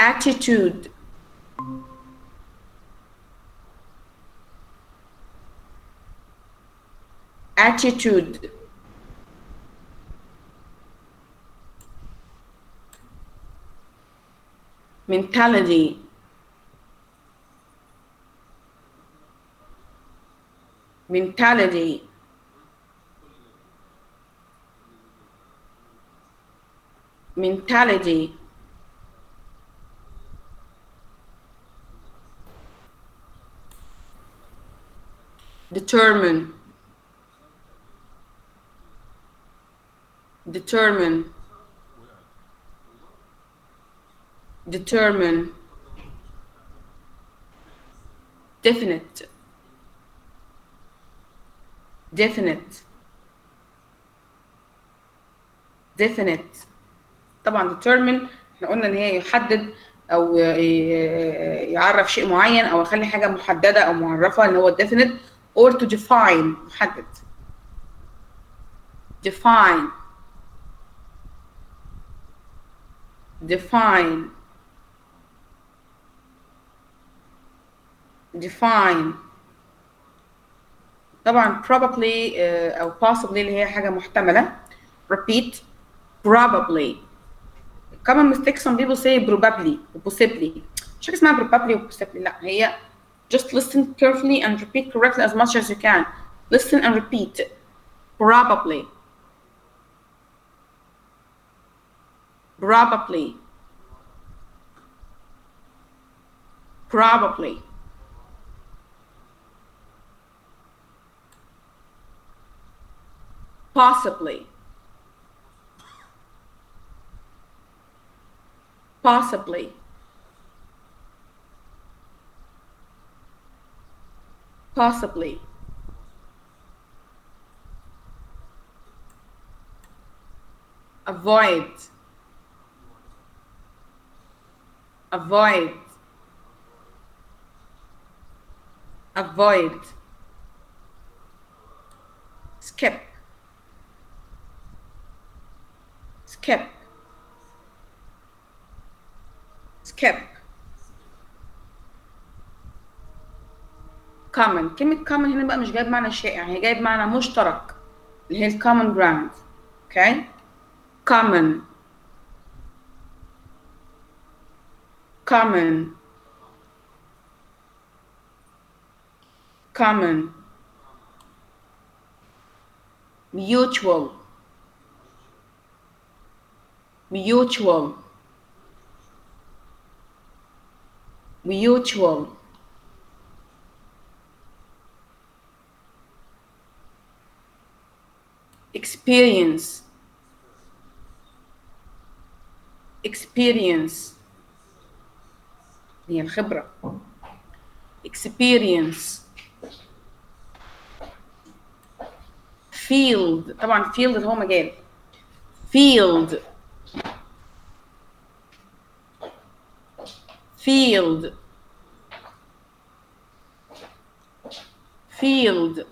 attitude. attitude. mentality. mentality. mentality. determine. determine. determine. definite. definite. definite. طبعا determine احنا قلنا ان هي يحدد او يعرف شيء معين او يخلي حاجه محدده او معرفه اللي هو definite or to define محدد. define. define. define. طبعا probably او possibly اللي هي حاجه محتمله. repeat. probably. common mistake some people say probably possibly. مش حاجه اسمها probably و possibly، لا هي just listen carefully and repeat correctly as much as you can. listen and repeat. probably. probably. probably. possibly. possibly. possibly. avoid. avoid. avoid. skip. skip. skip. common. كلمة common هنا بقى مش جايب معنى شائع، هي جايب معنى مشترك اللي هي common ground. okay. common. common. common. mutual. mutual. mutual. experience. experience هي الخبرة. experience. field. طبعا field اللي هو مجال. field. field. field.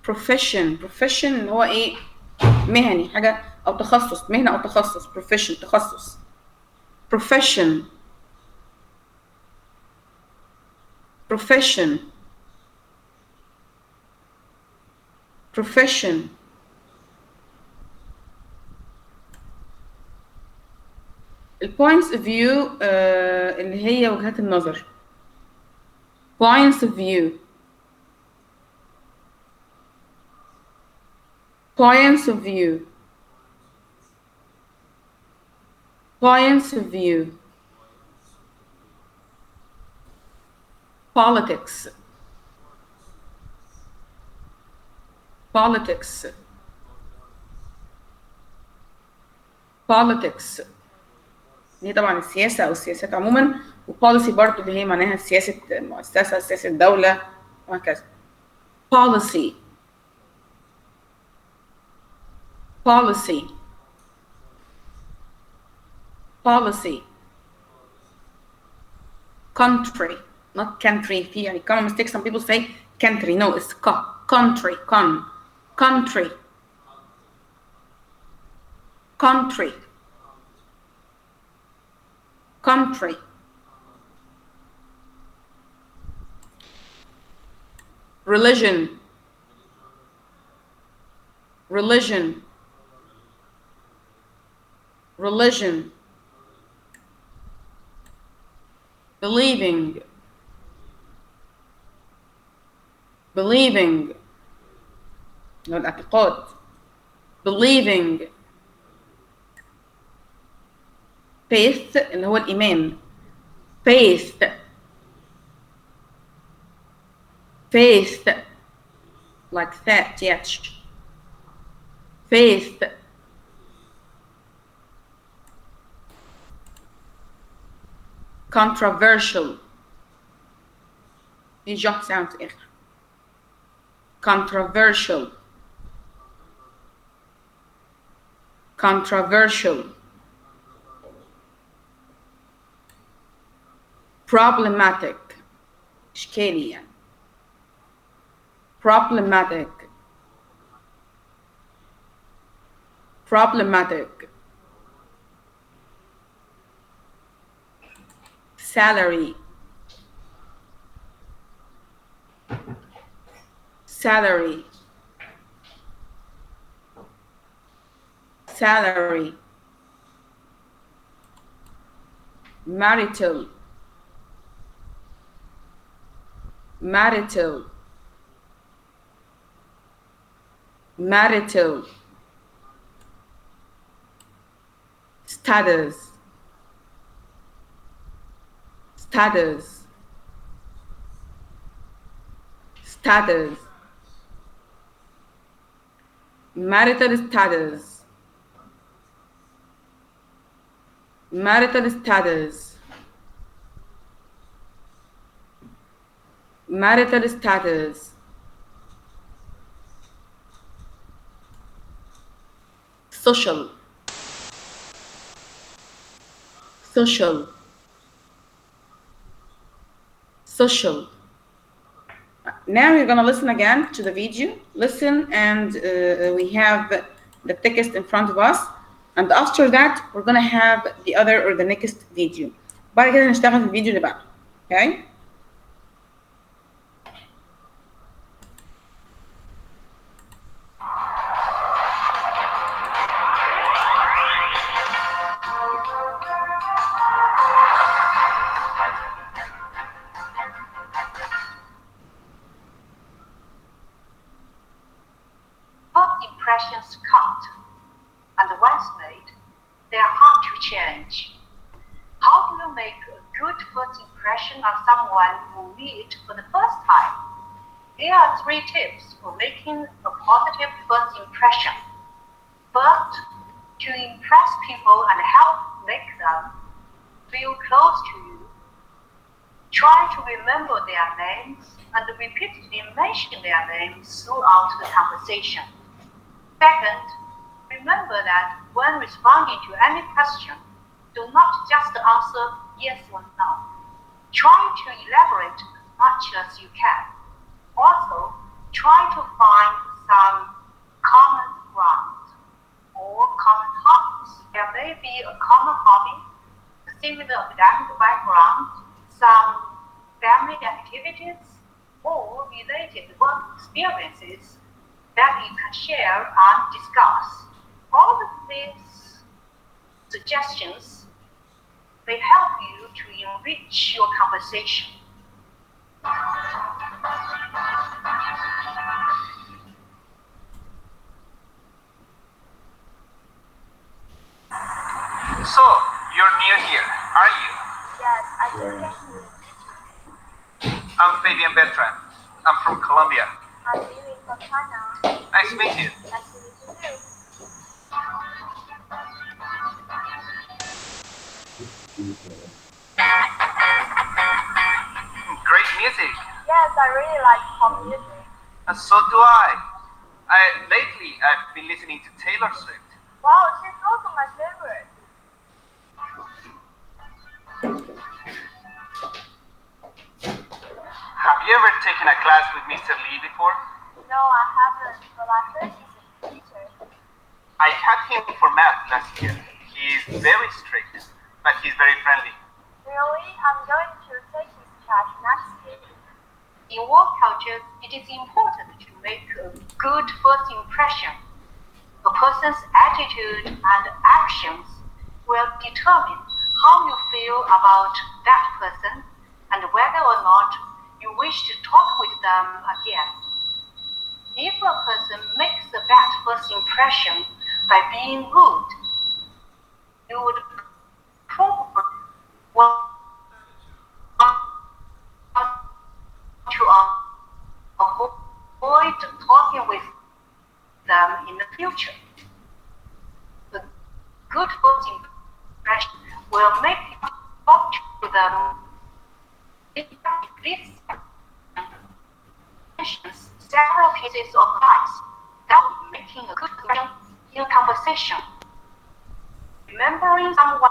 profession. profession اللي هو ايه؟ مهني، حاجة او تخصص، مهنة او تخصص. profession تخصص. profession. profession. profession. الpoints of view اللي هي وجهات النظر. points of view. points of view. points of view. politics. politics. politics دي طبعا السياسة أو السياسات عموما، وpolicy برضو اللي هي معناها سياسة مؤسسة، سياسة دولة وهكذا. policy. policy. policy. country not country. في يعني common mistake some people say country. no, it's country. country. country. country, religion, religion, religion, believing, believing الاعتقاد, believing, faith اللي هو الإيمان, faith, faith, like that, yes, faith, controversial, die j sound echt, controversial, controversial, problematic, إشكالي يعني, problematic, problematic, salary, salary, salary, marital, marital, marital, status, status, status, marital status, marital status, marital status, social, social, social. Now you're gonna listen again to the video. Listen, and we have the text in front of us. And after that, we're gonna have the other or the next video. بعد كده نشتغل في الفيديو اللي بعده. Okay? Impressions count, and once made, they are hard to change. How do you make a good first impression on someone who meet for the first time? Here are 3 tips for making a positive first impression. First, to impress people and help make them feel close to you, try to remember their names and repeatedly mention their names throughout the conversation. Second, remember that when responding to any question, do not just answer yes or no. Try to elaborate as much as you can. Also, try to find some common ground or common hobbies. There may be a common hobby, a similar academic background, some family activities, or related work experiences that you can share and discuss. All of these suggestions may help you to enrich your conversation. So, you're near here, are you? Yes, I do. I'm Fabian Beltran. I'm from Colombia. I'm living from China. Nice to meet you. Nice to meet you too. Great music. Yes, I really like pop music. And so do I. Lately, I've been listening to Taylor Swift. Wow, she's also my favorite. Have you ever taken a class with Mr. Lee before? No, I haven't, but I heard he's a teacher. I had him for math last year. He's very strict, but he's very friendly. in work culture, it is important to make a good first impression. A person's attitude and actions will determine how you feel about that person and whether or not you wish to talk with them again. If a person makes a bad first impression by being rude, you would probably want to avoid talking with them in the future. The good first impression will make you talk to them. This mentions several pieces of advice that making a good impression in conversation. Remembering someone.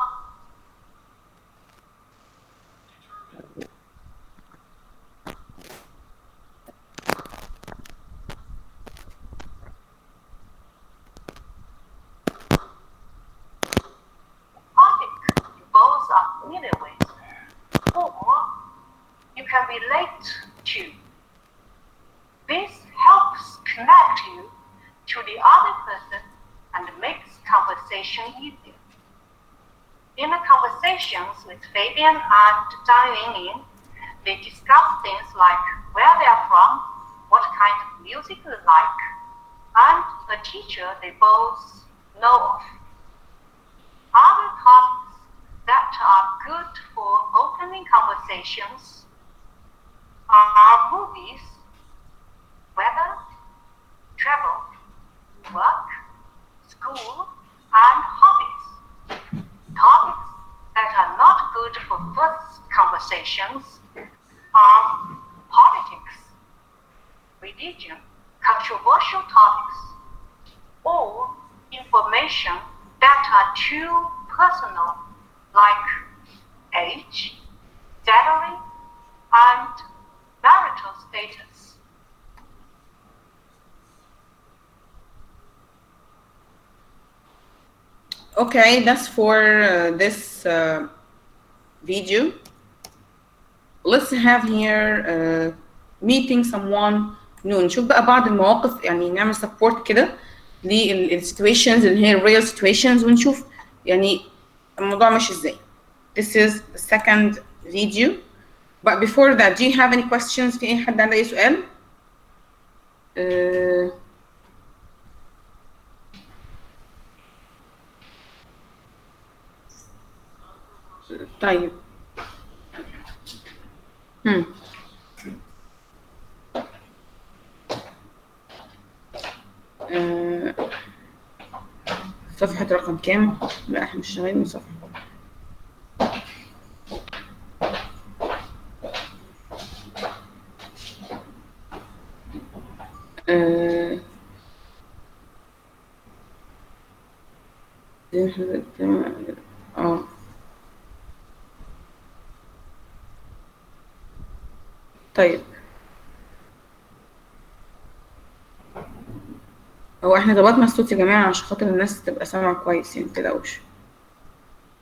You can relate to. This helps connect you to the other person and makes conversation easier. In the conversations with Fabian and Zhang Yunlin, they discuss things like where they are from, what kind of music they like, and a teacher they both know of. Other topics that are good for opening conversations are movies, weather, travel, work, school, and hobbies. Topics that are not good for first conversations are politics, religion, controversial topics, or information that are too personal, like age, salary, and marital status. Okay, that's for this video. Let's have here meeting someone new. نشوف بقى بعض المواقف، يعني نعمل support كده للsituations اللي هي real situations ونشوف يعني الموضوع ماشي ازاي. This is the second video. But before that, do you have any questions? في أي حد عنده أي سؤال؟ طيب. صفحة رقم كام؟ لا احنا مش شغالين من صفحة. طيب هو احنا ظبطنا الصوت يا جماعة عشان خاطر الناس تبقى سامعة كويس، يعني متقلقوش.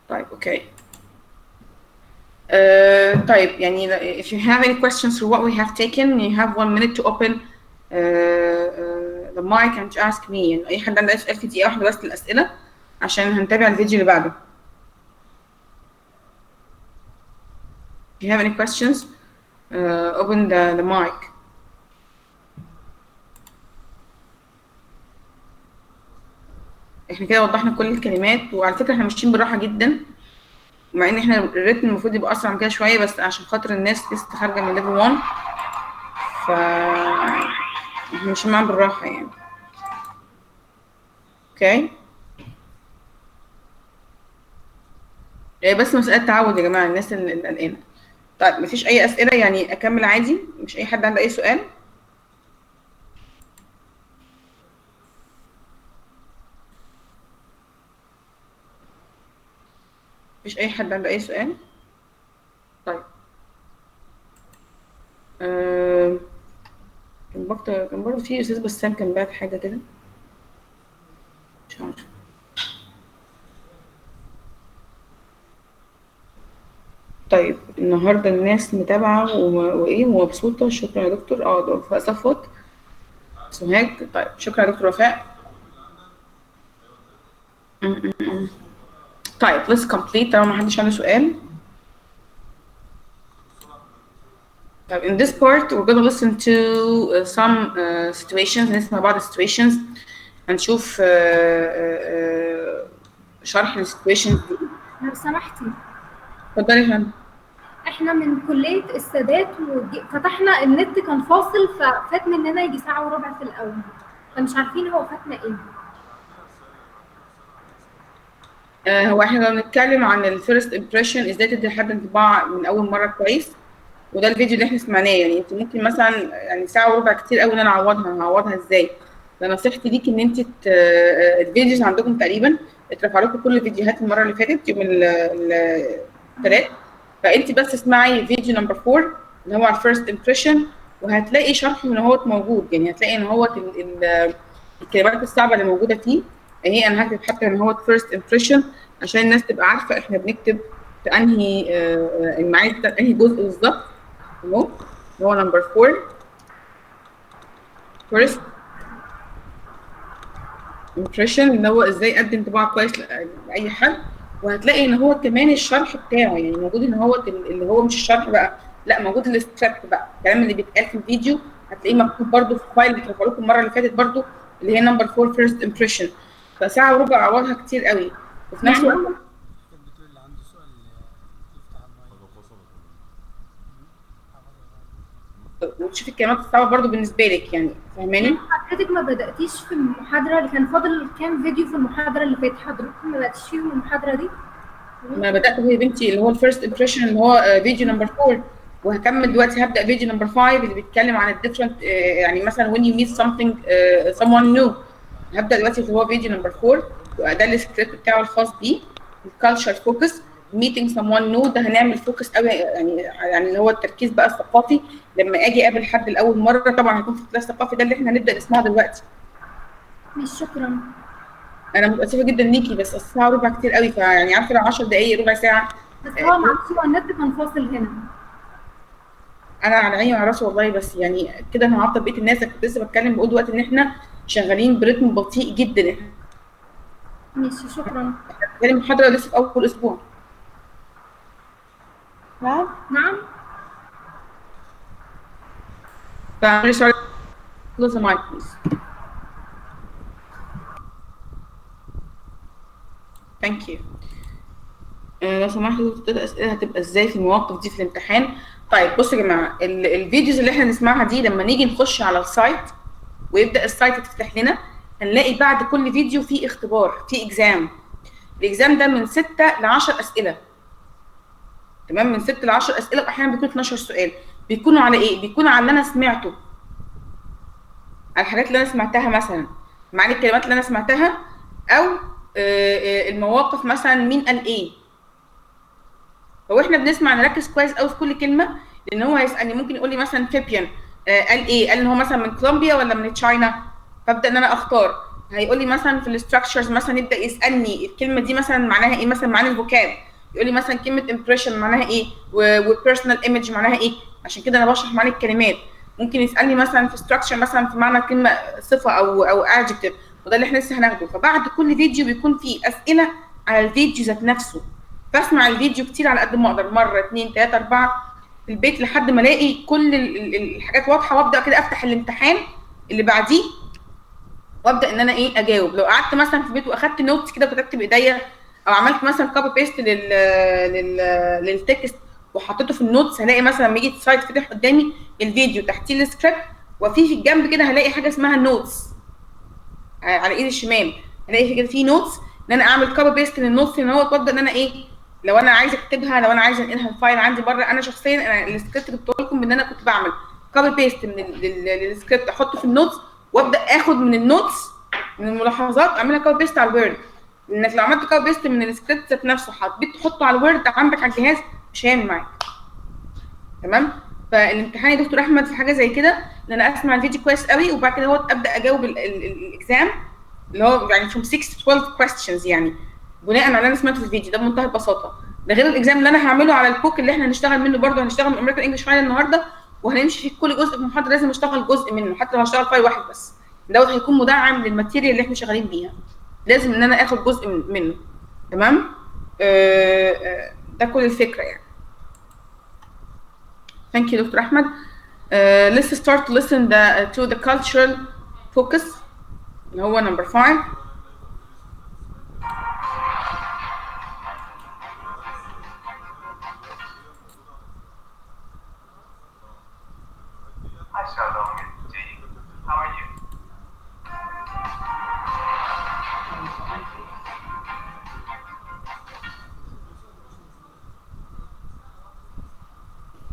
طيب اوكي. طيب يعني if you have any questions for what we have taken, you have 1 minute to open the mic and to ask me. يعني اي حد عنده اي سؤال في دقيقة واحدة بس للأسئلة عشان هنتابع الفيديو اللي بعده. If you have any questions, open the mic. احنا كده وضحنا كل الكلمات، وعلى فكرة احنا ماشيين بالراحة جدا، مع ان احنا الريتم المفروض يبقى اسرع من كده شوية، بس عشان خاطر الناس لسه خارجة من ليفل 1 ف احنا ماشيين معاهم بالراحة يعني. اوكي. بس مسألة تعود يا جماعة الناس اللي قلقانة. طيب مفيش أي أسئلة يعني أكمل عادي؟ مش أي حد عنده أي سؤال؟ مفيش أي حد عنده أي سؤال؟ طيب. كان برضه في أستاذ بسام كان بعت حاجة كده. مش عارفة. طيب. طيب النهارده الناس متابعه وايه ومبسوطه. شكرا يا دكتور. ده وفاء صفوت سوهاج. طيب شكرا يا دكتور وفاء. طيب let's complete طالما ما حدش عنده سؤال. طيب in this part we're going to listen to some situations. نسمع بعض situations هنشوف شرح السيتويشنز دي. لو سمحتي اتفضلي يا فندم. احنا من كلية السادات فتحنا النت كان فاصل، ففات مننا يجي ساعة وربع في الأول، فمش عارفين هو فاتنا ايه. هو احنا بنتكلم عن الفيرست امبريشن، ازاي تدي لحد انطباع من اول مره كويس، وده الفيديو اللي احنا سمعناه. يعني انت ممكن مثلا يعني ساعه وربع كتير قوي ان انا هعوضها ازاي؟ فنصيحتي ليكي ان انت الفيديوز عندكم تقريبا اترفع لكم كل الفيديوهات المره اللي فاتت يوم الثلاث، فانت بس اسمعي فيديو نمبر 4 اللي هو على الفيرست امبريشن، وهتلاقي شرحه ان هو موجود. يعني هتلاقي ان هو الكلمات الصعبه اللي موجوده فيه هي انا هكتب حتى ان هو فيرست امبريشن عشان الناس تبقى عارفه احنا بنكتب في انهي المعايير بتاعت انهي جزء بالظبط. اللي هو نمبر 4 فيرست امبريشن، اللي هو ازاي ادي انطباع كويس لاي حد. وهتلاقي ان هو كمان الشرح بتاعه يعني موجود، ان هو اللي هو مش الشرح بقى، لا موجود السكريبت بقى، الكلام اللي بيتقال في الفيديو هتلاقيه مكتوب برده في الفايل اللي اترفع لكم المره اللي فاتت برده، اللي هي نمبر 4 فيرست امبريشن. فساعه وربع عوضها كتير قوي، وفي نفس الوقت وتشوفي الكلمات الصعبه برده بالنسبه لك، يعني فاهماني؟ حضرتك ما بدأتيش في المحاضرة اللي كان فاضل كام فيديو في المحاضرة اللي فاتت، حضرتك ما بدأتيش فيهم المحاضرة دي؟ ما بدأت يا بنتي اللي هو الفيرست امبريشن اللي هو فيديو نمبر 4، وهكمل دلوقتي هبدأ فيديو نمبر 5 اللي بيتكلم عن الديفرنت يعني مثلا when you meet something someone new. هبدأ دلوقتي اللي هو فيديو نمبر 4، وده السكريبت بتاعه الخاص بيه الكالتشر فوكس meeting someone new. ده هنعمل فوكس قوي يعني اللي هو التركيز بقى الثقافي لما اجي اقابل حد لاول مره. طبعا هيكون في الكلاس الثقافي ده اللي احنا هنبدأ نسمعه دلوقتي. مش شكرا. انا متاسفه جدا ليكي بس الساعه ربع كتير قوي، فيعني عارفه لو 10 دقائق ربع ساعه. بس هو معرفش، هو النت كان فاصل هنا. انا على عيني وعلى راسي والله، بس يعني كده انا هعطل بقيه الناس. كنت لسه بتكلم بقول دلوقتي ان احنا شغالين برتم بطيء جدا. ماشي شكرا. يعني المحاضره لسه في اول اسبوع. نعم. sorry close the mic please. thank you. لو سمحتوا الاسئله هتبقى ازاي في المواقف دي في الامتحان؟ طيب بصوا يا جماعه، الفيديوز اللي احنا نسمعها دي لما نيجي نخش على السايت ويبدا السايت يتفتح لنا هنلاقي بعد كل فيديو في اختبار، في اكزام. الاكزام ده من 6 ل 10 اسئله. تمام، من 6 ل 10 اسئله، واحيانا بيكون 12 سؤال. بيكونوا على ايه؟ بيكونوا على اللي انا سمعته، على الحاجات اللي انا سمعتها، مثلا معاني الكلمات اللي انا سمعتها، او المواقف مثلا مين قال ايه. فهو احنا بنسمع نركز كويس قوي في كل كلمه، لان هو هيسالني ممكن يقول لي مثلا فيبيان قال ايه؟ قال ان هو مثلا من كولومبيا ولا من تشاينا، فابدا ان انا اختار. هيقول لي مثلا في الاستراكشرز مثلا يبدا يسالني الكلمه دي مثلا معناها ايه، مثلا معاني الفوكاب. يقول لي مثلا كلمه امبريشن معناها ايه، وبيرسونال ايمج معناها ايه. عشان كده انا بشرح معاني الكلمات. ممكن يسالني مثلا في استراكشر مثلا في معنى كلمه صفه او ادجكتيف، وده اللي احنا لسه هناخده. فبعد كل فيديو بيكون فيه اسئله على الفيديو ذات نفسه. بسمع الفيديو كتير على قد ما اقدر، مره 2 3 4 في البيت لحد ما الاقي كل الحاجات واضحه، وابدا كده افتح الامتحان اللي بعديه وابدا ان انا ايه اجاوب. لو قعدت مثلا في البيت واخدت نوتس كده وكتبت بايديا، او عملت مثلا كوبي بيست للتكست وحطيته في النوتس، هلاقي مثلا لما يجي السلايد فتح قدامي الفيديو تحتيه السكريبت، وفي الجنب كده هلاقي حاجه اسمها نوتس على ايدي الشمال. هلاقي كده في نوتس ان انا اعمل كوبي بيست للنوتس ان هو وابدا ان انا ايه لو انا عايزه اكتبها، لو انا عايزه انقلها الفايل عندي بره. انا شخصيا انا السكريبت جبته لكم ان انا كنت بعمل كوبي بيست من السكريبت احطه في النوتس، وابدا اخد من النوتس من الملاحظات اعملها كوبي بيست على الوورد. لانك لو عملت كوبي بيست من السكريبت ذات نفسه حبيت تحطه على الوورد عندك على الجهاز مش هيعمل معاك. تمام. فالامتحان يا دكتور احمد في حاجه زي كده ان انا اسمع الفيديو كويس قوي، وبعد كده هو ابدا اجاوب الاكزام اللي هو يعني from 6 to 12 questions، يعني بناء على اللي انا سمعته في الفيديو ده بمنتهى البساطه. ده غير الاكزام اللي انا هعمله على البوك اللي احنا هنشتغل منه برضه. هنشتغل من امريكان انجلش فايل النهارده، وهنمشي في كل جزء في المحاضره لازم اشتغل جزء منه، حتى لو هشتغل فايل واحد بس دوت هيكون مدعم للماتيريال اللي احنا شغالين بيها، لازم ان انا اخد جزء منه. تمام؟ ده كل الفكره يعني. Thank you دكتور احمد. Let's start to listen to the cultural focus اللي هو number 5. Hi, Shalom and Dean. How are you?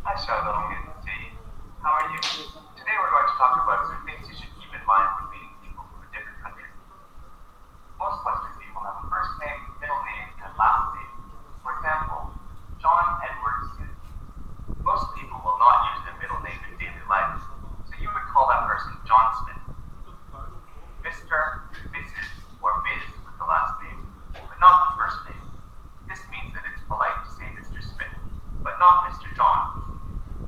Hi, Shalom and Dean. How are you? Today we're going to talk about some things you should keep in mind when meeting people from a different country. Most Western people have a first name, middle name, and last name. For example, John Edward Smith. Most people will not use their middle name in daily life, so you would call that person John Smith. Mr., Mrs., or Ms. with the last name, but not the first name. This means that it's polite to say Mr. Smith, but not Mr. John.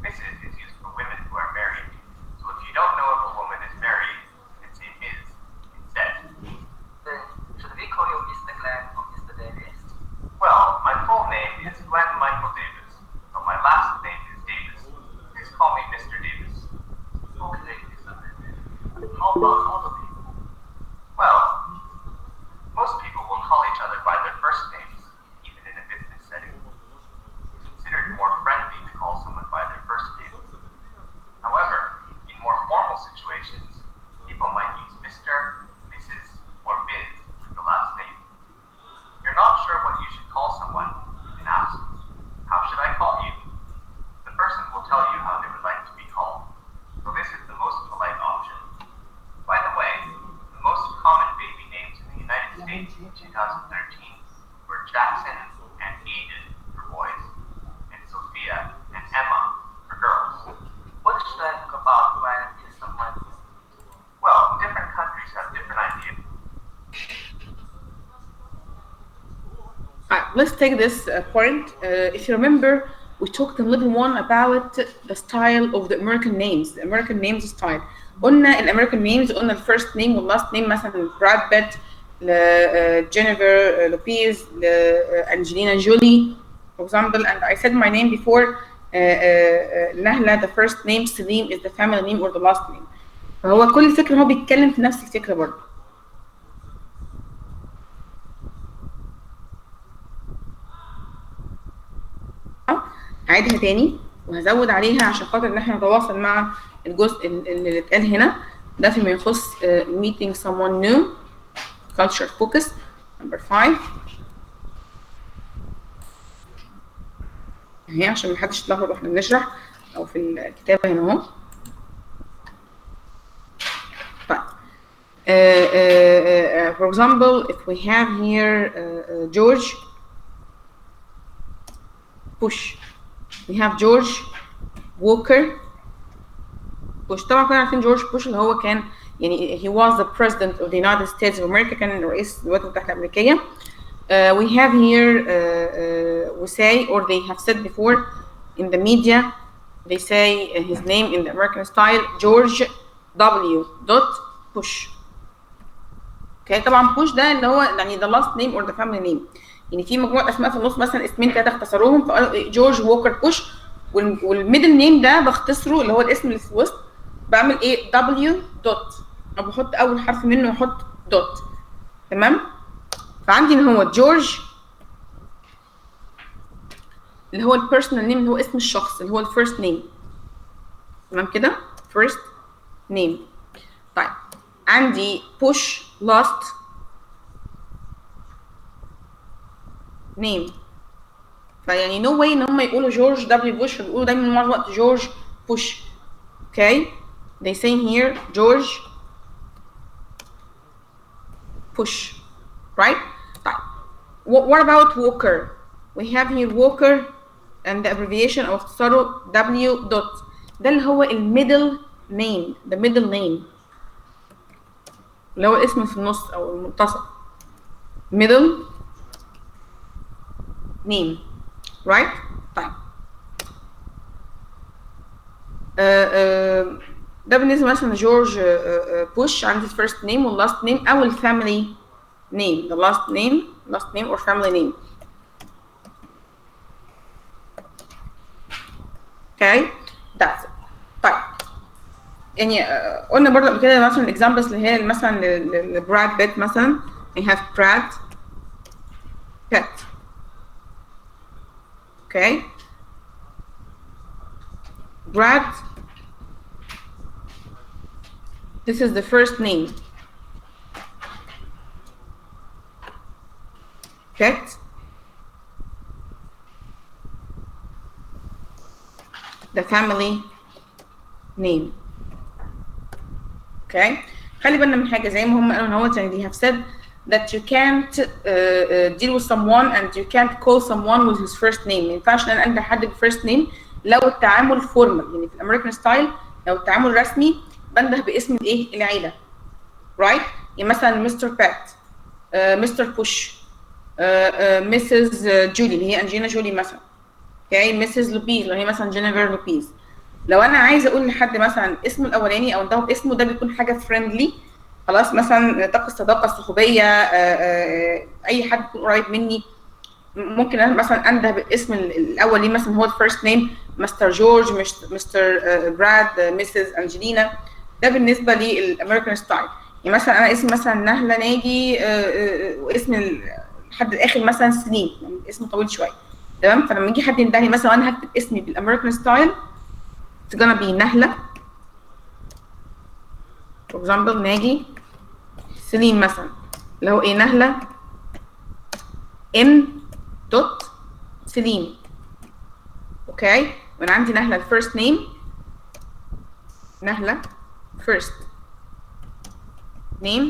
Mrs. is used for women who are married, so if you don't know if a woman is married, you can say Ms. instead. Then, should we call you Mr. Glenn or Mr. Davis? Well, my full name is Glenn Michael Davis, but my last name is Davis. Please call me Mr. Davis. Okay, Mr. Davis. How about other people? Well, most people will call each other by their first names, even in a business setting. It's considered more friendly to call someone by their first name. However, in more formal situations, people might use Mr., Mrs., or Ms. with the last name. If you're not sure what you should call someone, you can ask, "How should I call you?" The person will tell you how they would like to be called. So this is the most polite option. By the way, the most common baby names in the United States in 2013 were Jackson and Aiden for boys, and Sophia and Emma for girls. What should I think about when I meet someone? Well, different countries have different ideas. Let's take this point. If you remember, we talked in level 1 about the style of the American names, the American names style. قلنا الامريكان names، قلنا الفيرست نيم واللاست نيم، مثلا براد بيت لجينيفر لوبيز لانجلينا جولي for example, and I said my name before. نهلة the first name، سليم is the family name or the last name. فهو كل الفكرة هو بيتكلم في نفس الفكرة برضه. هعيدها تاني وهزود عليها عشان خاطر ان احنا نتواصل مع الجزء اللي اتقال هنا ده فيما يخص meeting someone new culture focus number 5 اهي عشان محدش يتلخبط واحنا بنشرح او في الكتابة هنا اهو. طيب for example if we have here George push. We have George Walker Bush. طبعا كنا عارفين جورج بوش اللي هو كان يعني he was the president of the United States of America، كان رئيس الولايات المتحدة الأمريكية. We have here we say or they have said before in the media they say his name in the American style George W. Bush. Okay طبعا بوش ده اللي هو يعني the last name or the family name، يعني في مجموعه اسماء في النص مثلا اسمين كده اختصروهم فقالوا جورج ووكر بوش، والميدل نيم ده بختصره اللي هو الاسم اللي في الوسط بعمل ايه دبليو دوت او بحط اول حرف منه واحط دوت. تمام؟ فعندي ان هو جورج اللي هو البيرسونال نيم اللي هو اسم الشخص اللي هو الفيرست نيم. تمام كده؟ فيرست نيم. طيب عندي بوش لاست نيم، فيعني نو واي ان هم يقولوا جورج دبليو بوش، فبيقولوا دايما مع الوقت جورج بوش. اوكي they say here جورج بوش right. طيب what about Walker? We have here Walker and the abbreviation او اختصاره W dot، ده اللي هو الميدل نيم the middle name اللي هو الاسم في النص او المنتصف middle name. right؟ طيب ده بالنسبه مثلا جورج بوش، عندي الفيرست نيم واللاست نيم او الفاميلي نيم، the last name or family name. okay that's it. طيب يعني قلنا برضه قبل كده مثلا examples اللي هي مثلا لبراد بيت مثلا we have Brad Pitt. okay Brad, this is the first name. Pitt, the family name. okay خلي بالنا من حاجه زي ما هم قالوا ان هو they have said that you can't deal with someone and you can't call someone with his first name. ما ينفعش ان انا انده حد بالفيرست نيم لو التعامل فورمال، يعني في الامريكان ستايل لو التعامل رسمي بنده باسم الايه العيله right؟ يعني مثلا مستر بات، مستر بوش، مسز جولي اللي هي انجينا جولي مثلا. اوكي مسز لوبيز اللي هي مثلا جينيفر لوبيز. لو انا عايزه اقول لحد مثلا اسمه الاولاني او انده باسمه، ده بيكون حاجه فريندلي خلاص، مثلا نطاق الصداقه الصحوبيه، اي حد يكون قريب مني ممكن انا مثلا انده بالاسم الاول ليه مثلا هو الفيرست نيم مستر جورج، مستر براد، مسز انجلينا. ده بالنسبه للامريكان ستايل. يعني مثلا انا اسمي مثلا نهله ناجي واسم لحد الاخر مثلا سليم، يعني اسم طويل شويه تمام. فلما يجي حد يندهني مثلا وانا هكتب اسمي بالامريكان ستايل it's gonna be نهله for example ناجي سليم مثلا، اللي هو ايه نهله ان دوت سليم. اوكي وانا عندي نهله الفيرست نيم، نهله first name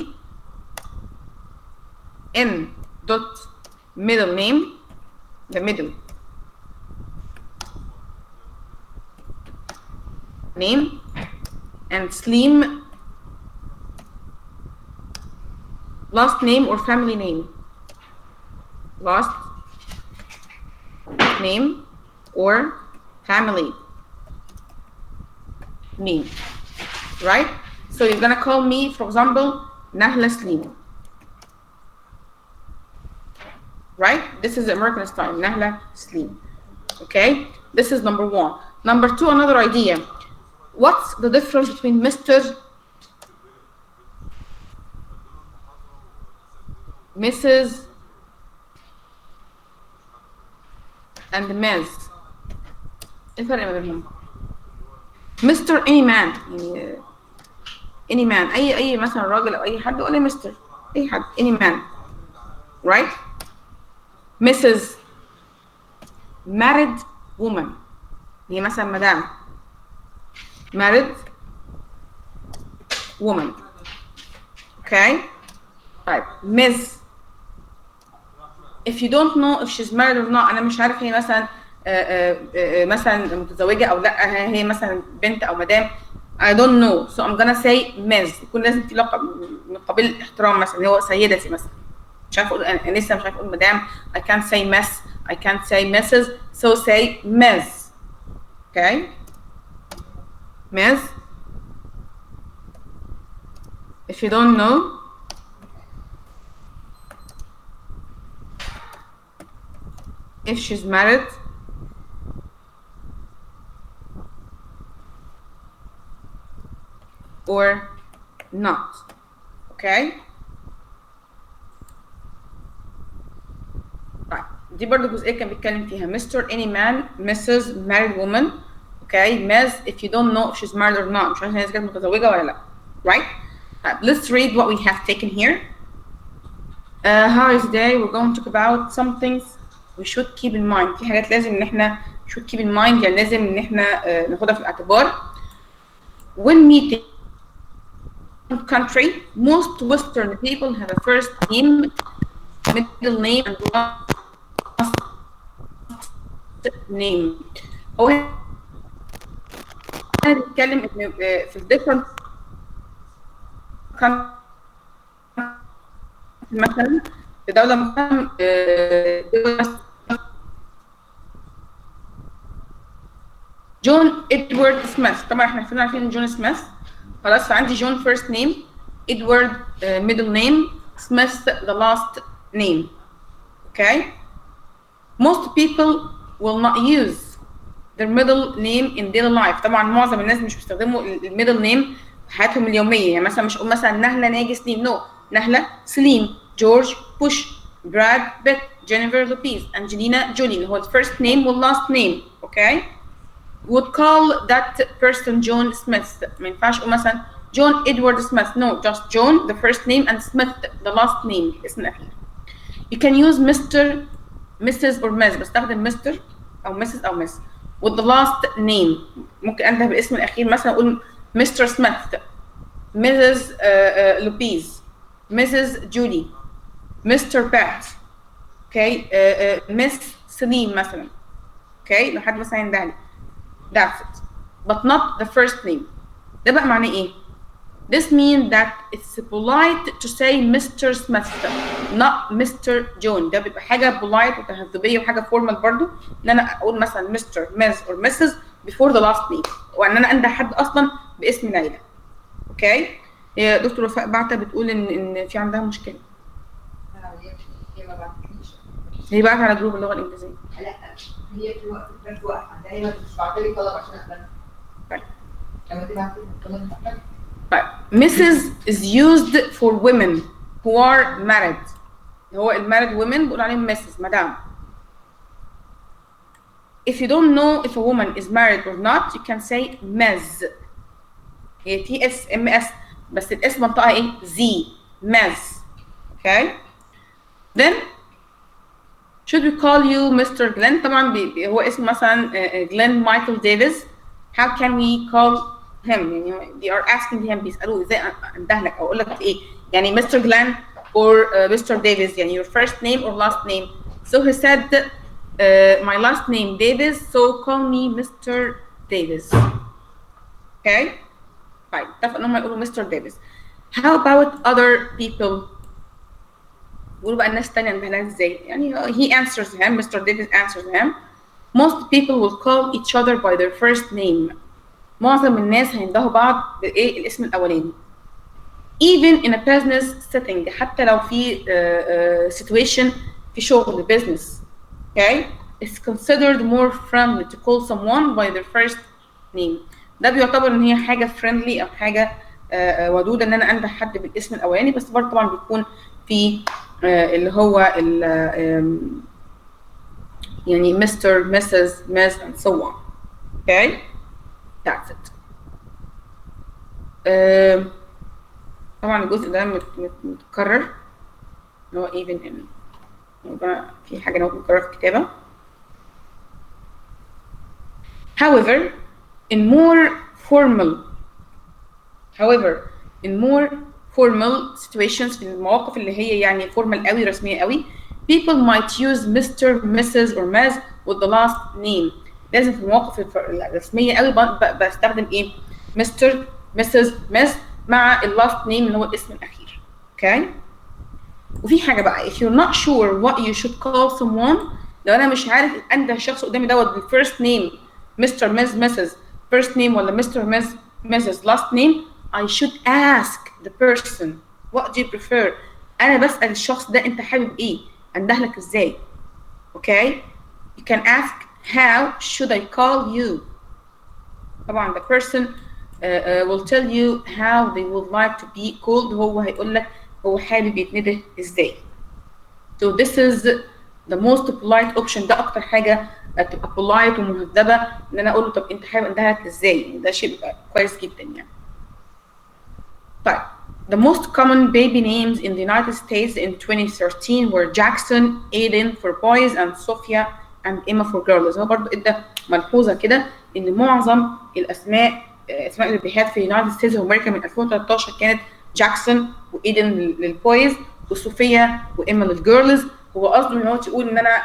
n dot middle name the middle name and slim last name or family name, last name or family name, right? So you're gonna call me for example Nahla Slim, right? This is the American style, Nahla Slim. Okay, this is number one. Number two, another idea. What's the difference between Mr., Mrs. and Ms.؟ ايه الفرق ما بينهم؟ Mr. any man، يعني any man، اي مثلا راجل او اي حد قول لي Mr. اي حد any man، right؟ Mrs. married woman، هي مثلا مدام married woman. okay طيب Ms. if you don't know if she's married or not، انا مش عارف هي مثلا مثلا متزوجه او لا، هي مثلا بنت او مدام، I don't know so I'm gonna say Ms. يكون لازم في لقب من قبيل الاحترام، مثلا هو سيدتي مثلا، مش عارفه اقول انا لسه مش عارفه اقول مدام، I can't say Miss، I can't say Mrs. so say Ms. okay Ms. if you don't know if she's married or not. okay طيب دي برضه جزئيه كان بيتكلم فيها Mr. any man، Mrs. married woman. okay Ms. if you don't know if she's married or not، مش عارفه هي كانت متزوجه ولا لا، right؟ طيب let's read what we have taken here. How is today we're going to talk about some things we should keep in mind. في حاجات لازم ان احنا should keep in mind، يعني لازم ان احنا ناخدها في الاعتبار when meeting country. Most Western people have a first name, middle name and last name. هو هنتكلم ان في different مثلا في دولة مثلا جون ادوارد سميث، طبعا احنا كلنا عارفين جون سميث خلاص. فعندي جون فيرست نيم، ادوارد ميدل نيم، سميث the last name. Okay. Most people will not use their middle name in daily life. طبعا معظم الناس مش بيستخدموا الميدل نيم في حياتهم اليوميه. يعني مثلا مش اقول مثلا نهله ناجي سليم، نو، نهله سليم، جورج بوش، براد بيت، جينيفر لوبيز، انجلينا جولي، اللي هو الفيرست نيم واللاست نيم. اوكي. would call that person John Smith. ما ينفعش اقول مثلا جون ادوارد سميث، no, just John the first name and Smith the last name الاسم الاخير. You can use Mr, Mrs or Ms. بستخدم Mr أو Mrs أو Miss with the last name. ممكن أنده بالاسم الأخير، مثلا أقول Mr. Smith، Mrs. Lopez، Mrs. Judy، Mr. Pat. Okay. Miss Celine مثلا. Okay. لو حد مثلا ينده لي. That's it. But not the first name. ده بقى معناه إيه؟ This means that it's polite to say Mr. Smith, not Mr. John. ده بيبقى حاجة polite وتهذبية وحاجة formal برضو، إن أنا أقول مثلا Mr. Ms. or Mrs. before the last name، وإن أنا أنده حد أصلا باسم ليلى. أوكي؟ هي دكتور وفاء بعتة بتقول إن في عندها مشكلة. هي ما بعتليش. هي بعت على جروب اللغة الإنجليزية. لا هي في وقت عندها، هي مش بعتلي طلب عشان أقبلها. طيب. لما تبعت لي الطلب بتاعتك. Mrs. is used for women who are married. هو married women بقول عليهم Mrs. مدام. If you don't know if a woman is married or not, you can say Ms. هي TS بس الاسم منطقة ايه؟ Z. Ms. Okay. Then should we call you Mr. Glenn؟ طبعا هو اسم مثلا Glenn Michael Davis. How can we call him؟ يعني they are asking him، بيسألوه ازاي انده لك او اقول لك ايه؟ يعني Mr. Glenn or Mr. Davis، يعني your first name or last name. So he said my last name Davis, so call me Mr. Davis. Okay. طيب اتفقوا ان هم يقولوا Mr. Davis. How about other people؟ بيقولوا بقى الناس التانية انده لها ازاي؟ يعني he answers him، Mr. Davis answers him. Most people will call each other by their first name. معظم الناس هيندهوا بعض بايه؟ الاسم الاولاني. Even in a business setting، حتى لو في situation في شغل business. Okay. It's considered more friendly to call someone by their first name. ده بيعتبر ان هي حاجه friendly او حاجه ودوده ان انا انده حد بالاسم الاولاني، بس برضه طبعا بيكون في اللي هو يعني Mr. Mrs. Ms. and so on. Okay. That's it. طبعا الجزء ده متكرر، اللي هو even in، يبقى في حاجة متكررة في الكتابة. However, in more formal situations، في المواقف اللي هي يعني formal قوي، رسمية قوي، people might use Mr. Mrs. or Ms. with the last name. لازم في المواقف الرسمية قوي بستخدم ايه؟ Mr. Mrs. Ms. مع last name اللي هو الاسم الأخير. Okay. وفي حاجة بقى، if you're not sure what you should call someone، لو أنا مش عارف أنده الشخص قدامي دوت بالfirst name Mr. Ms. Mrs. first name ولا Mr. Ms. Mrs. last name، I should ask the person what do you prefer. أنا بسأل الشخص ده أنت حابب إيه؟ أنده لك إزاي؟ Okay. You can ask how should I call you. طبعا the person will tell you how they would like to be called. هو هيقول لك هو حابب يتنده ازاي. So this is the most polite option. ده اكتر حاجه تبقى polite ومهذبه، ان انا اقول له طب انت حابب اندهلك ازاي. ده شيء بيبقى كويس جدا يعني. طيب the most common baby names in the United States in 2013 were Jackson, Aiden for boys and Sophia and Emma for girls. هو برضه ادى ملحوظه كده ان معظم الاسماء البيبيهات في United States of America من 2013 كانت جاكسون وايدن للبويز وصوفيا وايما للجيرلز. هو قصده ان هو يقول ان انا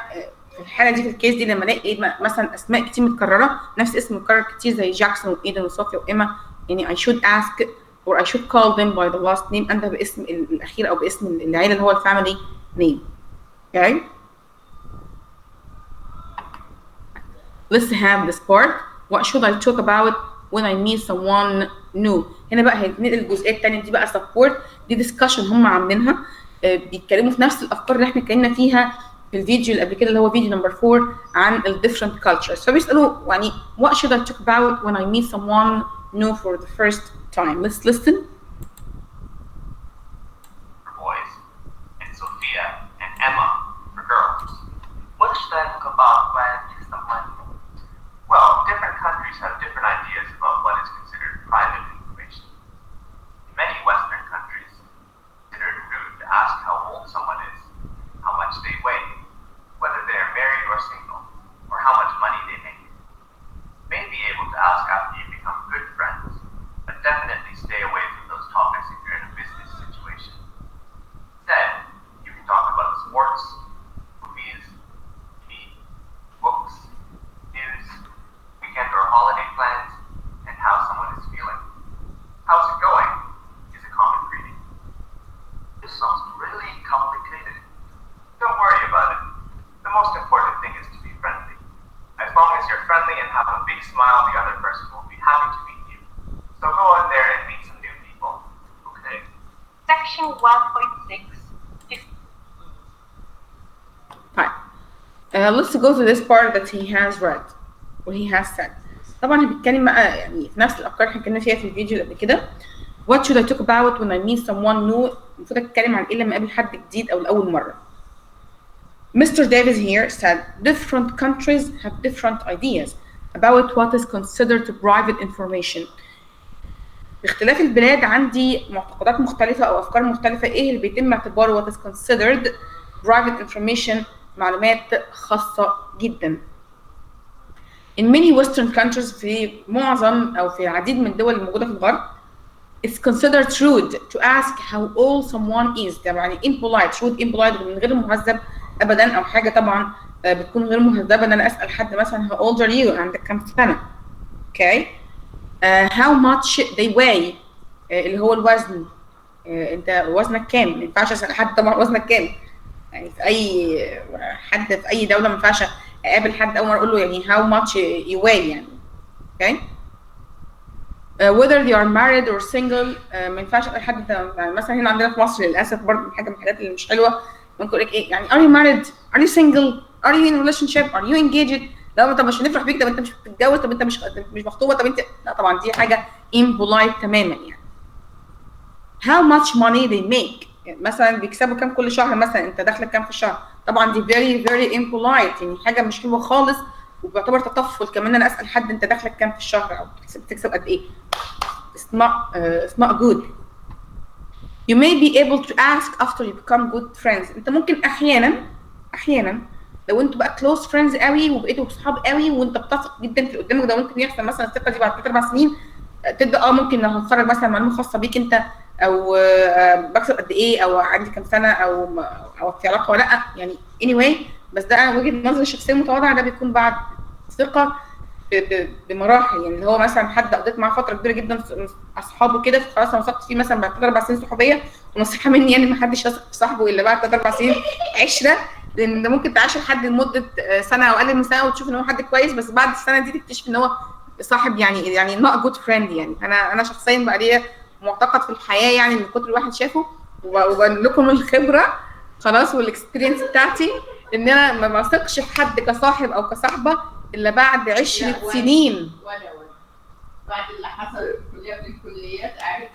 في الحاله دي، في الكيس دي، لما الاقي مثلا اسماء كتير متكرره، نفس اسم متكرر كتير زي جاكسون وايدن وصوفيا وايما، يعني I should ask or I should call them by the last name، انده باسم الاخير او باسم العيله اللي هو الفاميلي name. Okay. Let's have this part. what should I talk about when I meet someone new. هنا بقى هننقل الجزئيه الثانيه دي بقى support، دي discussion هم عاملينها، بيتكلموا في نفس الافكار اللي احنا اتكلمنا فيها في الفيديو اللي قبل كده اللي هو فيديو نمبر 4 عن ال different cultures. فبيسالوا يعني what should I talk about when I meet someone new for the first time. Let's listen. For boys, and Sophia and Emma for girls. What should I talk about when meeting someone? Well, different countries have different ideas about what is considered private information. In many Western countries, it's considered rude to ask how old someone is, how much they weigh, whether they are married or single, or how much money they make. You may be able to ask after you become good friends, but definitely stay away from those topics if you're in a business situation. Instead, you can talk about sports, movies, TV, books, news, weekend or holiday plans, and how someone is feeling. How's it going is a common greeting. This sounds really complicated. Don't worry about it. The most important thing is to be friendly. As long as you're friendly and have a big smile, the other person will be happy to meet you. So go out there and meet some new people. Okay. Section 1.6. طيب let's go to this part that he has read or he has said. طبعا بيتكلم بقى يعني في نفس الافكار اللي اتكلمنا فيها في الفيديو اللي قبل كده. What should I talk about when I meet someone new؟ المفروض اتكلم عن ايه لما اقابل حد جديد او لاول مره. Mr. Davis here said different countries have different ideas about what is considered private information. باختلاف البلاد عندي معتقدات مختلفة أو أفكار مختلفة إيه اللي بيتم اعتباره what is considered private information، معلومات خاصة جدا. In many Western countries في معظم أو في العديد من الدول الموجودة في الغرب it's considered rude to ask how old someone is. ده يعني impolite، rude impolite من غير مهذب أبدا أو حاجة طبعا بتكون غير مهذبة إن أنا أسأل حد مثلا how old are you؟ عندك كام سنة؟ okay. how much they weigh اللي هو الوزن. انت وزنك كام؟ ما ينفعش اسال حد طبعا وزنك كام، يعني في اي حد في اي دوله ما ينفعش اقابل حد اول مره اقول له يعني how much you weigh يعني. okay. whether they are married or single، ما ينفعش اقابل حد يعني مثلا هنا عندنا في مصر للاسف برضه حاجه من الحاجات اللي مش حلوه، ممكن اقول لك ايه يعني are you married؟ are you single؟ are you in a relationship؟ are you engaged؟ لا طب مش هنفرح بيك، طب انت مش بتتجوز، طب انت مش مخطوبه، طب انت لا طبعا دي حاجه impolite تماما يعني. how much money they make، يعني مثلا بيكسبوا كام كل شهر، مثلا انت دخلك كام في الشهر، طبعا دي very very impolite يعني حاجه مش حلوه خالص وبيعتبر تطفل كمان انا اسال حد انت دخلك كام في الشهر او بتكسب قد ايه. it's not good. you may be able to ask after you become good friends. انت ممكن احيانا لو انتوا بقى كلوز فريندز قوي وبقيتوا صحاب قوي وانت بتثق جدا في اللي قدامك، ده ممكن يحصل مثلا الثقه دي بعد 3 4 سنين تبدا ممكن لو هتخرج مثلا معلومه خاصه بيك انت او بكسب قد ايه او عندي كام سنه او في علاقه ولا لا يعني anyway. بس ده انا وجهه نظري الشخصيه المتواضعه، ده بيكون بعد ثقه بمراحل، يعني اللي هو مثلا حد قضيت معاه فتره كبيره جدا اصحابه كده خلاص انا وثقت فيه مثلا بعد 3 4 سنين صحوبيه. ونصيحه مني يعني ما حدش يثق في صاحبه الا بعد 3 4 سنين عشره، لان ده ممكن تعاشر حد لمده سنه او اقل من سنه وتشوف ان هو حد كويس، بس بعد السنه دي تكتشف ان هو صاحب يعني not good friend. يعني انا شخصيا بقى ليا معتقد في الحياه يعني من كتر الواحد شافه وبقول لكم الخبره خلاص والاكسبيرينس بتاعتي ان انا ما بثقش في حد كصاحب او كصاحبه الا بعد 10 سنين. بعد اللي حصل في الكليه في الكليات عارف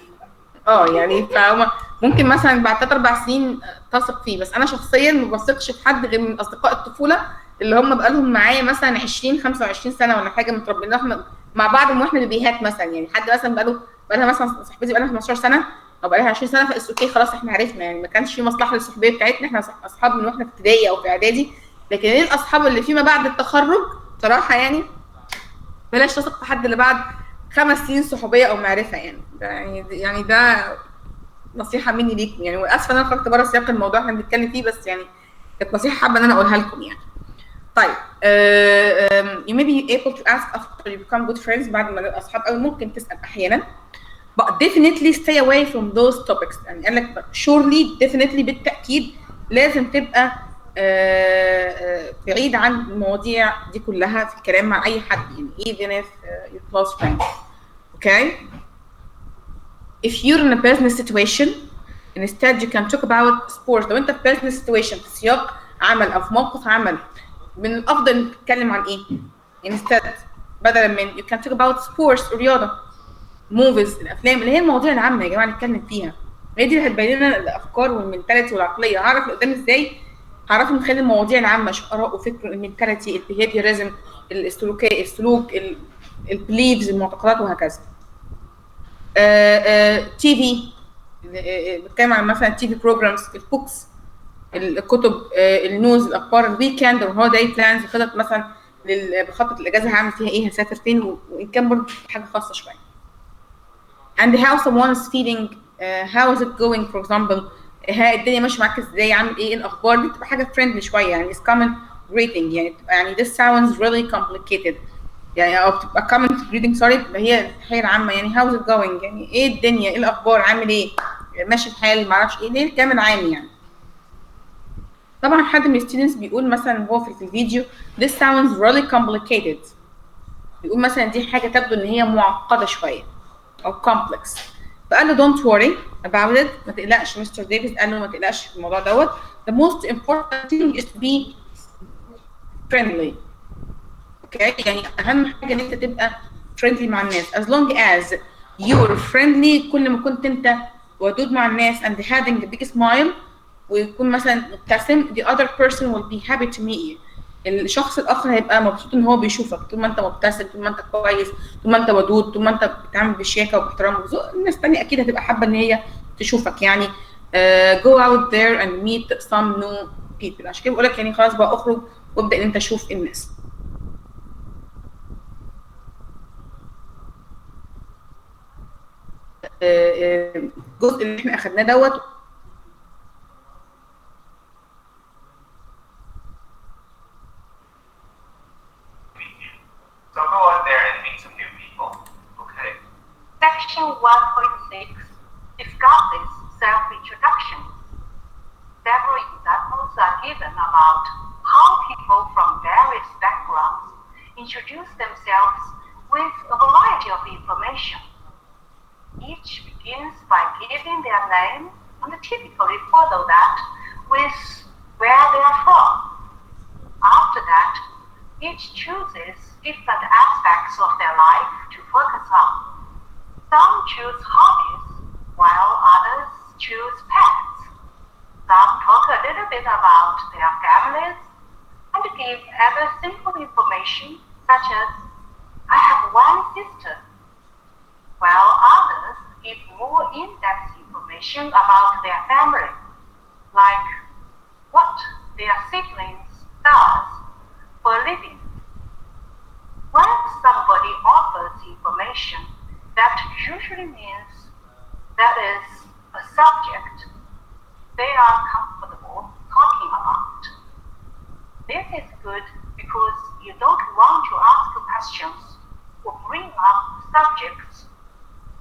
يعني فهم ممكن مثلا بعد 3 4 سنين تثق فيه، بس انا شخصيا ما بثقش في حد غير من اصدقاء الطفوله اللي هم بقى لهم معايا مثلا 20 25 سنه ولا حاجه، متربيين احنا مع بعض من واحنا بيبيهات مثلا. يعني حد مثلا بقى لها مثلا صاحبتي بقى لها 15 سنه او بقى لها 20 سنه فاس اوكي خلاص احنا عرفنا، يعني ما كانش في مصلحه للصحوبيه بتاعتنا، احنا اصحاب من واحنا في ابتدائي او في اعدادي. لكن ايه الاصحاب اللي فيما بعد التخرج بصراحه يعني بلاش تثق في حد اللي بعد 5 سنين صحوبيه او معرفه يعني ده نصيحه مني ليكم يعني. واسفه ان انا خرجت بره سياق الموضوع احنا بنتكلم فيه، بس يعني كانت نصيحه حابه ان انا اقولها لكم يعني. طيب you may be able to ask after you become good friends، بعد ما نبقى اصحاب قوي ممكن تسال احيانا but definitely stay away from those topics. يعني قال لك surely definitely بالتاكيد لازم تبقى بعيد عن المواضيع دي كلها في الكلام مع اي حد يعني even if you're close friends. Okay? If you're in a business situation instead you can talk about sports. لو انت في business situation في سياق عمل او في موقف عمل من الافضل انك تتكلم عن ايه؟ instead بدلا من you can talk about sports الرياضه movies الافلام اللي هي المواضيع العامه يا جماعه نتكلم فيها. هي دي اللي هتبين لنا الافكار والمنتاليتي والعقليه. هعرف اللي قدامي ازاي؟ هعرفه من خلال المواضيع العامه، اشوف اراءه وفكره المنتاليتي البيهيفيرزم السلوك البليفز المعتقدات وهكذا. تي في بتكلم عن مثلا تي في بروجرامز البوكس الكتب النيوز الاخبار الويكند والهوليداي بلانز الخطط مثلا بخطط الاجازه هعمل فيها ايه هسافر فين وان كان برضه حاجه خاصه شويه. and how someone is feeling how is it going for example الدنيا ماشيه معاك ازاي عامل ايه الاخبار دي بتبقى حاجه فريندلي شويه يعني it's common greeting يعني بتبقى يعني this sounds really complicated يعني او بتبقى common greeting sorry بتبقى هي التحيه العامه يعني how is it going يعني ايه الدنيا ايه الاخبار عامل ايه ماشي الحال معرفش ايه ليه الكلام العام يعني. طبعا حد من الستودنتس بيقول مثلا هو في الفيديو this sounds really complicated بيقول مثلا دي حاجه تبدو ان هي معقده شويه او complex فقال له don't worry about it ما تقلقش مستر ديفيس قال له ما تقلقش في الموضوع دوت the most important thing is to be friendly. اوكي يعني اهم حاجه ان انت تبقى friendly مع الناس as long as you're friendly كل ما كنت انت ودود مع الناس and having a big smile ويكون مثلا مبتسم the other person will be happy to meet you. الشخص الاخر هيبقى مبسوط ان هو بيشوفك طول ما انت مبتسم طول ما انت كويس طول ما انت ودود طول ما انت بتتعامل بشياكه وباحترام وذوق الناس الثانيه اكيد هتبقى حابه ان هي تشوفك يعني go out there and meet some new people. عشان كده بقول لك يعني خلاص بقى اخرج وابدا ان انت تشوف الناس. الجزء اللي احنا اخدناه دوت So go out there and meet some new people. Okay. Section 1.6 discusses self-introduction. Several examples are given about how people from various backgrounds introduce themselves with a variety of information. Each begins by giving their name and typically follow that with where they are from. After that, each chooses different aspects of their life to focus on. Some choose hobbies, while others choose pets. Some talk a little bit about their families and give other simple information such as, I have one sister, while others give more in-depth information about their family, like what their siblings does for a living. When somebody offers information, that usually means that is a subject they are comfortable talking about. This is good because you don't want to ask questions or bring up subjects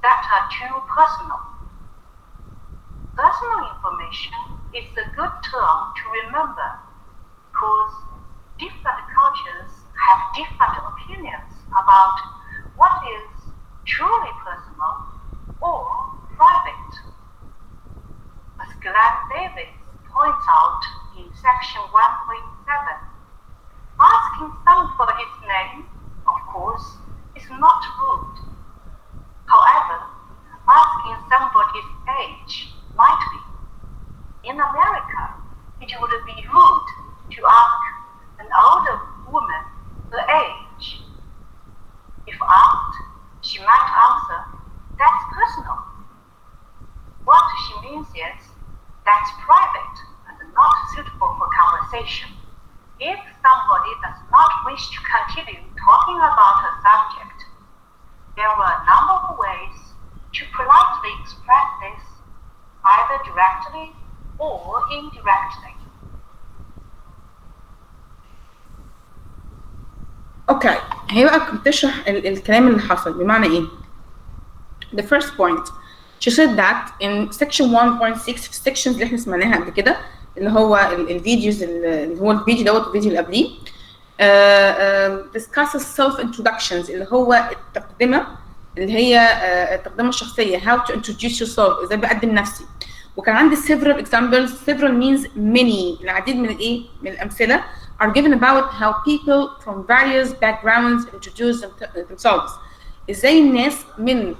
that are too personal. Personal information is a good term to remember because different cultures have different opinions about what is truly personal or private. As Glenn Davis points out in section 1.7, asking somebody's name, of course, is not rude. However, asking somebody's age might be. In America, it would be rude to ask an older woman her age. If asked, she might answer, that's personal. What she means is, that's private and not suitable for conversation. If somebody does not wish to continue talking about a subject, there are a number of ways to politely express this, either directly or indirectly. اوكي هي بقى بتشرح الكلام اللي حصل بمعنى ايه. The first point she said that in section 1.6 في السكشنز اللي احنا سمعناها قبل كده اللي هو الفيديوز اللي هو الفيديو دوت والفيديو اللي قبليه. discusses self introductions اللي هو التقدمة اللي هي التقدمة الشخصية how to introduce yourself ازاي بقدم نفسي. وكان عندي several examples. several means many العديد من من الأمثلة are given about how people from various backgrounds introduce themselves ازاي الناس من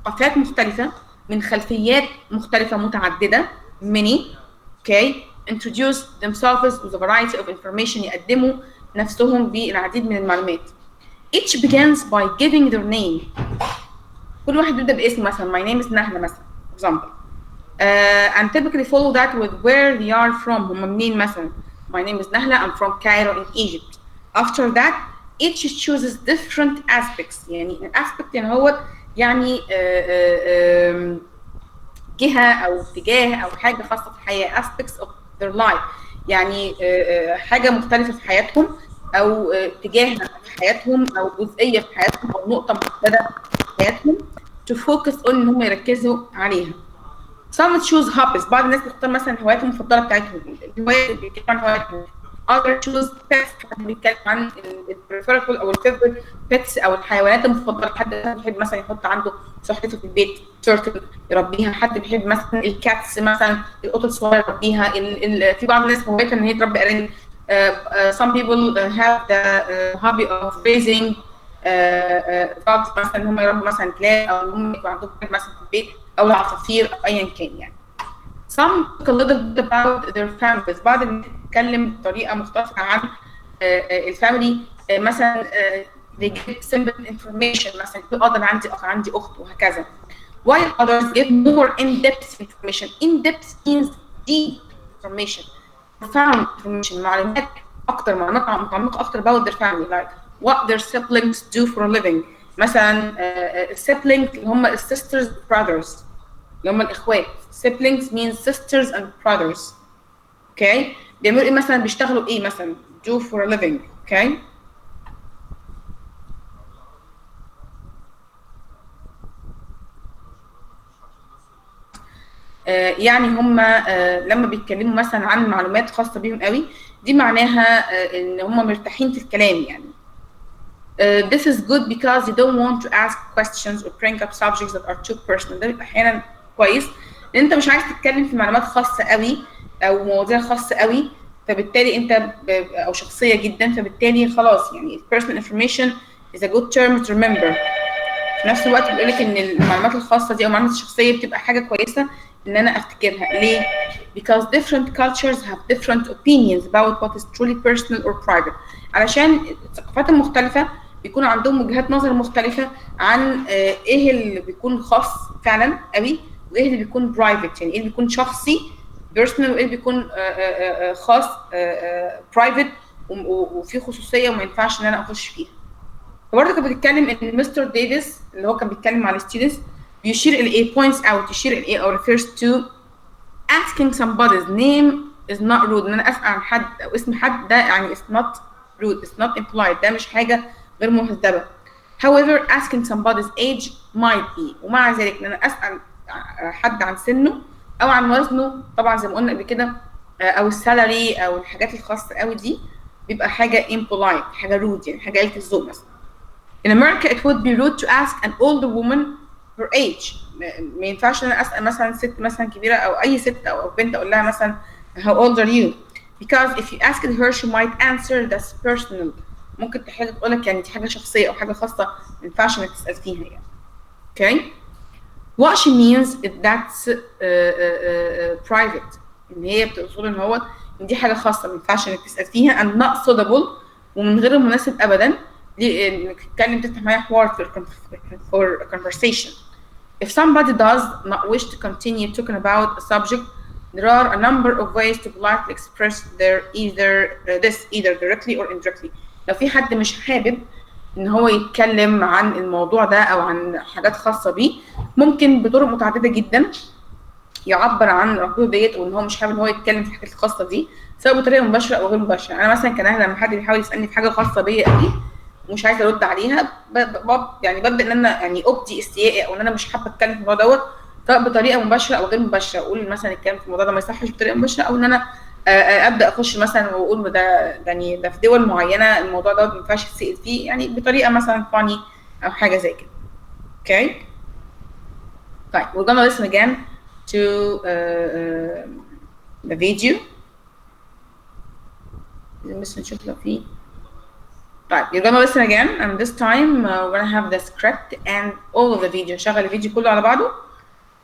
ثقافات مختلفة من خلفيات مختلفة متعددة many okay introduce themselves with a variety of information يقدموا نفسهم بالعديد من المعلومات. Each begins by giving their name. كل واحد بيبدأ باسم مثلا my name is نهلة مثلا for example. And typically follow that with where they are from. هم منين مثلا my name is نهلة I'm from Cairo in Egypt. After that each chooses different aspects. يعني aspect يعني هو يعني جهة أو اتجاه أو حاجة خاصة في الحياة aspects of their life يعني حاجة مختلفة في حياتهم أو اتجاه في حياتهم أو جزئية في حياتهم أو نقطة محددة في حياتهم to focus on إن هم يركزوا عليها. Some choose hobbies. بعض الناس بتختار مثلا هواياتهم المفضلة بتاعتهم الهوايات اللي بيتكلموا عن هواياتهم. Others choose pets. حد بيتكلم عن البريفيربل أو الفيفورت pets أو الحيوانات المفضلة. حد بيحب مثلا يحط عنده سلحفاة في البيت turtle يربيها. حد بيحب مثلا الكاتس مثلا القطط الصغيرة يربيها. في بعض الناس هوايتها إن هي تربي أرانب. Some people have the hobby of raising dogs مثلا إن هم يربوا مثلا كلاب أو إن هم يبقى عندهم كلاب مثلا في البيت أو العصافير أو أيا كان يعني. Some talk a little bit about their families. بعض الناس بتتكلم بطريقة مختصرة عن الفاميلي مثلا they give simple information مثلا أنا عندي أخ عندي أخت وهكذا. While others give more in-depth information. In-depth means deep information. Profound information. معلومات أكتر معلومات متعمقة أكتر about their family like what their siblings do for a living. مثلا siblings اللي هم sisters brothers اللي هم الإخوات. siblings means sisters and brothers. Okay. بيعملوا إيه مثلا بيشتغلوا إيه مثلا do for a living. Okay. يعني هم لما بيتكلموا مثلا عن معلومات خاصة بيهم قوي دي معناها إن هم مرتاحين في الكلام يعني. This is good because you don't want to ask questions or bring up subjects that are too personal. ده بيبقى أحيانا كويس لأن أنت مش عايز تتكلم في معلومات خاصة قوي أو مواضيع خاصة قوي فبالتالي أنت أو شخصية جدا فبالتالي خلاص يعني personal information is a good term to remember. في نفس الوقت بيقول لك إن المعلومات الخاصة دي أو المعلومات الشخصية بتبقى حاجة كويسة إن أنا أفتكرها. ليه؟ Because different cultures have different opinions about what is truly personal or private. علشان الثقافات المختلفة بيكون عندهم وجهات نظر مختلفة عن إيه اللي بيكون خاص فعلا قوي وإيه اللي بيكون private يعني إيه اللي بيكون شخصي personal وإيه اللي بيكون خاص private وفيه خصوصية وما ينفعش إن أنا أخش فيها. فبرضه كان بيتكلم إن مستر ديفيس اللي هو كان بيتكلم على students يشير إلى points out يشير إلى أو refers to asking somebody's name is not rude. إن أنا أسأل عن حد أو اسم حد ده يعني it's not rude it's not impolite ده مش حاجة غير مهذبة. However asking somebody's age might be. ومع ذلك إن أنا أسأل حد عن سنه أو عن وزنه طبعا زي ما قلنا قبل كده أو السالري أو الحاجات الخاصة قوي دي بيبقى حاجة impolite حاجة rude يعني حاجة قلة الذوق مثلا. In America it would be rude to ask an older woman her age. ما ينفعش ان انا اسال مثلا ست مثلا كبيره او اي ست او بنت اقول لها مثلا how old are you because if you asked her she might answer that's personal. ممكن حاجه تقول لك يعني دي حاجه شخصيه او حاجه خاصه ما ينفعش انك تسال فيها يعني. Okay. What she means is that's private. ان هي بتقصد ان هو ان دي حاجه خاصه ما ينفعش انك تسال فيها and not suitable ومن غير المناسب ابدا انك تتكلم تفتح معايا حوار for a conversation. If somebody does not wish to continue talking about a subject, there are a number of ways to politely express their either directly or indirectly. لو في حد مش حابب ان هو يتكلم عن الموضوع ده او عن حاجات خاصة بيه ممكن بطرق متعددة جدا يعبر عن رغبته ديت وان هو مش حابب ان هو يتكلم في الحاجات الخاصة دي سواء بطريقة مباشرة او غير مباشرة. انا مثلا كنهلة لما حد بيحاول يسألني في حاجة خاصة بيا قوي ومش عايزه ارد عليها يعني ببدا ان انا يعني ابدي استيائي او ان انا مش حابه اتكلم في الموضوع دوت سواء بطريقه مباشره او غير مباشره. اقول مثلا الكلام في الموضوع ده ما يصحش بطريقه مباشره او ان انا ابدا اخش مثلا واقول ده يعني ده في دول معينه الموضوع ده ما ينفعش تسال فيه، يعني بطريقه مثلا فاني او حاجه زي كده. اوكي طيب we're gonna listen again to the video. بس نشوف لو في. طيب you're gonna listen again and this time we're gonna have the script and all of the video. نشغل الفيديو كله على بعضه،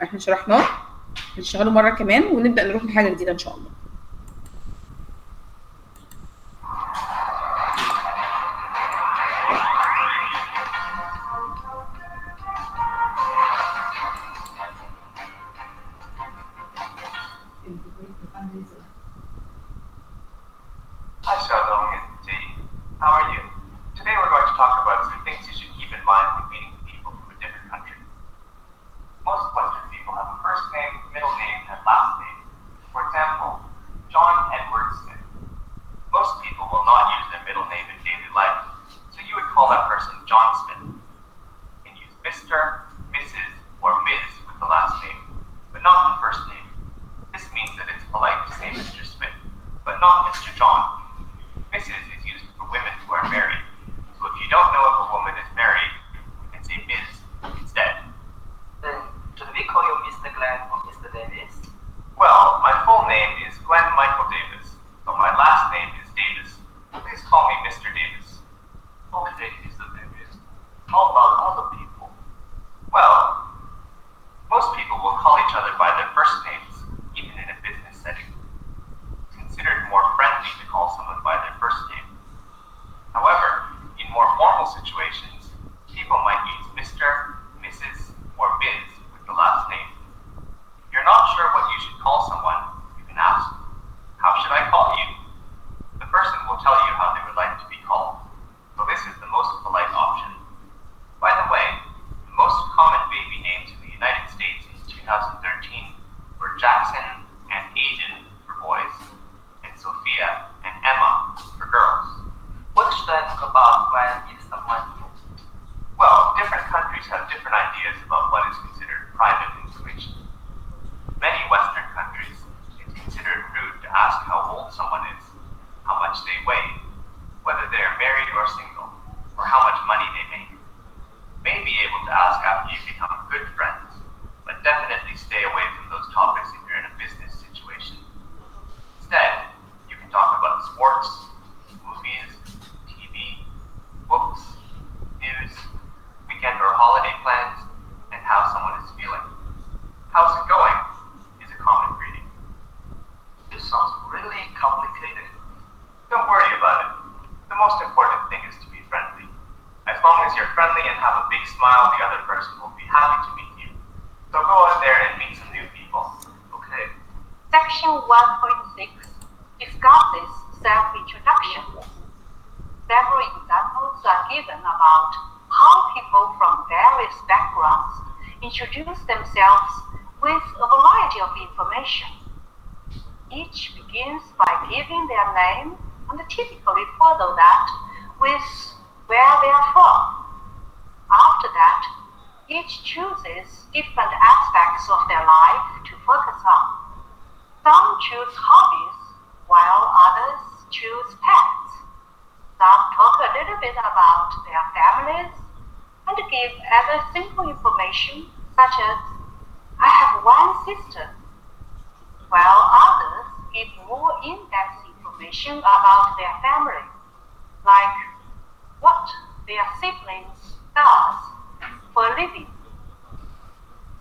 احنا شرحناه نشغله مره كمان ونبدا نروح لحاجه جديده ان شاء الله. Hi, Xiaodong and Dee. How are you? Today we're going to talk about some things you should keep in mind when meeting people from a different country. Most Western people have a first name, middle name, and last name. For example, John Edward Smith. Most people will not use their middle name in daily life, so you would call that person John Smith. You can use Mr., Mrs., or Ms. with the last name, but not the first name. This means that it's polite to say Mr. Smith, but not Mr. John. Mrs. is used for women who are married, so if you don't know if a woman is married, you can say Ms. instead. Then, should we call you Mr. Glenn or Mr. Davis? Well, my full name is Glenn Michael Davis, but my last name is Davis. Please call me Mr. Davis. Okay, Mr. Davis. How about other people? Well, most people will call each other by their first names, even in a business setting. It's considered more friendly to call someone by their first name. However, in more formal situations, people might use Mr., Mrs., or Ms. with the last name. If you're not sure what you should call someone, you can ask, "How should I call you?" The person will tell you how they would like to be called, so this is the most polite option. By the way, the most common baby names in the United States in 2013 were Jackson and Aiden for boys, and Sophia and Emma for girls. What should I talk about when meeting someone new? Well, different countries have different ideas about what is considered private information. Many Western countries, it's considered rude to ask how old someone is, how much they weigh, whether they are married or single, or how much money they make. You may be able to ask after you become good friends, but definitely stay away from those topics if you're in a business situation. Instead, you can talk about sports, movies, TV, books, news, weekend or holiday plans, and how someone is feeling. "How's it going?" is a common greeting. This sounds really complicated. Don't worry about it. The most important thing is to be friendly. As long as you're friendly and have a big smile, the other person will be happy to meet you. So go out there and meet some new people. Okay. Section 1.6 discusses self-introduction. Several examples are given about how people from various backgrounds introduce themselves with a variety of information. Each begins by giving their name and typically follow that with where they are from. After that, each chooses different aspects of their life to focus on. Some choose hobbies, while others choose pets. Some talk a little bit about their families and give other simple information such as, "I have one sister," while others give more in-depth information about their family, like what their siblings does for a living.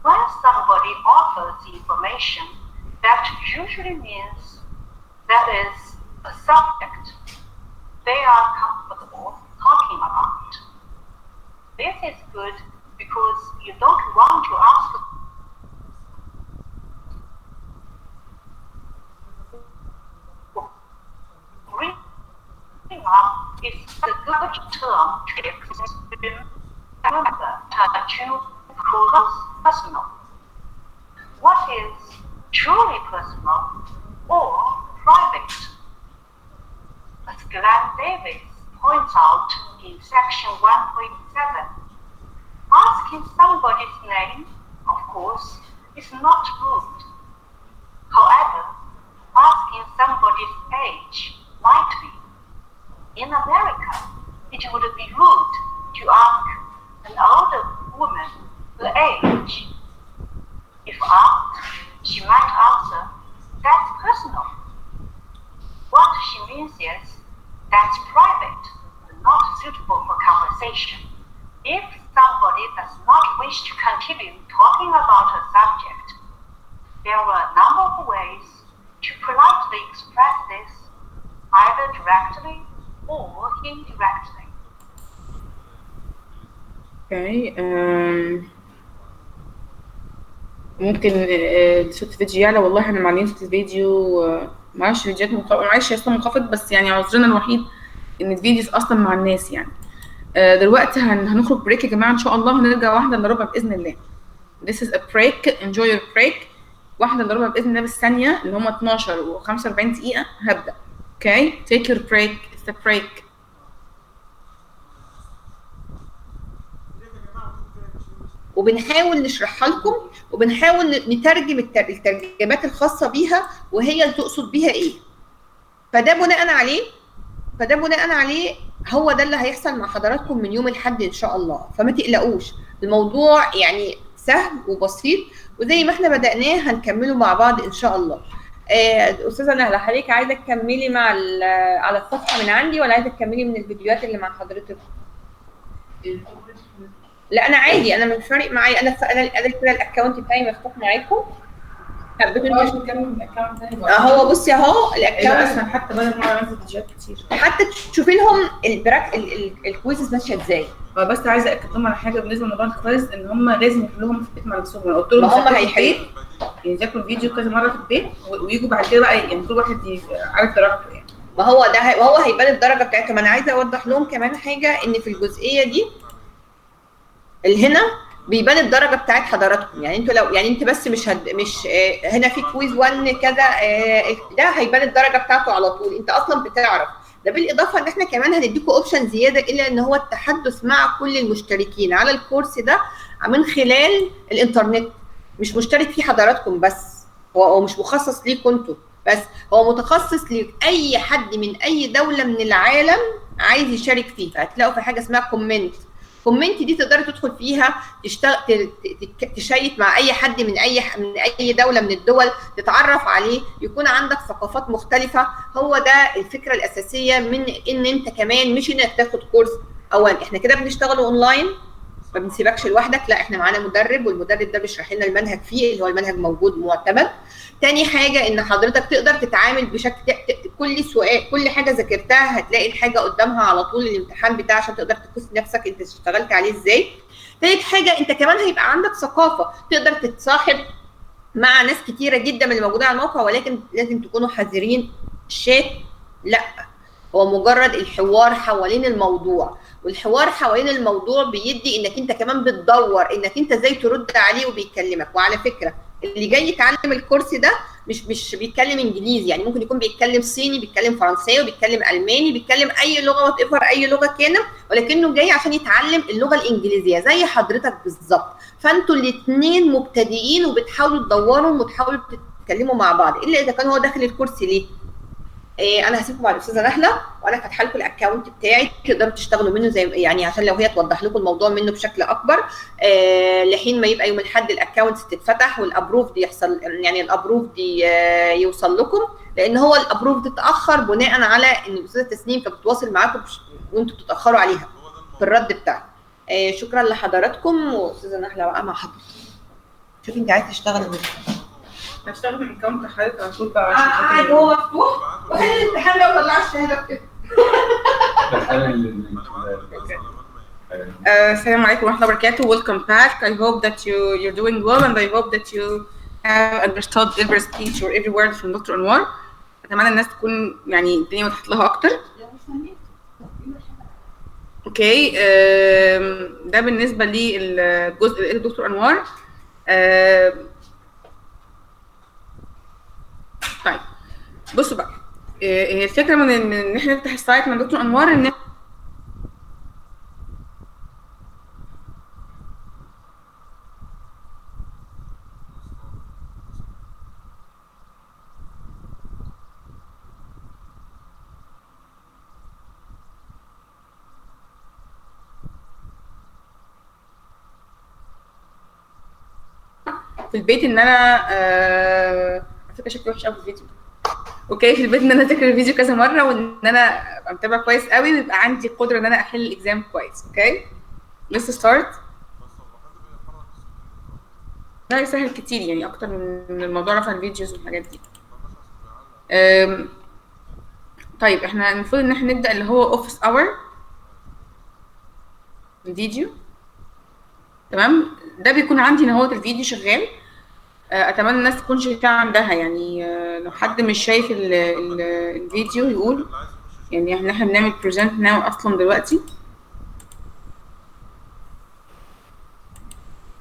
When somebody offers information, that usually means there is a subject they are comfortable talking about. This is good because you don't want to ask bring up is a good term to explain to personal. What is truly personal or private? As Glenn Davis points out in section 1.7, asking somebody's name, of course, is not rude. However, asking somebody his age might be. In America, it would be rude to ask an older woman her age. If asked, she might answer, "That's personal." What she means is, that's private, not suitable for conversation. If somebody does not wish to continue talking about a subject, there are a number of ways to politely express this, either directly or indirectly. اوكي ممكن صوت الفيديو يعلى. والله احنا معلين صوت الفيديو، معلش فيديوهات معلش اصلا منخفض، بس يعني عذرنا الوحيد ان الفيديوز اصلا مع الناس يعني. دلوقتي هنخرج بريك يا جماعه ان شاء الله، هنرجع 1:15 باذن الله. This is a break, enjoy your break. 1:15 باذن الله بالثانيه اللي هم 12 و45 دقيقه هبدا. اوكي take your break, it's a break. وبنحاول نشرحها لكم وبنحاول نترجم الترجمات الخاصه بيها وهي تقصد بيها ايه. فده بناء عليه هو ده اللي هيحصل مع حضراتكم من يوم الاحد ان شاء الله. فما تقلقوش، الموضوع يعني سهل وبسيط، وزي ما احنا بدأناه هنكمله مع بعض ان شاء الله. استاذه نهله، حضرتك عايزه تكملي على الصفحه من عندي ولا عايزه تكملي من الفيديوهات اللي مع حضرتك؟ لا انا عادي، انا مش فارق معايا، انا كده الاكونت بتاعي مفتوح معاكم. حبيتوا مش نكمل من الاكونت ده؟ اهو بصي اهو الاكونت اسهل حتى بدل ما انزل فيديوهات كتير، حتى تشوفي لهم الكويزز ماشيه ازاي. بس عايزه اكد لهم على حاجه بالنسبه لموضوع الكويز، ان هم لازم يحلوهم في البيت مع نفسهم. انا قلت لهم ما هم هيحلوا يذاكروا الفيديو كذا مره في البيت ويجوا بعد كده بقى يعني كل واحد عارف درجته يعني. ما هو ده وهو هيبان الدرجه بتاعتهم. انا عايزه اوضح لهم كمان حاجه، ان في الجزئيه دي اللي هنا بيبان الدرجه بتاعت حضراتكم. يعني انتوا لو يعني انت بس مش هنا في كويز 1 كذا ده هيبان الدرجه بتاعته على طول، انت اصلا بتعرف ده. بالاضافه ان احنا كمان هنديكم اوبشن زياده، الا ان هو التحدث مع كل المشتركين على الكورس ده من خلال الانترنت. مش مشترك فيه حضراتكم بس، هو مش مخصص ليكم انتوا بس، هو متخصص لاي حد من اي دوله من العالم عايز يشارك فيه. فهتلاقوا في حاجه اسمها كومنت دي تقدر تدخل فيها تشتغل تشيك مع اي حد من اي دوله من الدول، تتعرف عليه، يكون عندك ثقافات مختلفه. هو ده الفكره الاساسيه من ان انت كمان مش انك تاخد كورس. اولا احنا كده بنشتغل اونلاين، ما بنسيبكش لوحدك، لا احنا معانا مدرب، والمدرب ده بيشرح لنا المنهج فيه اللي هو المنهج موجود معتمد. تاني حاجه ان حضرتك تقدر تتعامل بشكل كل سؤال كل حاجه ذاكرتها هتلاقي الحاجه قدامها على طول الامتحان بتاعها عشان تقدر تقيس نفسك انت اشتغلت عليه ازاي. تالت حاجه انت كمان هيبقى عندك ثقافه، تقدر تتصاحب مع ناس كتيره جدا من اللي موجوده على الموقع، ولكن لازم تكونوا حذرين. الشات لا، هو مجرد الحوار حوالين الموضوع، والحوار حوالين الموضوع بيدي انك انت كمان بتدور انك انت ازاي ترد عليه وبيكلمك. وعلى فكره اللي جاي يتعلم الكورس ده مش بيتكلم انجليزي، يعني ممكن يكون بيتكلم صيني، بيتكلم فرنساوي، بيتكلم الماني، بيتكلم اي لغه وات ايفر، اي لغه كان، ولكنه جاي عشان يتعلم اللغه الانجليزيه زي حضرتك بالظبط. فانتوا الاثنين مبتدئين وبتحاولوا تدوروا وتحاولوا تتكلموا مع بعض، الا اذا كان هو داخل الكورس ليه. انا هسيبكم مع الاستاذه نهله، وانا فاتحه لكم الاكونت بتاعي تقدروا تشتغلوا منه زي يعني عشان لو هي توضح لكم الموضوع منه بشكل اكبر. لحين ما يبقى يوم الاحد الاكونت تتفتح والابروف دي يحصل، يعني الابروف دي يوصل لكم، لان هو الابروف ده اتاخر بناء على ان الاستاذه تسنيم كانت بتتواصل معاكم وانتم بتتاخروا عليها في الرد بتاعها. شكرا لحضراتكم، واستاذه نهله بقى مع حضرتك. شوفي انت عايزه تشتغلي ازاي. هشتغل من الاكونت حضرتك على طول بقى عشان قاعد هو مفتوح وحل الامتحان لو طلع الشهاده كده. السلام عليكم ورحمة الله وبركاته. Welcome back. I hope that you're doing well and I hope that you have understood every speech or every word from Dr. أنوار. أتمنى الناس تكون يعني الدنيا وضحت لها أكتر. اوكي ده بالنسبة للجزء اللي دكتور أنوار. طيب بصوا بقى، هي الفكرة من ان احنا نفتح السايت من دكتور أنوار ان في البيت ان انا على فكره شكلي وحش قوي في الفيديو. اوكي، في البيت ان انا اذاكر الفيديو كذا مره وان اانا ابقى متابعه كويس قوي ويبقى عندي قدره ان انا احل الاكزام كويس. اوكي، لسه ستارت. ده يسهل كتير يعني اكتر من الموضوع رفع الفيديوز والحاجات دي. طيب احنا المفروض ان احنا نبدا اللي هو اوفيس اور الفيديو. تمام، ده بيكون عندي ان هو الفيديو شغال. اتمنى الناس تكون شايفاه عندها يعني. لو حد مش شايف الفيديو يقول يعني احنا بنعمل بريزنت ناو اصلا دلوقتي.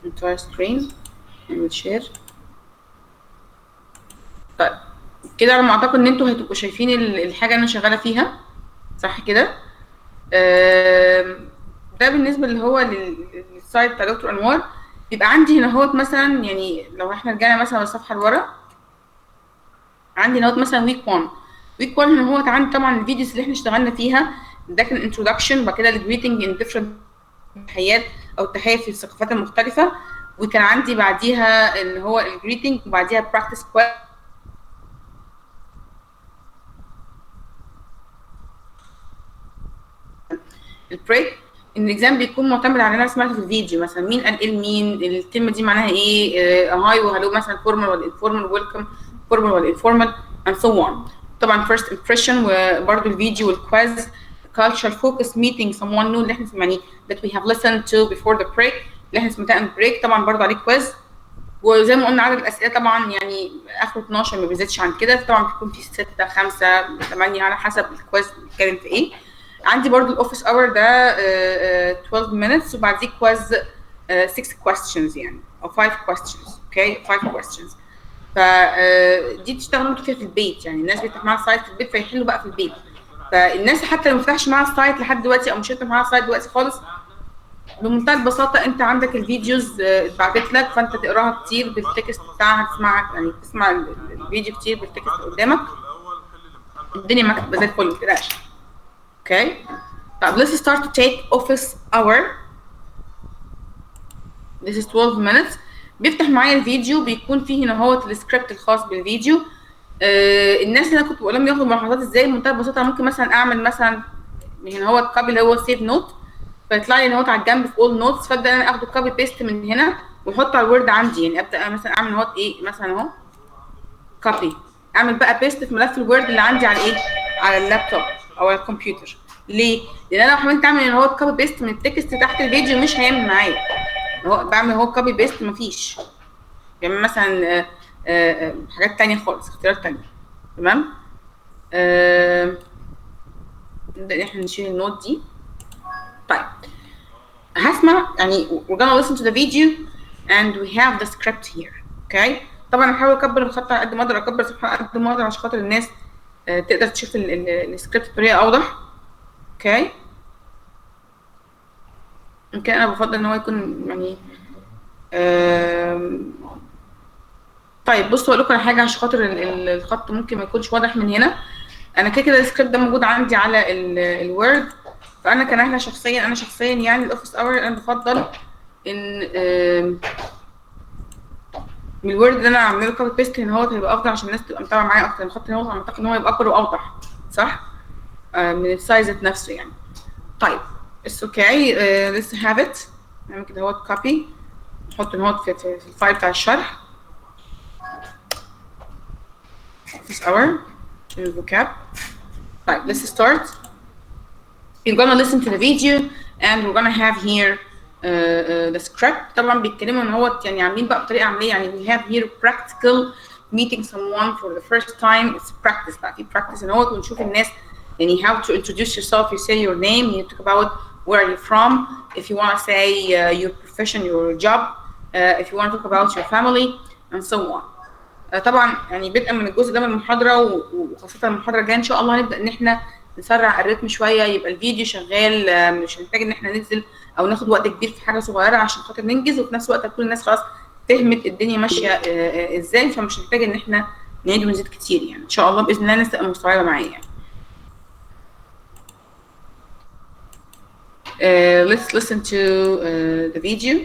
انتر سكرين نعمل شير. طيب كده على ما اعتقد ان انتوا هتبقوا شايفين الحاجه اللي انا شغاله فيها، صح كده؟ ده بالنسبه اللي هو للسايت بتاع دكتور انوار. يبقى عندي هنا اهوت مثلا، يعني لو احنا رجعنا مثلا الصفحه لورا، عندي هنا اهوت مثلا ويك 1. ويك 1 هنا اهوت عندي طبعا الفيديوز اللي احنا اشتغلنا فيها. ده كان انتروداكشن، وبعد كده الجريتنج ان ديفرنت تحيات او التحيه في الثقافات المختلفه، وكان عندي بعديها اللي هو الجريتنج وبعديها براكتس كويس. البريك ان الاكزام بيكون معتمد على اللي انا سمعته في الفيديو، مثلا مين قال ايه لمين، الكلمه دي معناها ايه، هاي وهلو مثلا، فورمال ولا انفورمال، ويلكم فورمال ولا انفورمال and so on. طبعا first impression، وبرده الفيديو والكويز. cultural focus meeting someone new اللي احنا يعني that we have listened to before the break اللي احنا سمعناه البريك، طبعا برده عليه كويز. وزي ما قلنا عدد الاسئله طبعا يعني اخره 12 ما بيزيدش عن كده، طبعا بيكون في 6 5 8 على حسب الكويز بيتكلم في ايه. عندي برضو الاوفيس اور ده 12 minutes وبعديه كويز 6 questions يعني او 5 questions. اوكي 5 questions. دي تشتغلوا انتوا فيها في البيت، يعني الناس بتفتح معاها السايت في البيت فيحلوا بقى في البيت. فالناس حتى لو ما فتحش معاها السايت لحد دلوقتي او مش هتفتح معاها السايت دلوقتي خالص، بمنتهى البساطه انت عندك الفيديوز اتبعتت لك، فانت تقراها كتير بالتكست بتاعها، تسمعها يعني تسمع الفيديو كتير بالتكست قدامك، الدنيا معاك تبقى زي الفل ما تقلقش. اوكي طب let's start to take office hour. This is 12 minutes. بيفتح معايا الفيديو، بيكون فيه هنا هو السكريبت الخاص بالفيديو. الناس اللي انا كنت بقول لهم ياخدوا ملاحظات ازاي بمنتهى البساطه، ممكن مثلا اعمل مثلا هنا هو الكوبي اللي هو سيف نوت، فيطلع لي هنا هو على الجنب في اول نوتس، فابدا انا اخده كوبي بيست من هنا واحطه على الوورد عندي. يعني ابدا انا مثلا اعمل هو ايه مثلا اهو كوبي، اعمل بقى بيست في ملف الوورد اللي عندي على ايه، على اللابتوب او على الكمبيوتر. ليه؟ لان انا لو حاولت اعمل ان هو كوبي بيست من التكست تحت الفيديو مش هيعمل معايا. هو بعمل هو كوبي بيست مفيش، يعني مثلا حاجات تانية خالص، اختيارات تانية. تمام. نبدا ان احنا نشيل النوت دي. طيب هسمع يعني we're gonna listen to the video and we have the script here. اوكي طبعا هحاول اكبر الخط على قد ما اقدر، اكبر الصفحه على قد ما اقدر عشان خاطر الناس تقدر تشوف السكريبت بطريقه اوضح. اوكي يمكن انا بفضل ان هو يكون يعني طيب بصوا اقول لكم على حاجه عشان خاطر الخط ممكن ما يكونش واضح من هنا. انا كده السكريبت ده موجود عندي على الوورد، فانا كنهله شخصيا، انا شخصيا يعني الاوفيس اور انا بفضل ان من الوورد اللي انا عامله له كوبي بيست هنا هو هيبقى افضل عشان الناس تبقى متابعه معايا اكتر. الخط هنا هو اعتقد ان هو يبقى اكبر واوضح، صح؟ من السايز نفسه يعني. طيب اتس اوكي لسه هاف ات نعمل كده اهوت كوبي، نحط النوت في الفايل بتاع الشرح office hour vocab. طيب let's start. You're gonna listen to the video and we're gonna have here the script. طبعا بيتكلموا ان هو يعني عاملين بقى بطريقه عمليه، يعني we have here practical meeting someone for the first time. It's practice بقى، في practice ان هو ونشوف الناس يعني how to introduce yourself. You say your name, you talk about where are you from, if you want to say your profession, your job, if you want to talk about your family and so on. طبعا يعني بدءا من الجزء ده من المحاضره وخاصه المحاضره الجايه ان شاء الله هنبدا ان احنا نسرع الريتم شويه، يبقى الفيديو شغال، مش محتاج ان احنا ننزل او ناخد وقت كبير في حاجه صغيره عشان خاطر ننجز، وفي نفس الوقت تكون الناس خلاص فهمت الدنيا ماشيه ازاي، فمش محتاج ان احنا نعيد ونزيد كتير يعني. ان شاء الله باذن الله الناس تبقى مستوعبه معايا يعني. Let's listen to the video.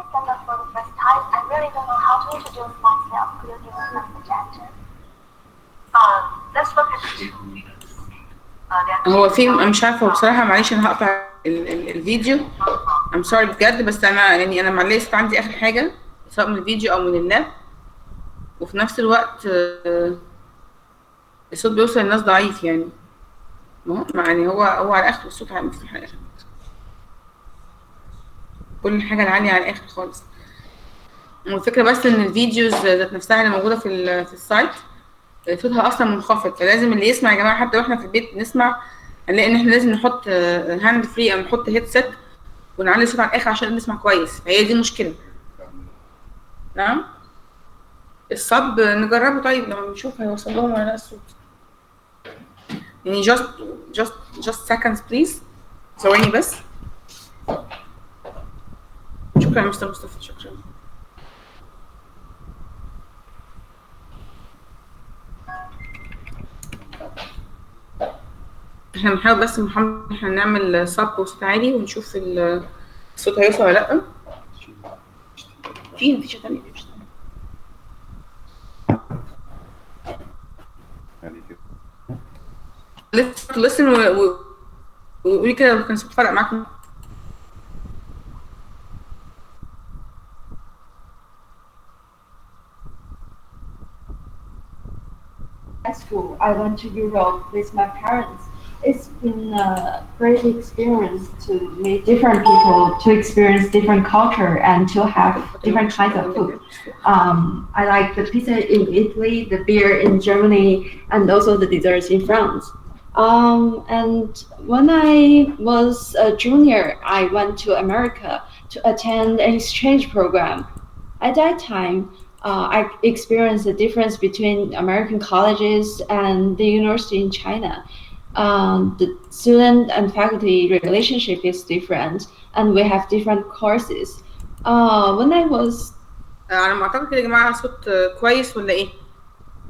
me someone for the first time, I really don't know how to introduce myself. Could you give me some suggestions? Let's look at the two videos. There are هو two في young مش عارفه بصراحه، معلش انا هقطع الفيديو. I'm sorry بجد، بس انا يعني انا معلش الصوت عندي اخر حاجه سواء من الفيديو او من اللاب، وفي نفس الوقت الصوت بيوصل للناس ضعيف يعني. ما هو يعني هو على اخر الصوت مفتوح على الاخر، كل حاجه العاليه على الاخر خالص. والفكره بس ان الفيديوز ذات نفسها اللي موجوده في السايت صوتها اصلا منخفض، فلازم اللي يسمع يا جماعه حتى واحنا في البيت نسمع هنلاقي ان احنا لازم نحط هاند فري او نحط هيدسيت ونعلي الصوت على الاخر عشان نسمع كويس، فهي دي مشكله. نعم الصب نجربه طيب لما نشوف هيوصل لهم ولا لا الصوت. يعني just seconds please، ثواني بس. شكرا يا مستر مصطفى، شكرا. احنا بنحاول بس محمد احنا نعمل صب وصوت عالي ونشوف الصوت هيوصل ولا لا. مفيش تانية مفيش تانية. listen وقولي كده لو كان الصوت فرق معاكم. School, I went to Europe with my parents. It's been a great experience to meet different people, to experience different culture, and to have different kinds of food. I like the pizza in Italy, the beer in Germany, and also the desserts in France. And when I was a junior, I went to America to attend an exchange program. At that time, I experienced the difference between American colleges and the university in China. The student and faculty relationship is different, and we have different courses. When I was على ما اعتقد يا جماعه صوت كويس ولا ايه؟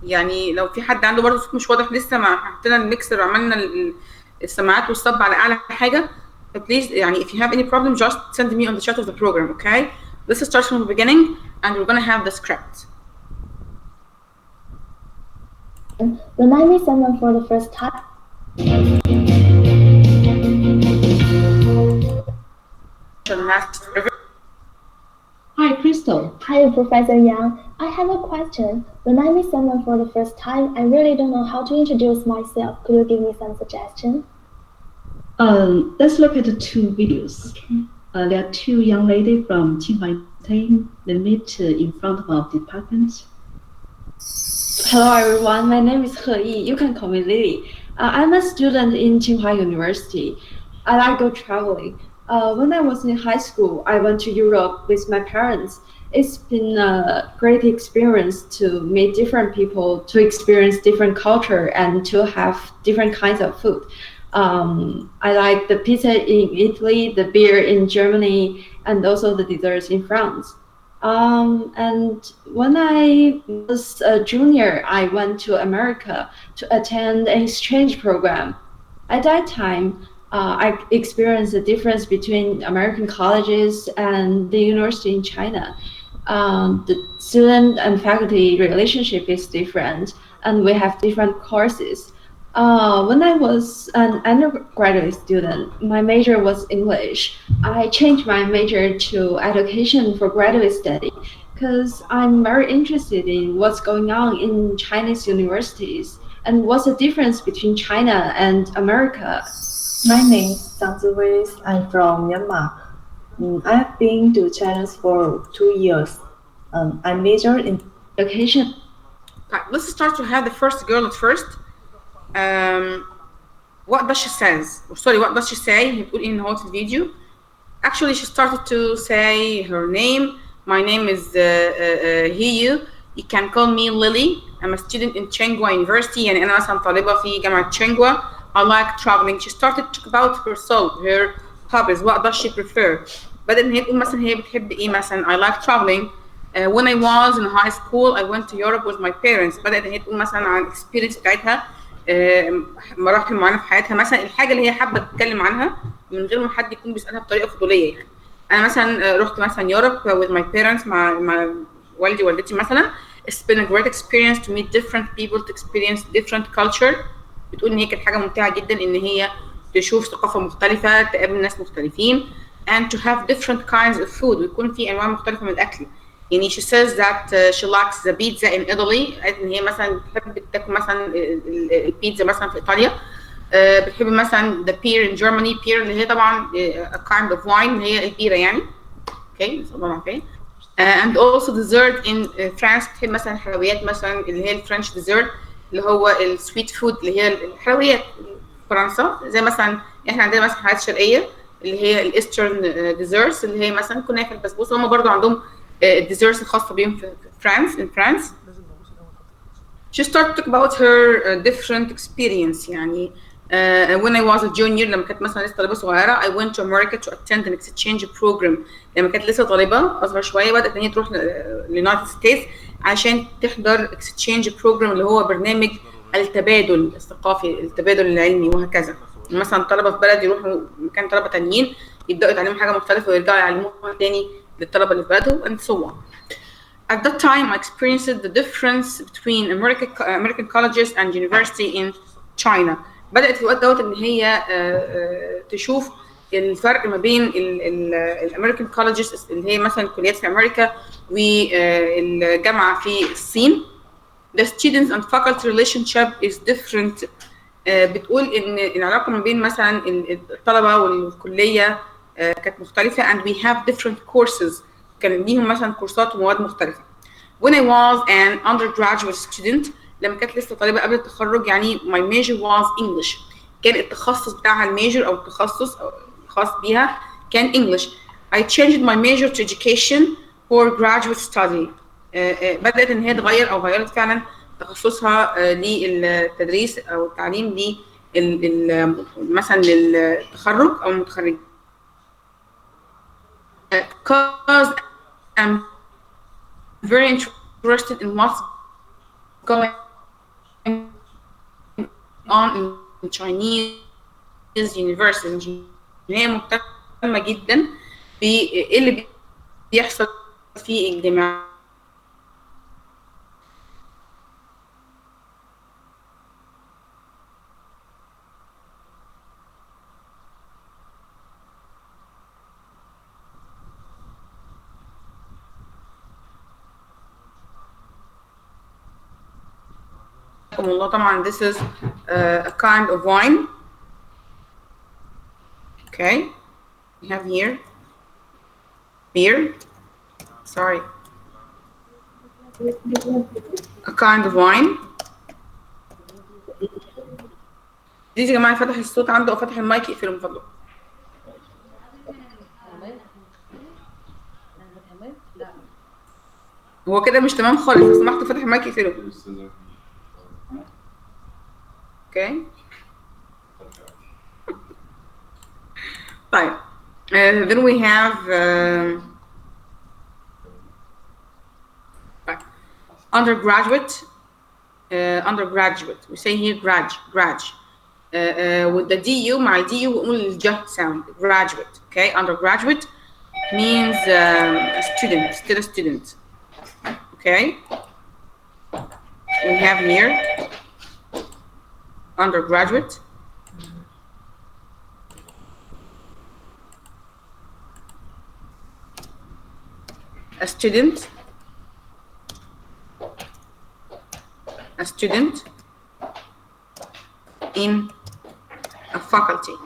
يعني لو في حد عنده برضه صوت مش واضح لسه، ما حطينا الميكسر وعملنا السماعات والصب على اعلى حاجه، فبليز يعني if you have any problem just send me on the chat of the program, okay? Let's start from the beginning and we're gonna have the script. When I meet someone for the first time, Hi, Crystal. hi, Professor Yang. I have a question. When I meet someone for the first time, I really don't know how to introduce myself. Could you give me some suggestions? Let's look at the two videos. There are two young ladies from Tsinghua. They meet in front of our department. Hello, everyone. My name is He Yi. You can call me Lily. I'm a student in Tsinghua University. I like go traveling. When I was in high school, I went to Europe with my parents. It's been a great experience to meet different people, to experience different culture, and to have different kinds of food. I like the pizza in Italy, the beer in Germany, and also the desserts in France. And when I was a junior, I went to America to attend an exchange program. At that time, I experienced the difference between American colleges and the university in China. The student and faculty relationship is different, and we have different courses. When I was an undergraduate student, my major was English. I changed my major to education for graduate study because I'm very interested in what's going on in Chinese universities and what's the difference between China and America. My name is Zhang Ziwei. I'm from Myanmar. I've been to China for 2 years. I majored in education. Let's start to have the first girl at first. What does she says? Sorry, what does she say? هي بتقول إيه هو في الفيديو. Actually, she started to say her name. My name is Hiyu. You can call me Lily. I'm a student in Tsinghua University. يعني أنا مثلا طالبة في جامعة Tsinghua. I like traveling. She started to talk about herself, her hobbies. What does she prefer? بدأت إن هي تقول مثلا هي بتحب إيه مثلا. I like traveling. When I was in high school, I went to Europe with my parents. بدأت إن هي تقول مثلا عن experience بتاعتها. مراحل معينه في حياتها مثلا، الحاجه اللي هي حابه تتكلم عنها من غير ما حد يكون بيسالها بطريقه فضوليه يعني. انا مثلا رحت مثلا يوروب with my parents مع والدي ووالدتي مثلا. It's been a great experience to meet different people, to experience different culture. بتقول ان هي كانت حاجه ممتعه جدا ان هي تشوف ثقافه مختلفه، تقابل ناس مختلفين and to have different kinds of food. ويكون في انواع مختلفه من الاكل. يعني she says that she likes the pizza in Italy. قالت ان هي مثلا بتحب تاكل مثلا البيتزا مثلا في ايطاليا. بتحب مثلا the beer in Germany. beer اللي هي طبعا a kind of wine اللي هي البيره يعني. اوكي طبعا اوكي. and also dessert in France. بتحب مثلا الحلويات مثلا اللي هي الفرنش dessert اللي هو السويت فود اللي هي الحلويات فرنسا. زي مثلا احنا عندنا مثلا حاجات شرقيه اللي هي الايسترن ديزرتس اللي هي مثلا كنافه البسبوسه. هم برضو عندهم الديزرتس الخاصه بيهم في فرنسا. in France she started to talk about her different experience. يعني when I was a junior لما كانت مثلا لسه طالبه صغيره I went to America to attend an exchange program. لما كانت لسه طالبه اصغر شويه بدات ان هي تروح لليونايتد ستيتس عشان تحضر exchange program اللي هو برنامج التبادل الثقافي، التبادل العلمي وهكذا. مثلا طلبه في بلد يروحوا مكان طلبه تانيين يبداوا يتعلموا حاجه مختلفه ويرجعوا يعلموها تاني للطلبه اللي في بلدهم and so on. At that time, I experienced the difference between American colleges and university in China. بدأت في الوقت دوت إن هي تشوف الفرق ما بين الأمريكان colleges اللي هي مثلا الكليات في أمريكا والجامعة في الصين. The students and faculty relationship is different. بتقول إن العلاقة ما بين مثلا الطلبة والكلية كانت مختلفة and we have different courses. كان ليهم مثلا كورسات ومواد مختلفة. When I was an undergraduate student لما كانت لسه طالبة قبل التخرج يعني my major was English. كان التخصص بتاعها الميجر أو التخصص الخاص بيها كان English. I changed my major to education for graduate study. بدأت إن هي تغير أو غيرت فعلا تخصصها للتدريس أو التعليم مثلا للتخرج أو المتخرجين. Because I'm very interested in what's going on in Chinese universities. هي مهتمة جدا بإيه اللي بيحصل في الجامعات. طبعا this is a kind of wine. Okay, we have here beer. Sorry, a kind of wine. دي يا جماعه فتح الصوت عنده او فتح المايك يقفله من فضلك. هو كده مش تمام خالص، لو سمحت فتح المايك يقفله. Okay. طيب. Then we have undergraduate. Undergraduate. We say here grad. With the DU مع ال DU ونقول الج sound. Graduate. Okay. Undergraduate means a student, still a student. Okay. We have here undergraduate. A student in a faculty.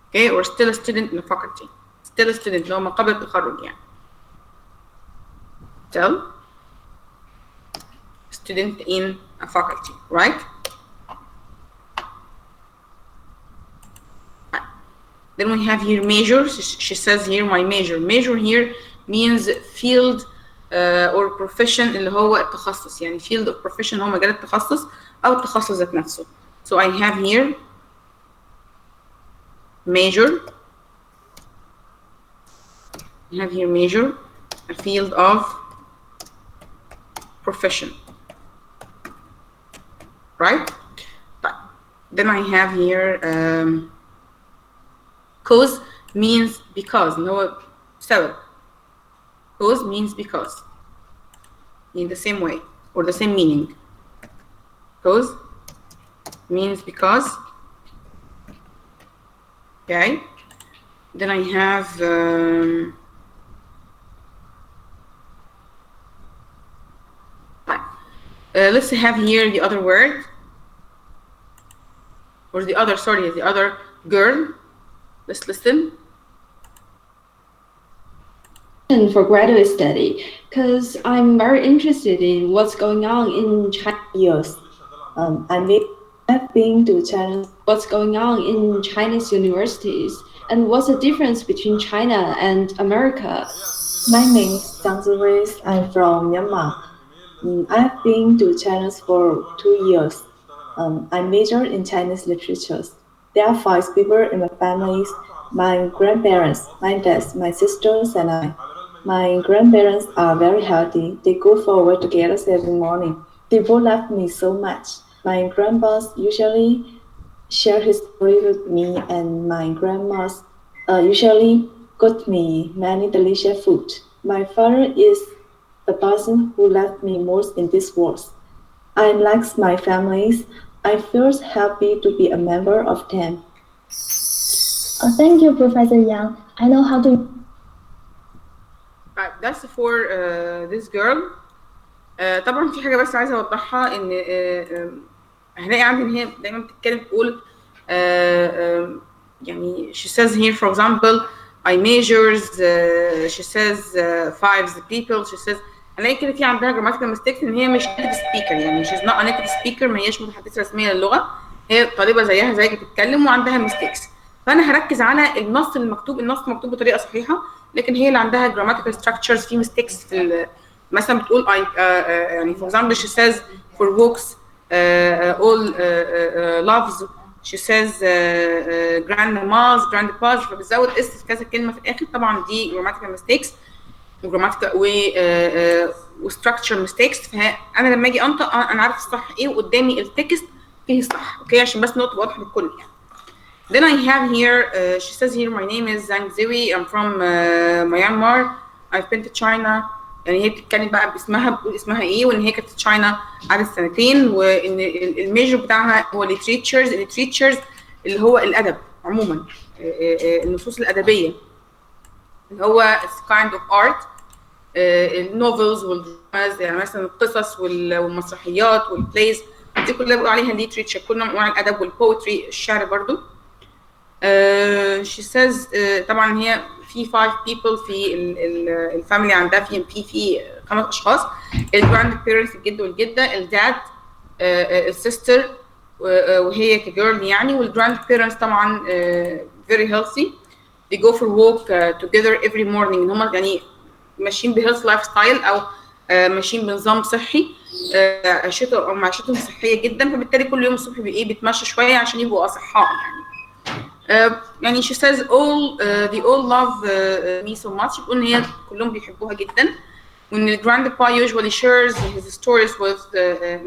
Okay, or still a student in a faculty. Still a student لو ما قبل التخرج يعني. Still student in a faculty, right? Then we have here major. She says here my major. Major here means field or profession اللي هو التخصص. يعني field of profession هو مجال التخصص أو التخصص ذات نفسه. So I have here major. I have here major, a field of profession. Right? Then I have here cause means because اللي هو سبب. Cause means because in the same way or the same meaning. Cause means because. Okay. Then I have let's have here the other word, or the other girl. Let's listen. For graduate study, because I'm very interested in what's going on in China. Years. I've been to China. What's going on in Chinese universities, and what's the difference between China and America? My name is Zhang Ziwei. I'm from Myanmar. I've been to China for 2 years. I majored in Chinese literature. There are 5 people in my family: my grandparents, my dad, my sisters, and I. My grandparents are very healthy. They go forward together every morning. They both love me so much. My grandpas usually share his story with me, and my grandmas usually got me many delicious food. My father is the person who loved me most in this world. I like my families. I feel happy to be a member of them. Thank you, Professor Yang. I know how to. Right, that's for this girl. طبعا في حاجة بس عايزة أوضحها إن هنلاقي عندي إن هي دايما بتتكلم تقول يعني she says here for example I measures she says 5 people she says هنلاقي كده في عندها grammatical mistakes إن هي مش native speaker يعني she's not a native speaker ما هيش متحدثة رسمية للغة هي طالبة زيها زيك بتتكلم وعندها mistakes فأنا هركز على النص المكتوب النص مكتوب بطريقة صحيحة لكن هي اللي عندها grammatical structures في mistakes في مثلا بتقول يعني for example she says for walks all loves she says grandmas grandpas فبتزود اس في كذا كلمه في الاخر طبعا دي grammatical mistakes وجراماتيكال و structure mistakes فانا لما اجي انطق انا عارف الصح ايه وقدامي التكست فيه صح اوكي عشان بس نقطه واضحه للكل يعني. Then I have here she says here my name is Zhang Ziwei I'm from Myanmar I've been to China يعني هي بتتكلم بقى باسمها بتقول اسمها ايه وان هي كانت في تشاينا قعدت 2 سنين وان الميجر بتاعها هو literature اللي هو الادب عموما النصوص الادبيه اللي هو kind of art النوفلز والدراماز يعني مثلا القصص والمسرحيات والبلايز دي كلها بيقولوا عليها literature كل نوع من انواع الادب والبوتري الشعر برضو. She says طبعا هي في 5 people في الفاميلي عندها في 5 اشخاص الجراند بيرنتس الجد والجده الداد السيستر وهي كجيرل يعني والجراند بيرنتس طبعا very healthy they go for walk together every morning ان هم يعني ماشيين بهيلث لايف ستايل او ماشيين بنظام صحي عيشتهم او معيشتهم صحيه جدا فبالتالي كل يوم الصبح بيتمشوا شويه عشان يبقوا اصحاء يعني. يعني she says all they all love me so much بتقول ان هي كلهم بيحبوها جدا وان الجراندبا usually shares his stories with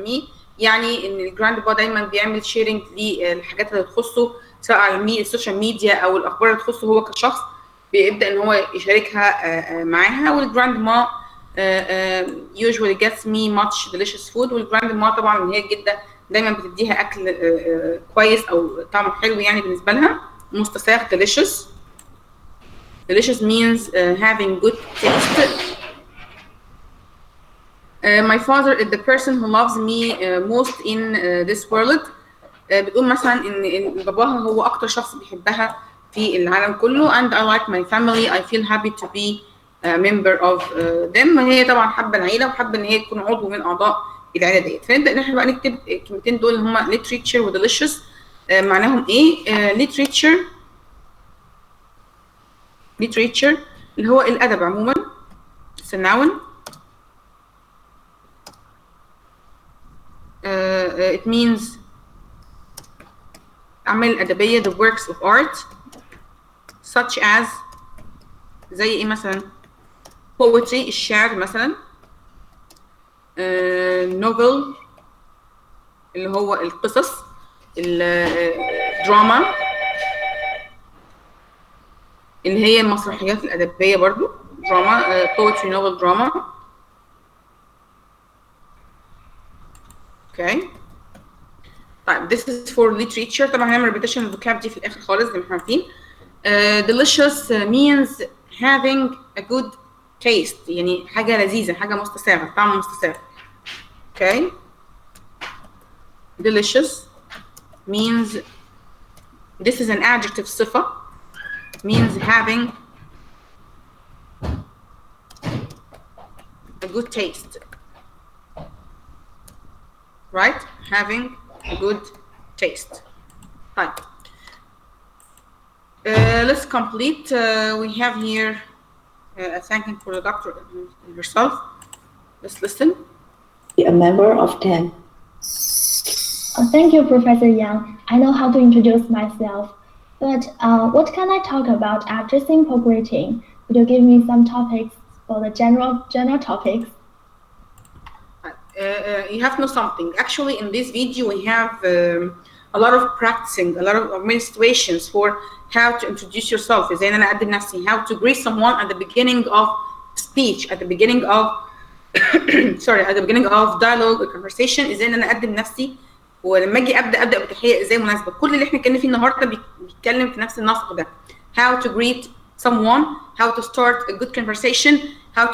me يعني ان الجراندبا دايما بيعمل شيرنج للحاجات اللي تخصه سواء على السوشيال ميديا او الاخبار اللي تخصه هو كشخص بيبدا ان هو يشاركها معاها والجراندما usually gets me much delicious food والجراندما طبعا ان هي جدا دايما بتديها اكل كويس او طعمه حلو يعني بالنسبه لها مستساغ delicious means having good taste. My father is the person who loves me most in this world. بتقول مثلا ان باباها هو اكتر شخص بيحبها في العالم كله and I like my family I feel happy to be a member of them. هي طبعا حابه العيله وحابه ان هي تكون عضو من اعضاء العيله ديت فنبدا ان احنا بقى نكتب الكلمتين دول اللي هما literature و delicious معناهم ايه literature اللي هو الادب عموما it's a noun it means أعمال الأدبية the works of art such as زي ايه مثلا poetry الشعر مثلا novel اللي هو القصص الدراما اللي هي المسرحيات الأدبية برضو دراما poetry novel drama. اوكي طيب this is for literature. طبعا هنعمل repetition الفوكاب دي في الآخر خالص زي ما احنا عارفين. delicious means having a good taste، يعني حاجة لذيذة، حاجة مستساغة، طعم مستساغ. اوكي delicious means this is an adjective صفة means having a good taste, right? Having a good taste. طيب let's complete. We have here a thanking for the doctor herself. Let's listen. A member of TEN. Thank you, Professor Yang. I know how to introduce myself, but what can I talk about after simple greeting? Could you give me some topics for the general topics? You have to know something. Actually, in this video, we have a lot of practicing, a lot of many situations for how to introduce yourself. إزاي أنا أقدم نفسي. How to greet someone at the beginning of speech, at the beginning of sorry, at the beginning of dialogue or conversation. إزاي أنا أقدم نفسي. ولما أجي أبدأ بتحية إزاي مناسبة. كل اللي إحنا اتكلمنا فيه النهاردة بيتكلم في نفس النسق ده. How to greet someone, how to start a good conversation, how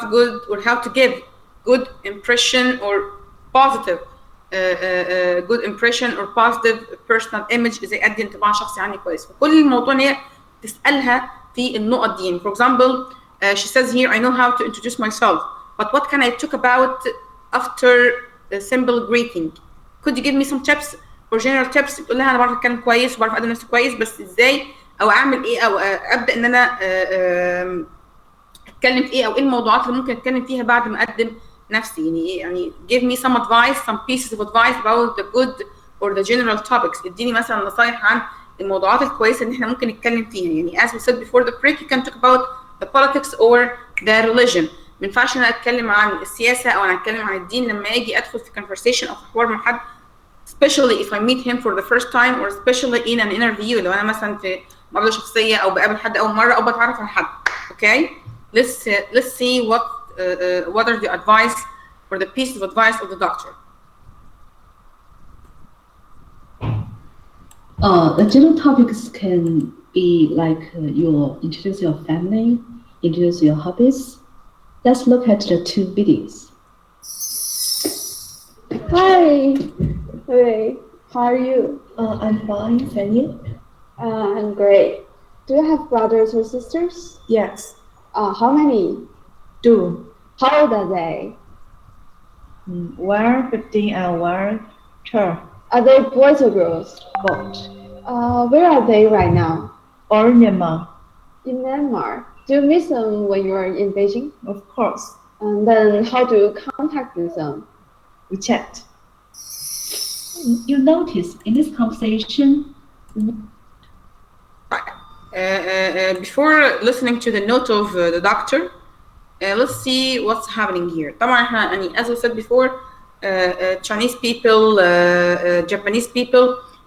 to give good impression or positive good impression or positive personal image. ازاي ادي انطباع شخصي عني كويس. فكل الموضوع ان هي تسالها في النقط دي. For example, she says here, I know how to introduce myself, but what can I talk about after a simple greeting? Could you give me some tips or general tips؟ تقول لها انا بعرف اتكلم كويس وبعرف اقدم نفسي كويس، بس ازاي او اعمل ايه او ابدا ان انا اتكلم في ايه او ايه الموضوعات اللي ممكن اتكلم فيها بعد ما اقدم نفسي. يعني give me some advice, some pieces of advice about the good or the general topics. اديني مثلا نصايح عن الموضوعات الكويسه اللي احنا ممكن نتكلم فيها. يعني as we said before the break, you can talk about the politics or the religion. ما ينفعش انا اتكلم عن السياسه او انا اتكلم عن الدين لما اجي ادخل في conversation او في حوار مع حد, especially if I meet him for the first time or especially in an interview. لو انا مثلا في مقابله شخصيه او بقابل حد اول مره او بتعرف على حد. Okay, let's see what are the advice or the pieces of advice of the doctor. The general topics can be like introduce your family, introduce your hobbies. Let's look at the two videos. Hi. Hey, how are you? I'm fine, and you? I'm great. Do you have brothers or sisters? Yes. How many? 2. How old are they? 1 15 and 1 12. Are they boys or girls? Both. Where are they right now? Or Myanmar. In Myanmar. Do you miss them when you are in Beijing? Of course. And then how do you contact with them? We chat. You notice in this conversation. Before listening to the note of the doctor, let's see what's happening here. طبعا احنا يعني as we said before, Chinese people, Japanese people,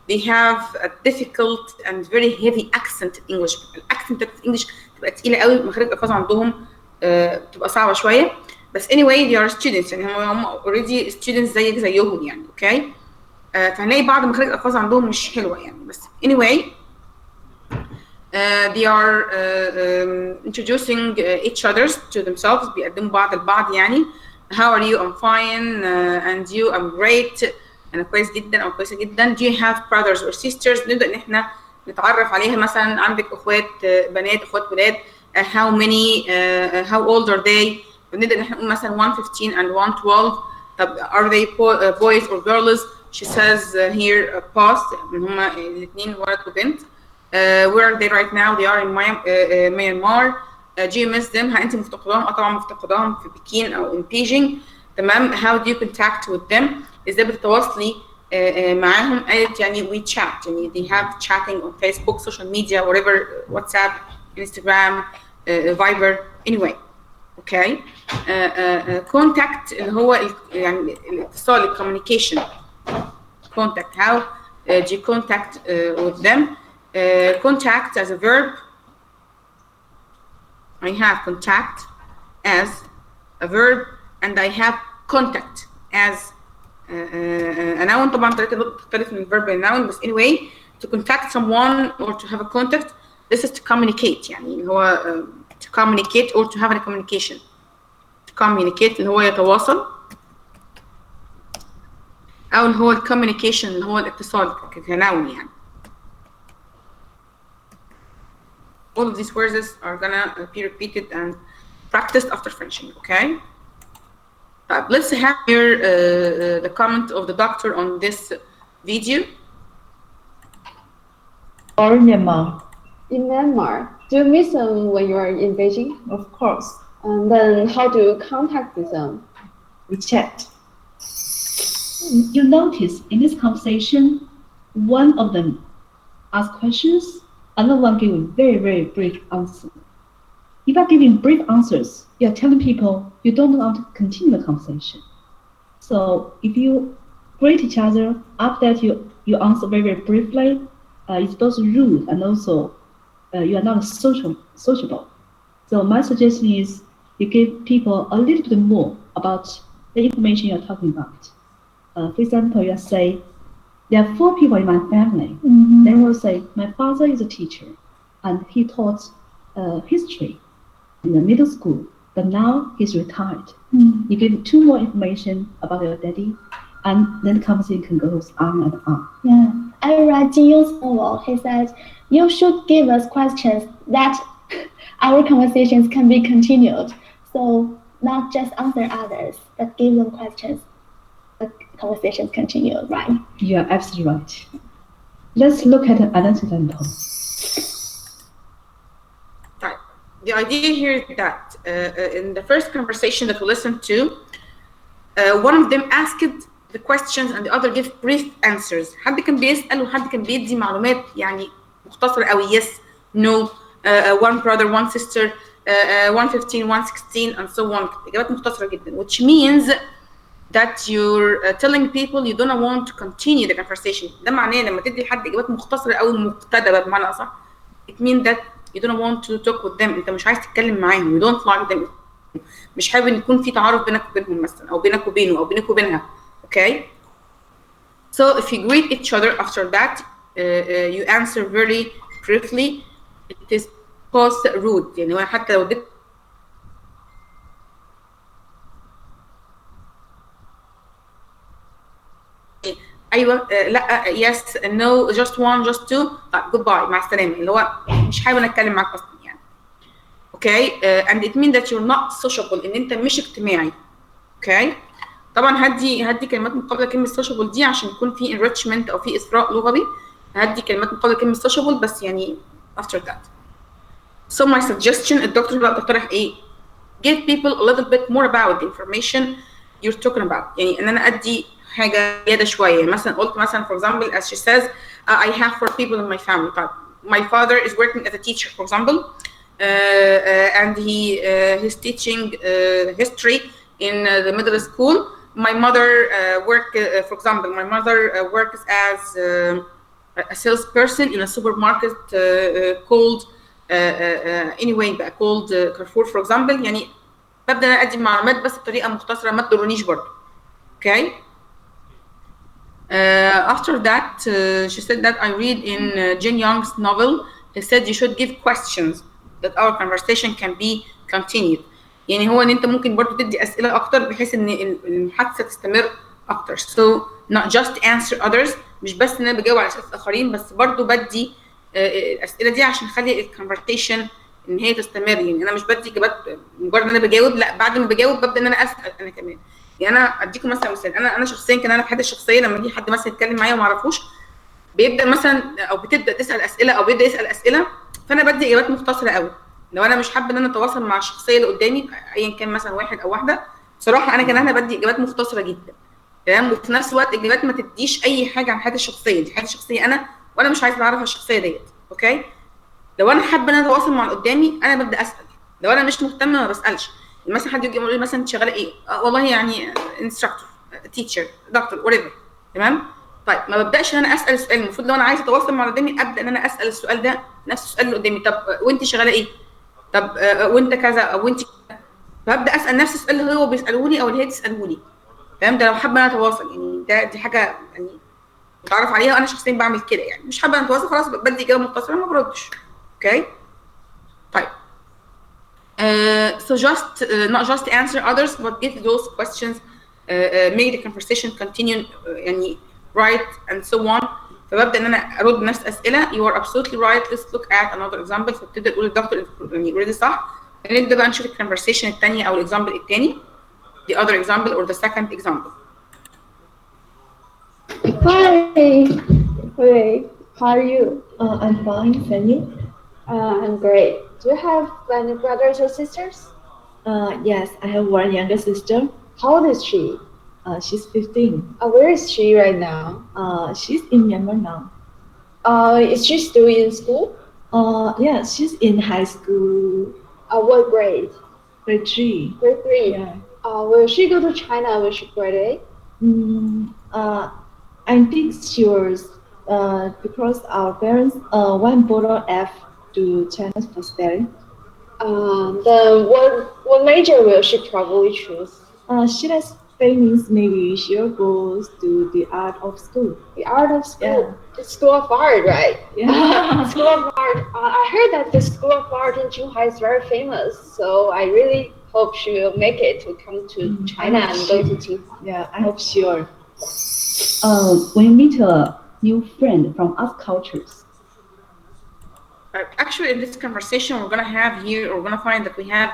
they have a difficult and very heavy accent in English. الاكسنت بتاعت English بتبقى تقيلة قوي، مخارج الألفاظ عندهم بتبقى صعبة شوية. بس anyway they are students، يعني هم already students زيهم يعني. okay. فهنلاقي بعض مخارج الألفاظ عندهم مش حلوة يعني. بس anyway they are introducing each others to themselves. بيقدموا بعض البعض يعني. How are you? I'm fine. And you? I'm great. أنا كويس جدا أو كويسة جدا. Do you have brothers or sisters؟ نبدأ إن إحنا نتعرف عليها. مثلا عندك أخوات بنات، أخوات ولاد. How many? How old are they؟ بنبدأ إن إحنا نقول مثلا 1 15 and 1 12. طب are they boys or girls؟ She says here past. هما الاثنين ولد وبنت. Where are they right now? They are in Myanmar. Do you miss them? هل أنت مفتقداهم؟ طبعا مفتقداهم في بكين أو in Beijing. تمام. How do you contact with them؟ إزاي بتتواصلي معاهم؟ قالت يعني we chat. يعني they have chatting on Facebook, social media, whatever, WhatsApp, Instagram, Viber. Anyway. Okay. Contact اللي هو يعني الاتصال communication. Contact. How do you contact with them? Contact as a verb. I have contact as a verb and I have contact as a noun. طبعا طريقة النطق تختلف من verb and noun بس anyway to contact someone or to have a contact, this is to communicate. يعني اللي هو to communicate or to have a communication. To communicate اللي هو يتواصل، أو اللي هو ال communication اللي هو الاتصال كنوع يعني. All of these words are gonna be repeated and practiced after finishing, okay? Let's have here the comment of the doctor on this video. Or Myanmar. In Myanmar, do you miss them when you are in Beijing? Of course. And then how do you contact with them? We chat. You notice in this conversation, one of them asks questions, another one gives a very, very brief answer. If you're giving brief answers, you're telling people you don't want to continue the conversation. So if you greet each other, after that you answer very, very briefly, it's both rude and also you are not sociable. So my suggestion is you give people a little bit more about the information you're talking about. For example, you say, there are 4 people in my family. Mm-hmm. Then we'll say, my father is a teacher and he taught history in the middle school, but now he's retired. Mm-hmm. You give 2 more information about your daddy, and then the conversation can go on and on. Yeah, I read Jinyo's novel. He said, you should give us questions that our conversations can be continued. So not just answer others, but give them questions. The conversations continue, right? You are absolutely right. Let's look at another example. Right. The idea here is that in the first conversation that we listened to, one of them asked the questions and the other gave brief answers. حد كان بيسأل وحد كان بيدي معلومات يعني مختصرة قوي. Yes, no, one brother, one sister, 115, 116 and so on. إجابات مختصرة جدا. Which means that you're telling people you don't want to continue the conversation. ده معناه لما تدي لحد إجابات مختصرة أو مقتضبة بمعنى أصح, it means that you don't want to talk with them. أنت مش عايز تتكلم معاهم. You don't like them. مش حابب إن يكون في تعارف بينك وبينهم مثلا أو بينك وبينه أو بينك وبينها. Okay. So if you greet each other after that, you answer very briefly. It is called rude. يعني حتى لو اديت ايوه لا yes no just one just two goodbye مع السلامه اللي هو مش حابب اتكلم معاك اصلا يعني. Okay. And it means that you're not sociable. ان انت مش اجتماعي. Okay. طبعا هدي كلمات مقابله كلمه sociable دي عشان يكون في enrichment او في اثراء لغوي. هدي كلمات مقابله كلمه sociable بس يعني after that. So my suggestion, الدكتور بقى بتقترح ايه؟ Give people a little bit more about the information you're talking about. يعني ان انا ادي حاجه زياده شويه. مثلا قلت مثلا for example as she says I have 4 people in my family. طيب my father is working as a teacher for example and he's teaching history in the middle school. My mother for example my mother works as a salesperson in a supermarket called anyway بقى called Carrefour for example. يعني ببدأ أنا أقدم معلومات بس بطريقة مختصرة ما تضرنيش برضه. Okay. After that she said that I read in Jin Young's novel. He said you should give questions that our conversation can be continued. يعني هو ان انت ممكن برضه تدي اسئله اكتر بحيث ان المحادثه تستمر اكتر. So not just answer others. مش بس ان انا بجاوب على اسئله الاخرين بس برضه بدي الاسئله دي عشان اخلي الكونفرسيشن ان هي تستمر. يعني انا مش بدي اجابات مجرد ان انا بجاوب، لا بعد ما بجاوب ببدا ان انا اسال انا كمان. يعني انا اديكم مثلا مثال، انا شخصيا كان انا في حياتي الشخصيه لما يجي حد مثلا يتكلم معايا وما اعرفوش بيبدا مثلا او بتبدا تسال اسئله او بيبدا يسال اسئله، فانا بدي اجابات مختصره قوي. لو انا مش حابه ان انا اتواصل مع الشخصيه اللي قدامي ايا كان مثلا واحد او واحده، بصراحه انا كان بدي اجابات مختصره جدا تمام، وفي نفس الوقت اجابات ما تديش اي حاجه عن حياتي الشخصيه. دي حياتي الشخصيه انا وانا مش عايزه اعرف الشخصيه ديت. اوكي، لو انا حابه ان انا اتواصل مع اللي قدامي انا ببدا اسال، لو انا مش مهتمه ما بسالش. مثلا حد يجي يقول لي مثلا انت شغاله ايه؟ والله يعني انستراكتور، تيتشر، دكتور، وريفر، تمام. طيب ما ببداش ان انا اسال السؤال. المفروض لو انا عايزه اتواصل مع اللي قدامي ابدا ان انا اسال السؤال ده نفس السؤال اللي قدامي. طب وانت شغاله ايه؟ طب وانت كذا او انت كذا. فابدا اسال نفس السؤال اللي هو بيسالوني او اللي هي بتسالوني. تمام؟ ده لو حابه انا اتواصل، يعني دي حاجه يعني متعرف عليها، وانا شخصيا بعمل كده. يعني مش حابه نتواصل خلاص بدي اجابه مختصره ما بردش. اوكي؟ طيب. So just not just answer others but give those questions make the conversation continue يعني right and so on. فببدا ان انا ارد نفس اسئله. You are absolutely right, let's look at another example. فبتبدا تقول للدكتور يعني اوريدي صح. نبدا بقى نشوف الكونفرسيشن الثانيه او الاكزامبل الثاني. The other example or the second example. Hi. Hey, how are you? I'm fine, thank you. I'm great. Do you have any brothers or sisters? Yes, I have one younger sister. How old is she? She's 15. Where is she right now? She's in Myanmar now. Is she still in school? Yeah, she's in high school. What grade? Grade 3. Grade 3? Yeah. Will she go to China when she graduate? I think she was because our parents want border F to China for study. Then what major will she probably choose? She has feelings maybe she'll go to the art of school. The art of school? Yeah. The School of Art, right? Yeah. School of Art. I heard that the School of Art in Zhuhai is very famous, so I really hope she will make it to come to China and go to Zhuhai. Yeah, I hope she will. When you meet a new friend from other cultures, Actually, in this conversation we're gonna have here, or we're gonna find that we have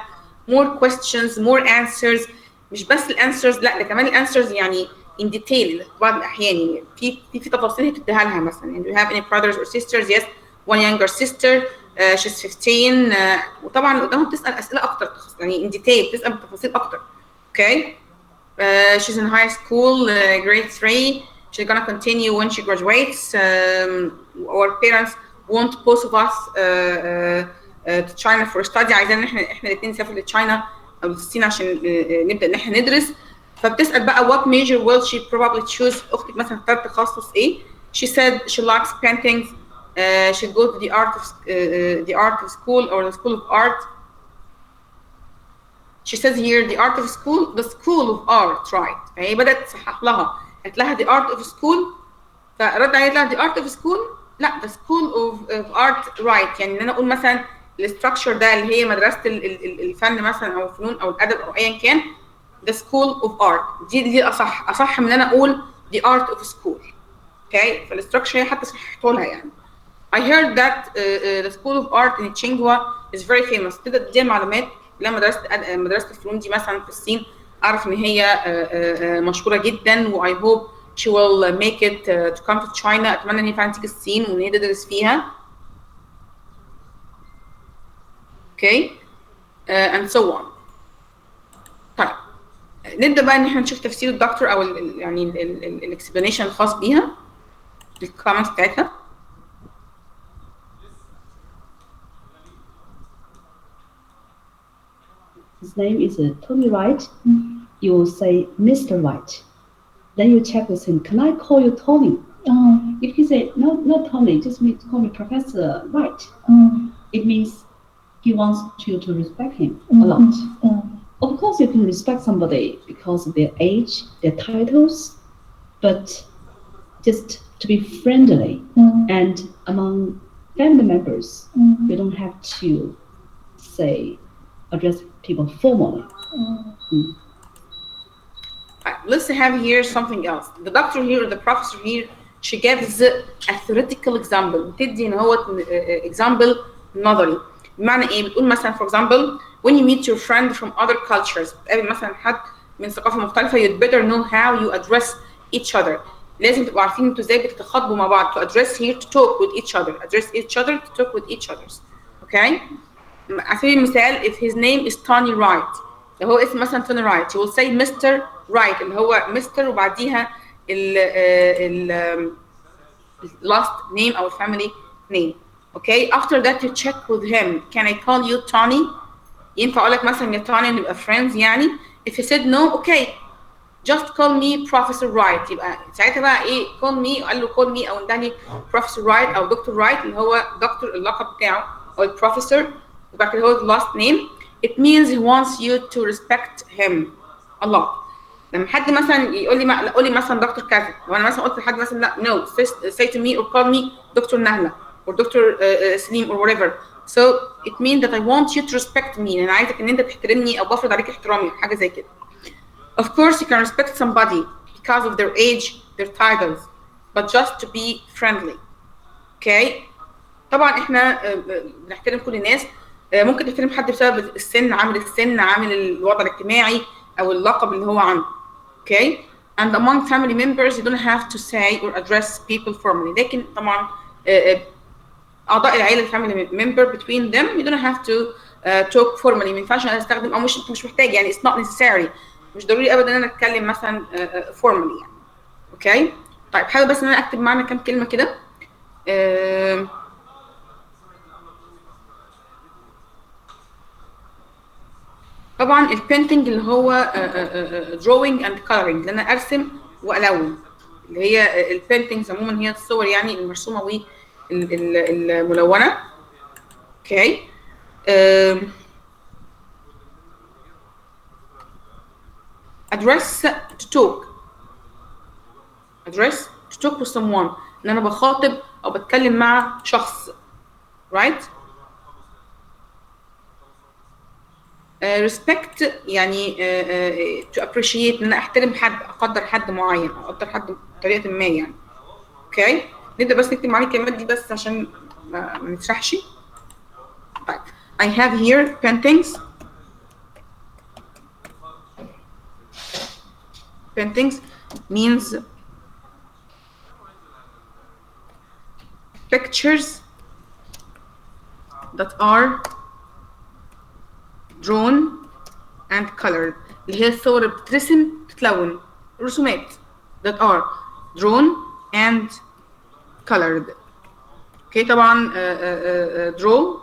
more questions, more answers. مش بس الانسرز، لا ده كمان الانسرز يعني in detail في بعض الاحيان. يعني في تفاصيل بتديها لها مثلا. يعني do you have any brothers or sisters? Yes, one younger sister. She's 15. وطبعا اللي قدامهم بتسال اسئله اكتر يعني in detail، بتسال بتفاصيل اكتر. Okay. She's in high school, grade 3. She's gonna continue when she graduates. Our parents want both of us to China for study. عايزين ان احنا الاثنين نسافر لتشاينا او للصين عشان نبدا ان احنا ندرس. فبتسال بقى what major will she probably choose. اختك مثلا اختارت تخصص ايه؟ She said she likes paintings. She'd go to the art of school or the school of art. She says here the art of school, the school of art, right? فهي بدات تصحح لها، قالت لها the art of school. فرد عليها لها the art of school لا the school of art, right. يعني ان انا اقول مثلا الستراكشر ده اللي هي مدرسه الفن مثلا او الفنون او الادب او ايا كان the school of art. دي اصح من ان انا اقول the art of school. اوكي؟ فالستراكشر هي حتى صححته لها يعني. I heard that the school of art in Tsinghua is very famous. تبدا تديها معلومات. لما مدرسه الفنون دي مثلا في الصين اعرف ان هي مشهوره جدا، و I hope she will make it to come to China. اتمنى ان هي فعلا تيجي الصين وان هي تدرس فيها. Okay, and so on. طيب نبدا بقى ان احنا نشوف تفسير الدكتور او يعني الاكسبلانيشن الخاص بيها، الكومنتس بتاعتها. his name is Tony Wright. You will say Mr. Wright. Then you check with him, can I call you Tony? If he say, no, not Tony, just call me Professor Wright. It means he wants you to respect him a lot. Of course, you can respect somebody because of their age, their titles, but just to be friendly. And among family members, you don't have to address people formally. Let's have here something else. The doctor here or the professor here, she gives a theoretical example. بتدي ان هو example نظري. بمعنى ايه؟ بتقول مثلا for example when you meet your friend from other cultures، بتقابل مثلا حد من ثقافه مختلفه، you'd better know how you address each other. لازم تبقوا عارفين انتوا ازاي بتتخاطبوا مع بعض. to address here to talk with each other. address each other to talk with each others. Okay? على سبيل المثال if his name is Tony Wright، لو هو اسم مثلا Tony Wright you will say Mr. Wright اللي هو Mr. وبعديها ال last name أو family name. Okay, after that you check with him, can I call you Tony? ينفع أقول لك مثلا يا Tony نبقى friends يعني. If he said no, okay, just call me Professor Wright. يبقى ساعتها بقى إيه call me، قال له call me أو نداني Professor Wright أو Dr. Wright اللي هو دكتور اللقب بتاعه أو البروفيسور. وبعد كده هو the last name it means he wants you to respect him. الله. لما حد مثلا يقول لي قول لي مثلا دكتور كذا، وانا مثلا قلت لحد مثلا لا no say to me or call me دكتور نهله or دكتور سليم or whatever, so it means that I want you to respect me. انا عايزك ان انت تحترمني او بفرض عليك احترامي او حاجه زي كده. Of course you can respect somebody because of their age, their titles, but just to be friendly. Okay. طبعا احنا بنحترم كل الناس. ممكن تحترم حد بسبب السن، عامل الوضع الاجتماعي او اللقب اللي هو عنده. Okay. And among family members you don't have to say or address people formally. لكن طبعا اعضاء العائله family member between them you don't have to talk formally. ما ينفعش انا استخدم او مش محتاج يعني it's not necessary. مش ضروري ابدا ان انا اتكلم مثلا formally يعني. اوكي. طيب حابه بس ان انا اكتب معنا كام كلمه كده. طبعا البينتنج اللي هو drawing and coloring، اللي انا ارسم والون، اللي هي البينتنجز عموما هي الصور يعني المرسومه والملونه. اوكي. address to talk with someone، ان انا بخاطب او بتكلم مع شخص. right. respect يعني to appreciate، ان انا احترم حد، اقدر حد معين، اقدر حد بطريقه ما يعني. اوكي. نبدا بس نكتب معايا الكلمات دي بس عشان ما نسرحش. طيب I have here paintings. Paintings means pictures that are drawn and colored، اللي هي الصور اللي بتترسم تتلون، رسومات that are drawn and colored. اوكي. طبعا drawn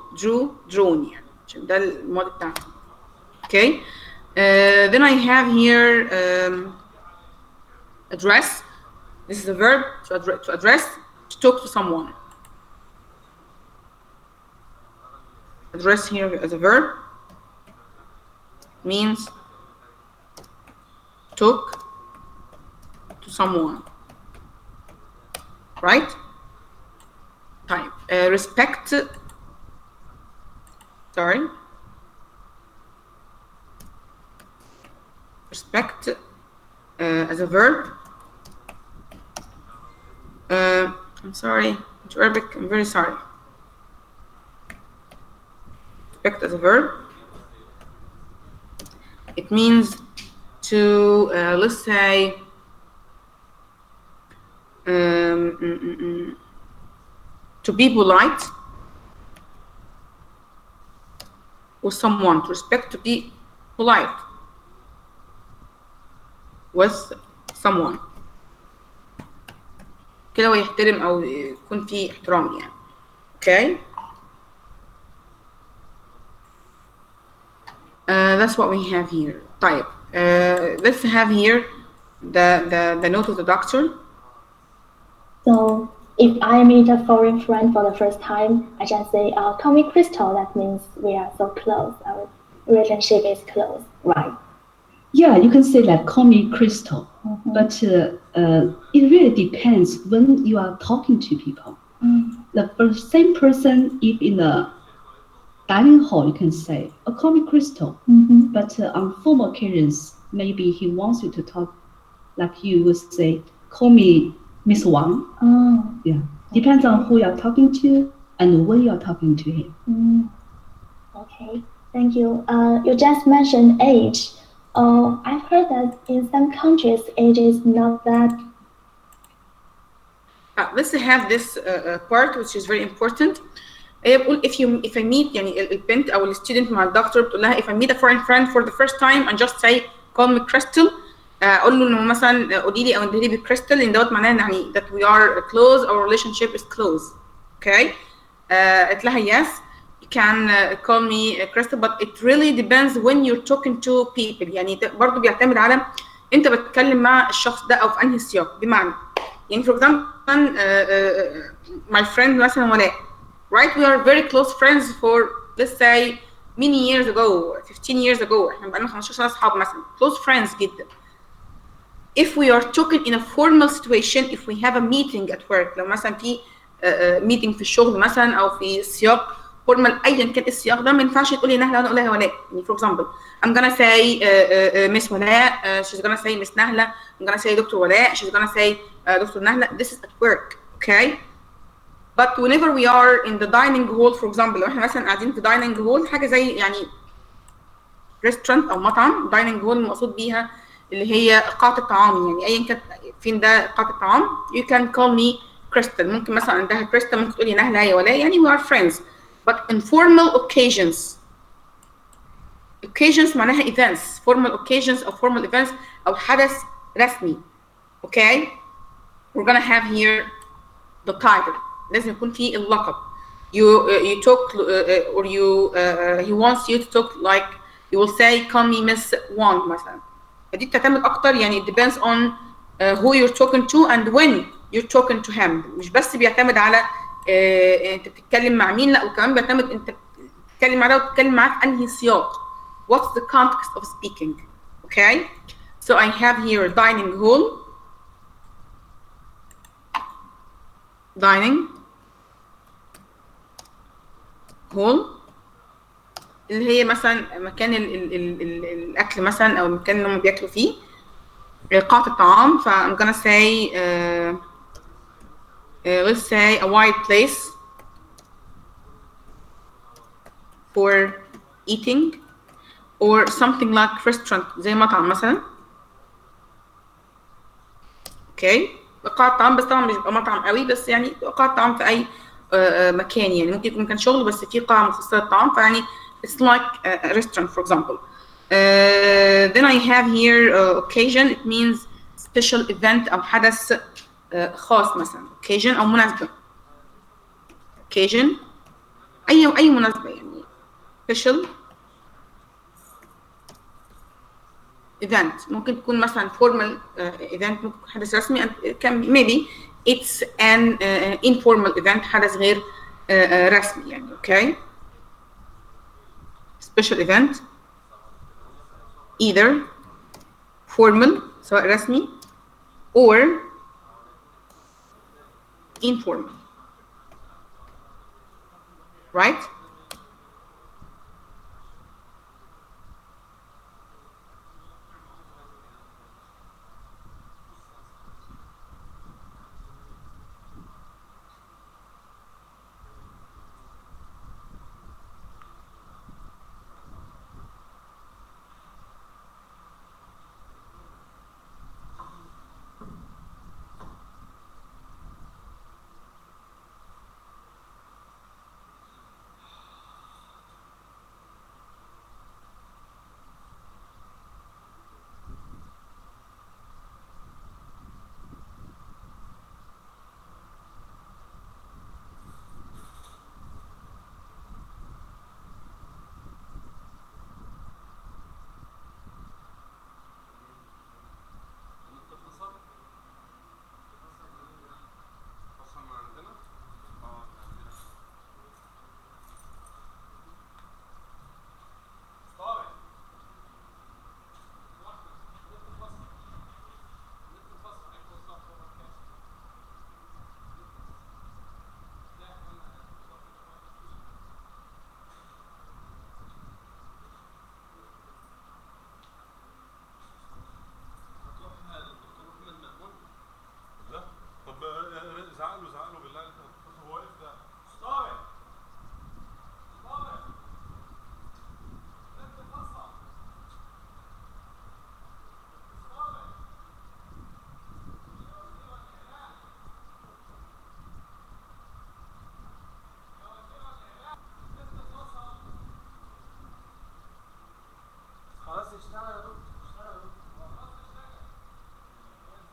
يعني عشان ده الماضي بتاعنا. اوكي. then I have here address. This is a verb to address, to talk to someone. Address here as a verb means talk to someone. Right? طيب respect. Sorry. Respect as a verb. I'm sorry, to Arabic, I'm very sorry. Respect as a verb. It means to, let's say, to be polite with someone. To respect, to be polite with someone. كده هو يحترم او يكون في احترام يعني. Okay. That's what we have here. طيب let's have here the note of the doctor. So if I meet a foreign friend for the first time, I just say, call me Crystal. That means we are so close. Our relationship is close, right? Yeah, you can say like, call me Crystal. But it really depends when you are talking to people. The same person, if in a dining hall, you can say, call me Crystal. But on formal occasions, maybe he wants you to talk like you would say, call me Miss Wang. Yeah, depends on who you're talking to and when you're talking to him. Okay, thank you. You just mentioned age. I've heard that in some countries, age is not that. Let's have this part which is very important. بقول if I meet يعني البنت او الستودنت مع الدكتور بتقول لها if I meet a foreign friend for the first time and just say call me Crystal. اقول له انه مثلا قولي لي او انتهي لي بكريستال، ان دوت معناه يعني that we are close, our relationship is close. Okay. قلت لها yes you can call me Crystal but it really depends when you're talking to people. يعني برضه بيعتمد على انت بتتكلم مع الشخص ده او في انهي سياق. بمعنى يعني for example my friend مثلا ولاء, right, we are very close friends for let's say many years ago 15 years ago احنا بقالنا 15 سنه اصحاب مثلا close friends جدا. if we are talking in a formal situation, if we have a meeting at work، لو مثلا في meeting في الشغل مثلا او في سياق formal ايا كان السياق ده، ما ينفعش تقولي نهله وانا اقولها ولاء. يعني for example I'm gonna say Miss ولاء, she's gonna say Miss نهله, I'm gonna say Dr. ولاء, she's gonna say Dr. نهله. This is at work, okay? But whenever we are in the dining hall for example، لو احنا مثلا قاعدين في dining hall حاجه زي يعني restaurant او مطعم، dining hall المقصود بيها اللي هي قاعة الطعام، يعني ايا كانت فين ده قاعة الطعام. you can call me Crystal، ممكن مثلا عندها كريستال، ممكن تقولي نهله يا ولاء، يعني we are friends. but in formal occasions معناها events، formal occasions او formal events او حدث رسمي. okay we're gonna have here the title، لازم يكون فيه اللقب. you talk or you he wants you to talk like you will say call me Miss Wang مثلا. فدي بتعتمد اكتر يعني it depends on who you're talking to and when you're talking to him. مش بس بيعتمد على انت بتتكلم مع مين، لا وكمان بيعتمد انت بتتكلم مع ده وبتتكلم معاه في انهي سياق. what's the context of speaking. okay so I have here dining hall اللي هي مثلا مكان الاكل مثلا او المكان اللي هم بياكلوا فيه، قاعة الطعام. ف I'm gonna say let's say a wide place for eating or something like restaurant زي مطعم مثلا. اوكي قاعة طعام، بس طبعا مش بيبقى مطعم قوي، بس يعني قاعة طعام في اي مكان، يعني ممكن يكون مكان شغل بس في قاعة مخصصة للطعام، فيعني it's like a restaurant for example. Then I have here occasion. It means special event أو حدث خاص مثلا. occasion أو مناسبة. occasion أي مناسبة يعني. special event ممكن تكون مثلا formal event، ممكن تكون حدث رسمي. can maybe it's an informal event، حدث غير رسمي يعني. okay special event either formal سواء رسمي or informal right.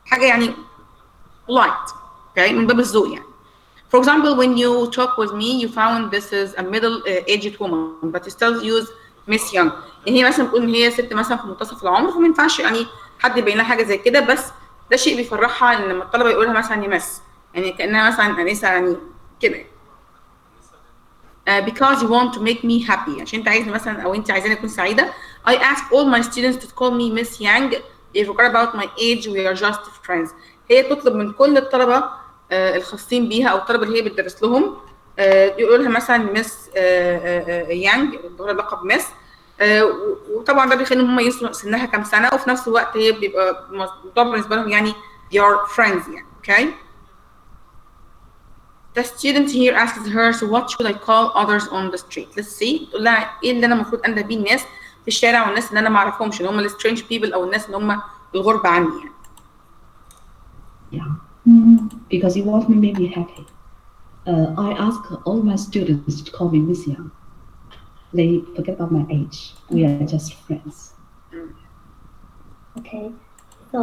حاجة يعني light okay من باب الذوق يعني. For example when you talk with me you found this is a middle aged woman but you still use Miss Young. يعني هي مثلا بتقول ان هي ست مثلا في منتصف العمر، فما ينفعش يعني حد يبين لها حاجة زي كده، بس ده شيء بيفرحها ان لما الطلبة يقولها مثلا يا مس، يعني كأنها مثلا أنسة يعني كده. because you want to make me happy. عشان انت عايزني مثلا او انت عايزاني اكون سعيده. I ask all my students to call me Miss Yang. They forgot about my age. We are just friends. هي تطلب من كل الطلبه الخاصين بيها او الطلبه اللي هي بتدرس لهم يقول لها مثلا مس يانج، اللي هو لقب مس. وطبعا ده بيخليهم هم ينسوا سنها كام سنه، وفي نفس الوقت هي بيبقى الموضوع بالنسبه لهم يعني they are friends يعني. Okay. The student here asks her, so what should I call others on the street? Let's see. تقول لها ايه اللي انا المفروض انده بيه الناس في الشارع والناس اللي انا ما اعرفهمش، اللي هم ال strange people او الناس اللي هم الغربة عني يعني. Yeah. Because you want me make me happy. I ask all my students to call me Miss Yang. They forget about my age. We are just friends. Okay. So,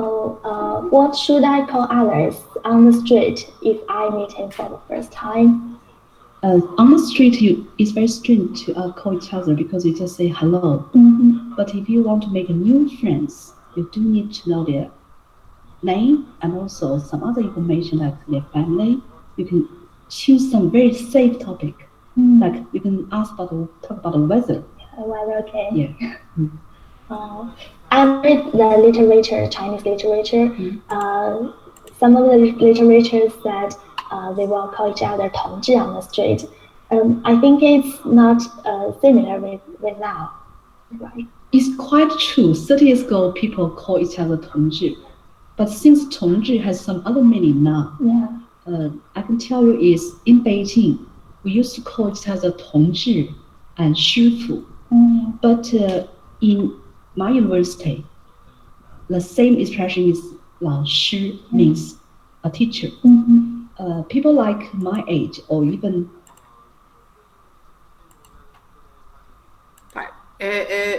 what should I call others on the street if I meet him for the first time? On the street, it's very strange to call each other because you just say hello. But if you want to make new friends, you do need to know their name and also some other information like their family. You can choose some very safe topic, like you can talk about the weather. Weather, okay. Yeah. I read the literature, Chinese literature. Some of the literature said they will call each other 同志 on the street. I think it's not similar with now, right? It's quite true. 30 years ago, people call each other 同志, but since 同志 has some other meaning now. I can tell you is in Beijing, we used to call each other 同志 and 师傅. But in my university, the same expression is 老师 means a teacher. People like my age or even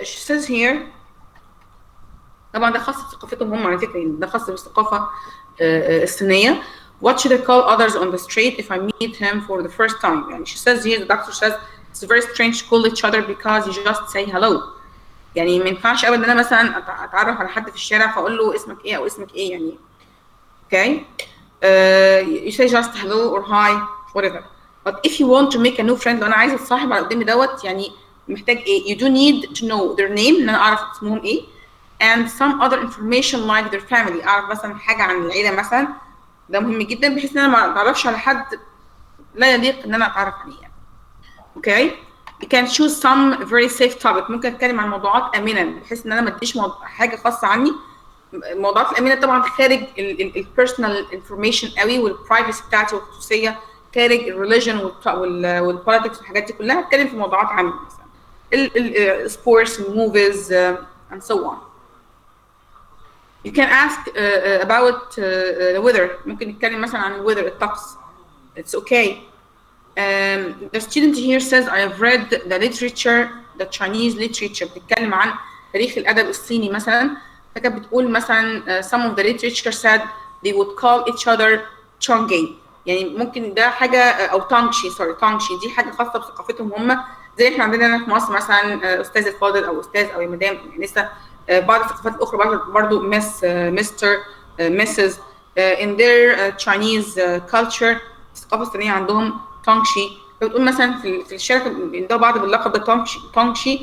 she says here طبعا ده خاص بثقافتهم هم على فكره، ده خاص بالثقافه الصينيه. What should I call others on the street if I meet him for the first time? يعني she says here, the doctor says it's very strange to call each other because you just say hello. يعني ما ينفعش ابدا ان انا مثلا اتعرف على حد في الشارع فاقول له اسمك ايه او اسمك ايه يعني. Okay. You say just hello or hi whatever. But if you want to make a new friend، لو انا عايزه اتصاحب على قدامي دوت يعني محتاج ايه؟ You do need to know their name، ان انا اعرف اسمهم ايه، and some other information like their family، اعرف مثلا حاجه عن العيله مثلا، ده مهم جدا بحيث ان انا ما اتعرفش على حد لا يليق ان انا اتعرف عليه يعني. Okay. You can choose some very safe topic. ممكن اتكلم عن موضوعات امنه بحيث ان انا ما اديش حاجه خاصه عني. الموضوعات الامنه طبعا خارج البيرسونال انفورميشن قوي والبرايفسي بتاعتي والخصوصيه، خارج الريليجن والبوليتكس والحاجات دي كلها. اتكلم في موضوعات عامه مثلا السبورتس الموفيز and so on. You can ask about the weather. ممكن نتكلم مثلا عن الweather الطقس. It's okay. The student here says I have read the literature, the Chinese literature. بتتكلم عن تاريخ الأدب الصيني مثلا. فكانت بتقول مثلا some of the literature said they would call each other chongei. يعني ممكن ده حاجة أو تانغشي دي حاجة خاصة بثقافتهم هم، زي احنا عندنا هنا في مصر مثلا أستاذ الفاضل أو أستاذ أو مدام، يعني لسه بعض الثقافات الأخرى برضو مستر مسز in their Chinese culture. الثقافة الصينية عندهم تانغشي. فبتقول مثلا في الشركة بيندوا بعض باللقب ده تانغشي.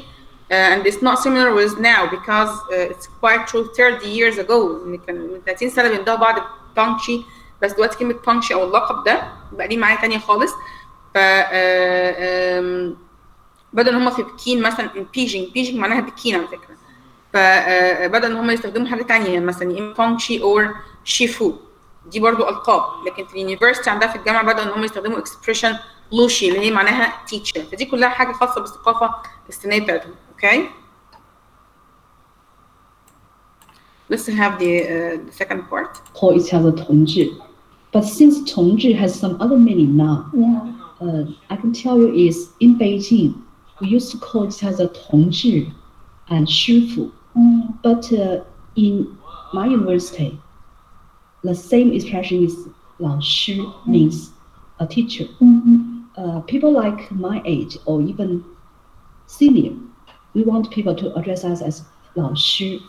And it's not similar with now because it's quite true 30 years ago. كان من 30 سنة بيندوا بعض تانغشي، بس دلوقتي كلمة تانغشي أو اللقب ده بقى ليه معاني تانية خالص. ف بدل إن هم في بكين مثلا بيجينج معناها بكين على فكرة. فبدل إن هم يستخدموا حاجة تانية مثلا يا إما تانغشي أو شيفو، دي برضو ألقاب. لكن في اليونيفرسيتي عندها في الجامعة بدأوا إن هم يستخدموا expression لوشي اللي هي معناها teacher. فدي كلها حاجة خاصة بالثقافة الصينية بتاعتهم. Okay. Let's have the second part. Call each other 同志, but since 同志 has some other meaning now. I can tell you is in Beijing we used to call each other 同志 and 师傅. But in my university, the same expression is 老师 means a teacher. People like my age or even senior, we want people to address us as 老师.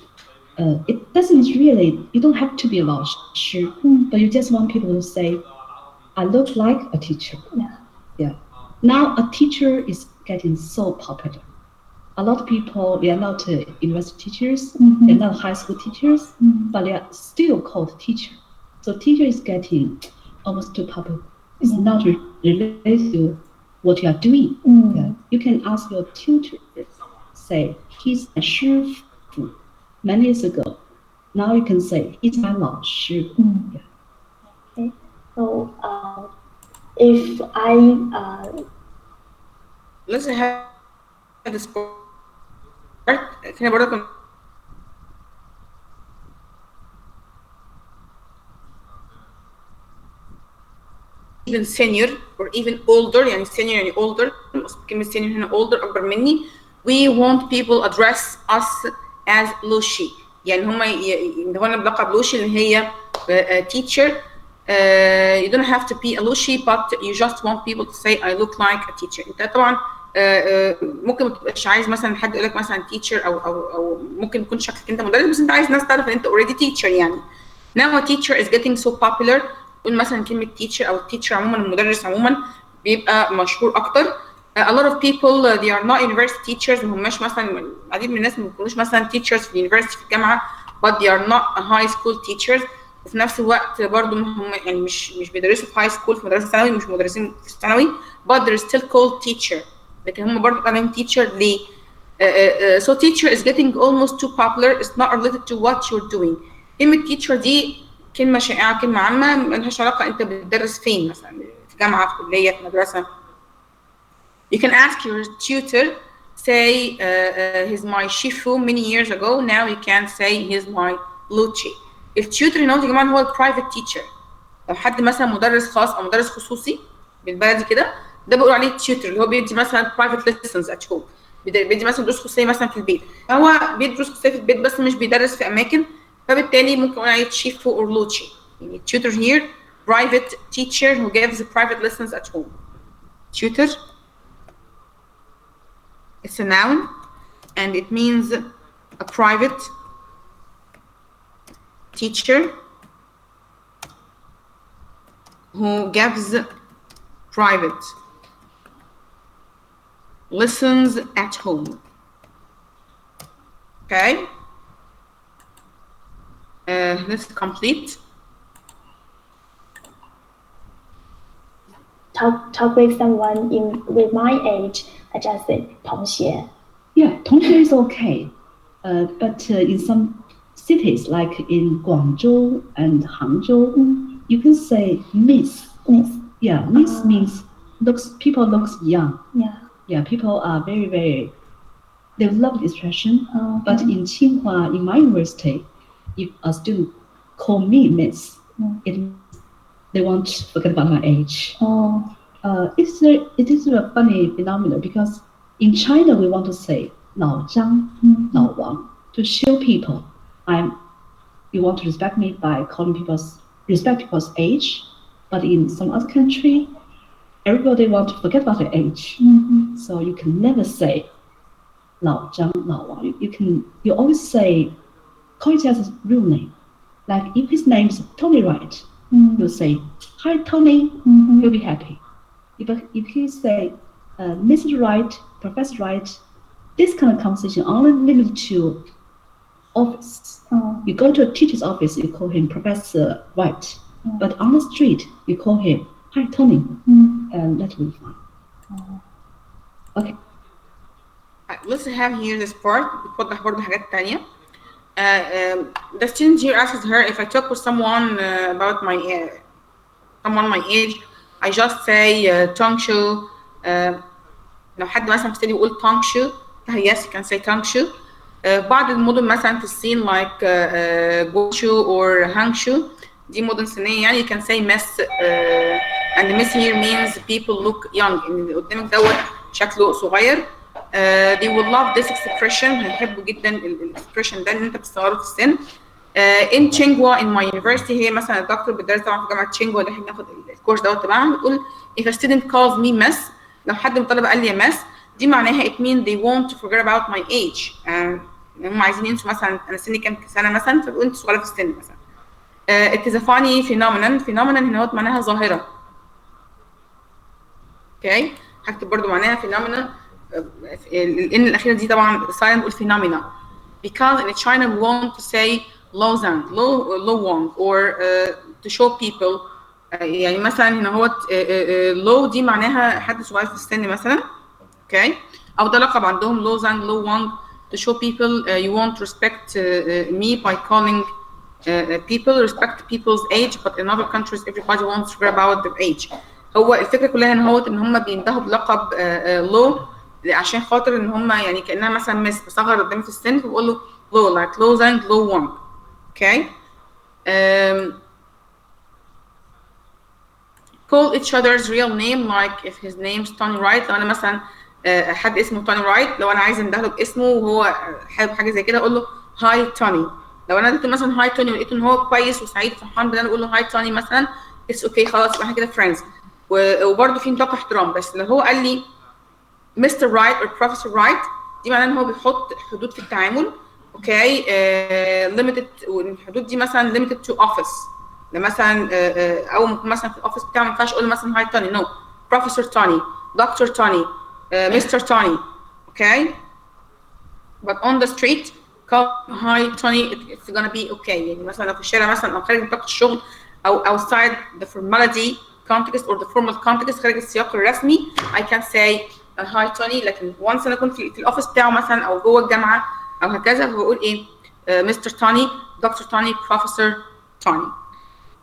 It doesn't really, you don't have to be 老师, but you just want people to say, I look like a teacher. Yeah. Now a teacher is getting so popular. A lot of people, they are not university teachers, they're not high school teachers, but they are still called teacher. So teacher is getting almost too popular. It's not related to what you are doing. Yeah. You can ask your tutor, say, he's a 师傅 many years ago. Now you can say, he's my 老师. Yeah. Okay. So if I let's have this part. Can I borrow even senior or even older, يعني senior يعني older, كلمة senior هنا older أكبر مني. We want people address us as لوشي، يعني هما يدهونا بلقب لوشي اللي هي teacher. You don't have to be a لوشي but you just want people to say I look like a teacher. أنت طبعا ممكن ما تبقاش عايز مثلا حد يقول لك مثلا teacher أو ممكن يكون شكلك أنت مدرس بس أنت عايز ناس تعرف إن أنت already teacher يعني. Now a teacher is getting so popular. قول مثلا كلمة teacher أو teacher عموما المدرس عموما بيبقى مشهور أكتر. A lot of people they are not university teachers، ما هماش مثلا العديد من الناس ما بيكونوش مثلا teachers في اليونيفرسيتي في الجامعة but they are not high school teachers. وفي نفس الوقت برضه هم يعني مش بيدرسوا في high school في مدرسة ثانوي، مش مدرسين في الثانوي but they're still called teacher. لكن هم برضه عليهم teacher ليه؟ So teacher is getting almost too popular. It's not related to what you're doing. كلمة teacher دي كلمة شائعة، كلمة عامة ملهاش علاقة أنت بتدرس فين، مثلا في جامعة، في كلية، في مدرسة. You can ask your tutor, say he's my shifu many years ago. Now you can say he's my luchi. الtutor هنا يا جماعة هو البرايفت teacher. لو حد مثلا مدرس خاص أو مدرس خصوصي بالبلدي كده ده بيقولوا عليه tutor اللي هو بيدي مثلا private lessons at home. بيدي مثلا دروس خصوصية مثلا في البيت. هو بيدي دروس خصوصية في البيت بس مش بيدرس في أماكن. فبالتالي ممكن نقول عليه شيفو or لوتشي. يعني tutor here private teacher who gives private lessons at home. Tutor it's a noun and it means a private teacher who gives private lessons at home. Okay. Let's complete. talk with someone with my age, I just say 同学. Yeah, 同学 is okay. But in some cities like in Guangzhou and Hangzhou, you can say Miss. Miss. Yeah, Miss means people looks young. Yeah. Yeah, people are very, very, they love the expression. But in Tsinghua, in my university, if a student call me Miss, they want to forget about my age. It is a funny phenomenon because in China we want to say 老张, 老王 to show people you want to respect me by calling respect people's age, but in some other country, everybody want to forget about their age. So you can never say 老张, 老王. You always say call each other's real name. Like if his name is Tony Wright, you'll say, hi Tony, he'll be happy. If he say, Mrs. Wright, Professor Wright, this kind of conversation only limited to office. You go to a teacher's office, you call him Professor Wright. But on the street, you call him, hi Tony, and that will be fine. Okay. Let's have here this part. بتوضح برضه حاجات تانية. The student here asks her if I talk with someone about someone my age, I just say Tongshu. لو حد مثلا في السنة يقول Tongshu, yes, you can say Tongshu. بعض المدن مثلا في الصين like Guangzhou or Hangzhou, دي مدن صينية يعني you can say Miss, and Miss here means people look young. اللي قدامك دوت شكله صغير. They will love this expression. هيحبوا جدا الاكسبريشن ده اللي انت بتستوعبه في السن. In Tsinghua in my university, هي مثلا الدكتور بتدرس طبعا في جامعة تشينغوا اللي احنا بناخد الكورس دوت تبعها، بتقول if a student calls me miss، لو حد من الطلبة قال لي يا miss دي معناها it means they want to forget about my age. هم عايزين ينسوا مثلا انا سني كام سنة مثلا، فبيقولوا انت صغيرة في السن مثلا. It is a funny phenomenon. Phenomenon هنا معناها ظاهرة. Okay. هكتب برضو معناها phenomena. الان الاخيره دي طبعا silent phenomena because in China we want to say low wang or to show people. يعني مثلا هنا هو low دي معناها حد صغير في السن مثلا، اوكي، او ده لقب عندهم low wang to show people you won't respect me by calling people respect people's age but in other countries everybody wants to hear about their age. هو الفكره كلها ان هم بيندهوا بلقب low عشان خاطر ان هم يعني كانها مثلا مس بصغر قدامي في السن فبقول له low like low wang. اوكي. call each other's real name like if his name's Tony Wright. لو انا مثلا حد اسمه توني رايت، لو انا عايزه اندهله باسمه وهو حابب حاجه زي كده اقول له هاي توني. لو انا قلت مثلا هاي توني ولقيت ان هو كويس وسعيد وفرحان بده اقول له هاي توني مثلا، اتس اوكي خلاص يبقى احنا كده فريندز. وبرده في نطاق احترام. بس لو هو قال لي مستر رايت او بروفيسور رايت دي معناه ان هو بيحط حدود في التعامل، اوكي، ليميتد، والحدود دي مثلا ليميتد تو اوفيس. مثلا او ممكن مثلا في الاوفيس بتاعه ما ينفعش اقول له مثلا هاي توني، نو بروفيسور توني، دكتور توني، مستر توني، اوكي. but on the street call hi Tony it's gonna be okay. يعني مثلا لو في الشارع مثلا او خارج نطاق الشغل او outside the formality context or the formal context خارج السياق الرسمي I can say hi Tony. لكن once انا اكون في الاوفيس بتاعه مثلا او جوه الجامعه او هكذا فبقول ايه مستر توني، دكتور توني، بروفيسور توني.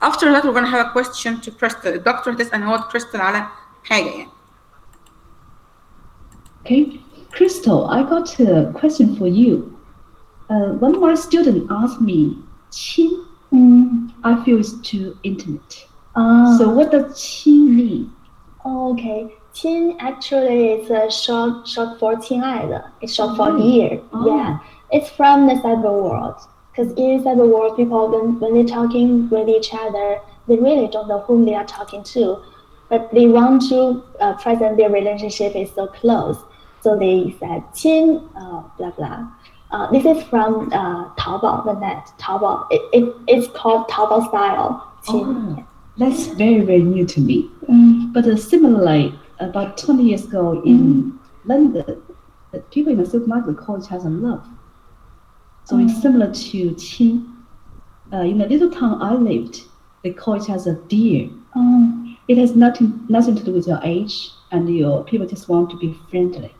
After that we're gonna have a question to Crystal. الدكتور هتسأل هو Crystal على حاجة يعني. Okay, Crystal, I got a question for you. One of my students asked me, "Qin." I feel it's too intimate. So what does "qin" mean? Okay, 亲 actually is a short for 亲爱的. It's short for dear. Yeah, it's from the cyber world. Because in cyber world, people when they're talking with each other, they really don't know whom they are talking to, but they want to present their relationship is so close. So they said 亲 blah blah. This is from Taobao, the net. Taobao. It's called Taobao style. 亲. That's very, very new to me. But similarly, about 20 years ago in London, the people in the supermarket call each other love. So it's similar to 亲. In the little town I lived, they call each other dear. It has nothing to do with your age, and your people just want to be friendly.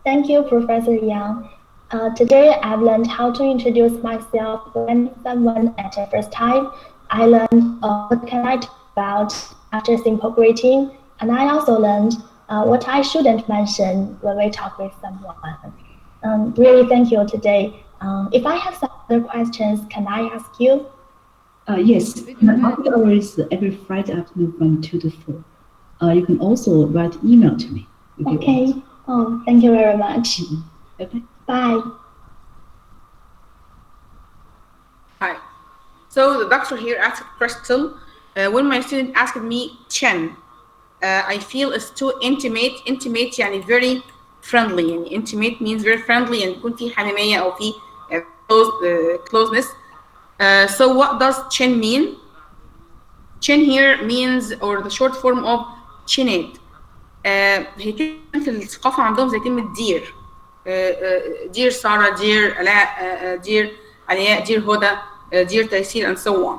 Thank you, Professor Yang. Today I've learned how to introduce myself when someone at the first time. I learned what can I talk about after simple greeting, and I also learned what I shouldn't mention when we talk with someone. Really thank you today. If I have some other questions, can I ask you? Yes, after hours every Friday afternoon from 2 to 4. You can also write email to me. Okay. Oh, thank you very much. Okay. Bye. Hi. So the doctor here asked Crystal, when my student asked me Chen, I feel it's too intimate. Intimate يعني very friendly. يعني intimate means very friendly يعني يكون في حميمية أو في closeness. So what does Chen mean? Chen here means or the short form of chinade. هي كلمة في الثقافة عندهم زي كلمة دير. دير سارة، دير آلاء، دير علياء، دير هدى، دير تيسير and so on.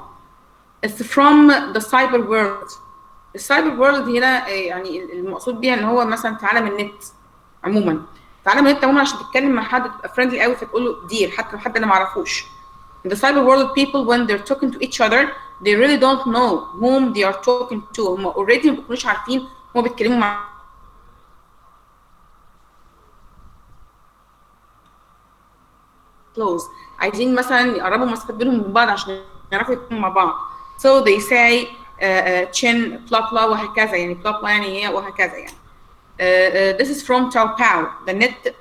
It's from the cyber world. السايبر وورلد هنا يعني المقصود بيها ان هو مثلا في عالم النت عموما. في عالم النت عموما عشان تتكلم مع حد تبقى فريندلي قوي فتقول له دير حتى لو حد انا ما اعرفوش. In the cyber world people when they're talking to each other they really don't know whom they are talking to. هم already ما بيكونوش عارفين هم بيتكلموا مع close. عايزين مثلا يقربوا مسافات بينهم من بعض عشان يعرفوا يتكلموا مع بعض. So they say chin blah blah وهكذا يعني blah blah يعني هي وهكذا يعني. This is from Taobao. The net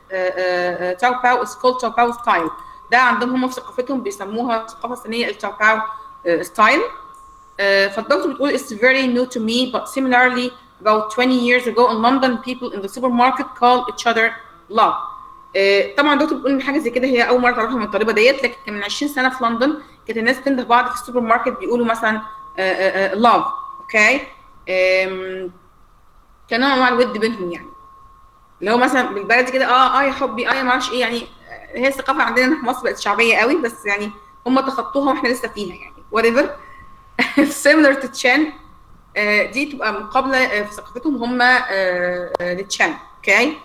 Taobao is called Taobao style. ده عندهم هم في ثقافتهم بيسموها الثقافة الصينية التاوباو style. فالدكتور بتقول it's very new to me but similarly about 20 years ago in London people in the supermarket call each other love. طبعا الدكتور بتقول ان حاجه زي كده هي اول مره تعرفها من الطالبه ديت، لكن من 20 سنه في لندن كانت الناس تنده بعض في السوبر ماركت بيقولوا مثلا love. اوكي. كنوع من انواع الود بينهم يعني، اللي هو مثلا بالبلدي كده يا حبي ما اعرفش ايه يعني. هي الثقافه عندنا في مصر بقت شعبيه قوي، بس يعني هم تخطوها واحنا لسه فيها يعني whatever. similar to Chen، دي تبقى مقابله في ثقافتهم هم لتشان. اوكي.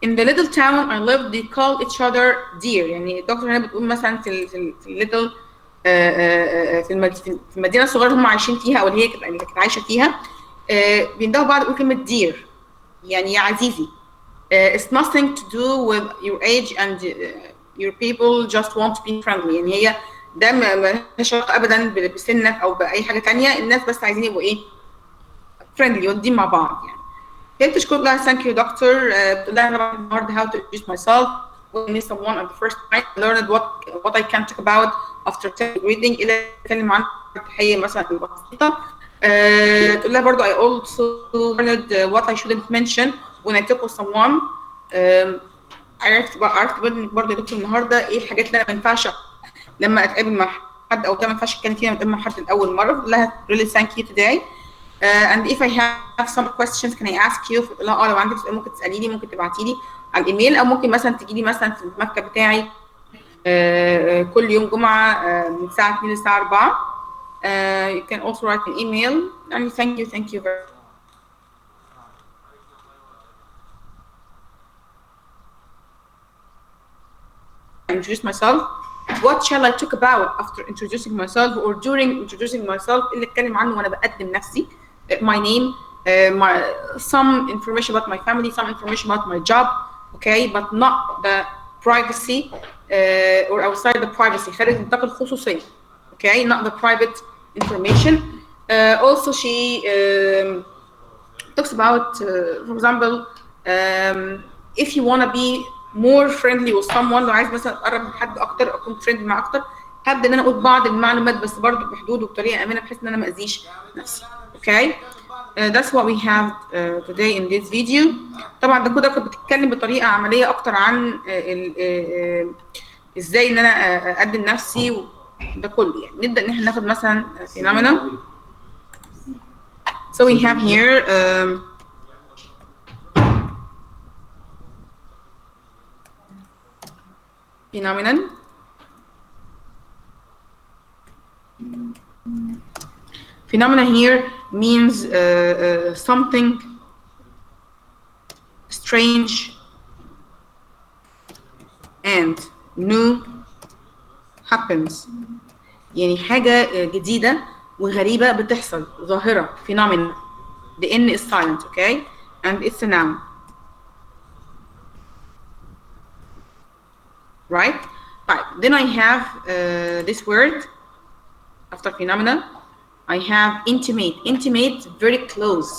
In the little town I lived they call each other dear. يعني الدكتور هنا بتقول مثلا في little في المدينه الصغيره اللي هم عايشين فيها او اللي هي كانت عايشه فيها، بيندهوا بعض يقولوا كلمه dear يعني يا عزيزي. It's nothing to do with your age and your people just want to be friendly. يعني هي ده ما لهاش علاقه ابدا بسنك او باي حاجه ثانيه، الناس بس عايزين يبقوا ايه friendly ودين مع بعض يعني. هي بتشكر لها thank you doctor. بتقول لها طبعا النهارده how to introduce myself when I meet someone at the first time I learned what I can talk about after reading. إلى أتكلم عن التحية مثلا البسيطة. تقول لها برضو I also learned what I shouldn't mention when I talk with someone. عرفت برضو يا دكتور النهارده ايه الحاجات اللي انا ما ينفعش لما اتقابل مع حد او ده ما ينفعش اتكلم فيها لما اتقابل مع حد لاول مره. بقول لها really thank you today. And if I have some questions can I ask you. لا لو عندك سؤال ممكن تساليني، ممكن تبعتي لي على الايميل او ممكن مثلا تجي لي مثلا في المكتب بتاعي كل يوم جمعه من الساعه 2 للساعه 4. You can also write an email. And thank you very much. Introduce myself. What shall I talk about after introducing myself or during introducing myself؟ اللي اتكلم عنه وانا بقدم نفسي. My name, some information about my family, some information about my job, okay, but not the privacy or outside the privacy. خارج نطاق الخصوصية. Okay, not the private information. Also, she talks about, for example, if you want to be more friendly with someone، لو عايز مثلا اقرب من حد اكتر اكون friendly معاه اكتر، هبدا ان انا اقول بعض المعلومات بس برضه بحدود وبطريقه امنه بحيث ان انا ما اذيش نفسي. اوكي. That's what we have today in this video. طبعا ده كده كنت بتتكلم بطريقه عمليه اكتر عن ازاي ان انا اقدم نفسي ده كله يعني. نبدا ان احنا ناخد مثلا phenomena. So we have here phenomenon. Phenomena here means something strange and new happens. يعني حاجة جديدة وغريبة بتحصل، ظاهرة phenomena. The N is silent, okay? And it's a noun. Right? Right. Then I have this word after phenomena. I have intimate. Intimate, very close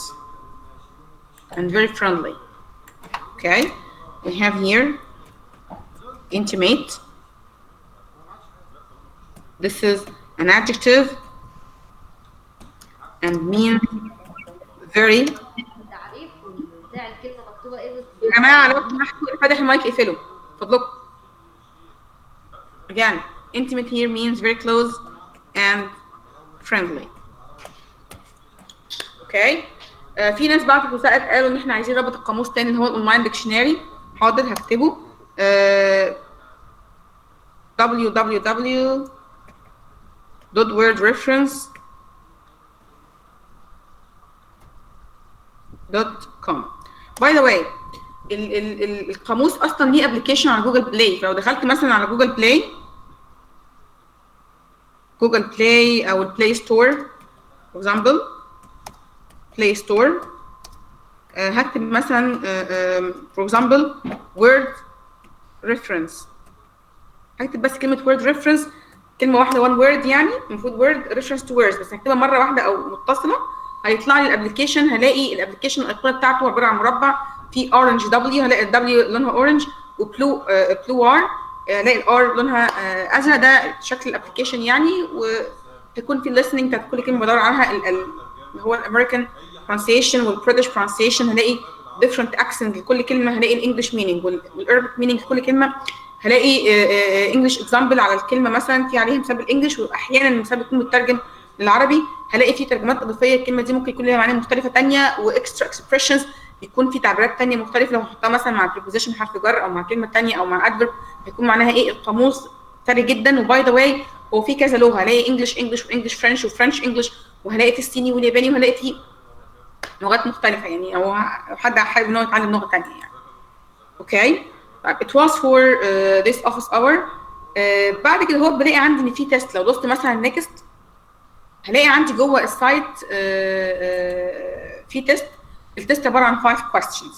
and very friendly. Okay? We have here intimate. This is an adjective and means very. يا جماعة لو سمحتوا فاتح المايك اقفلوا فضلكم. Again, intimate here means very close and friendly. Okay. في ناس بعتوا رسائل قالوا ان احنا عايزين رابط القاموس تاني اللي هو الاونلاين ديكشنري. حاضر هكتبه. www.wordreference.com. By the way القاموس اصلا ليه ابلكيشن على جوجل بلاي، فلو دخلت مثلا على جوجل بلاي او البلاي ستور for example بلاي ستور، هكتب مثلا for example word reference. هكتب بس كلمه word reference، كلمه واحده one word يعني، المفروض word reference to words، بس هكتبها مره واحده او متصله هيطلع لي الابلكيشن. هلاقي الابلكيشن الايقونه بتاعته عباره عن مربع في اورنج دبليو، هلاقي الدبليو لونها اورنج وبلو ار، هلاقي الار لونها ازرق. ده شكل الابلكيشن يعني، وتكون في listening بتاعت كل كلمه بدور عنها اللي هو الامريكان pronunciation والبريتش pronunciation. هلاقي different accent لكل كلمه، هلاقي الانجلش meaning والاربك meaning لكل كلمه، هلاقي انجلش اكزامبل على الكلمه مثلا في عليها مثال بالانجلش، واحيانا المثال بيكون مترجم للعربي. هلاقي في ترجمات اضافيه الكلمه دي ممكن يكون لها معاني مختلفه ثانيه، واكسترا اكسبريشنز بيكون في تعبيرات تانية مختلفه لو هحطها مثلا مع preposition حرف جر او مع كلمه تانية او مع adverb هيكون معناها ايه. القاموس ثري جدا. وباي ذا واي هو في كذا لغه، هلاقي انجلش وانجلش فرنش وفرنش انجلش، وهلاقي في الصيني والياباني، وهلاقي في لغات مختلفه يعني، او حد حابب ان هو يتعلم لغه ثانيه يعني. اوكي طيب it was for this office hour. بعد كده هو بلاقي عندي ان في تيست. لو دوست مثلا نيكست هلاقي عندي جوه السايت في تيست. التيست عباره عن 5 questions.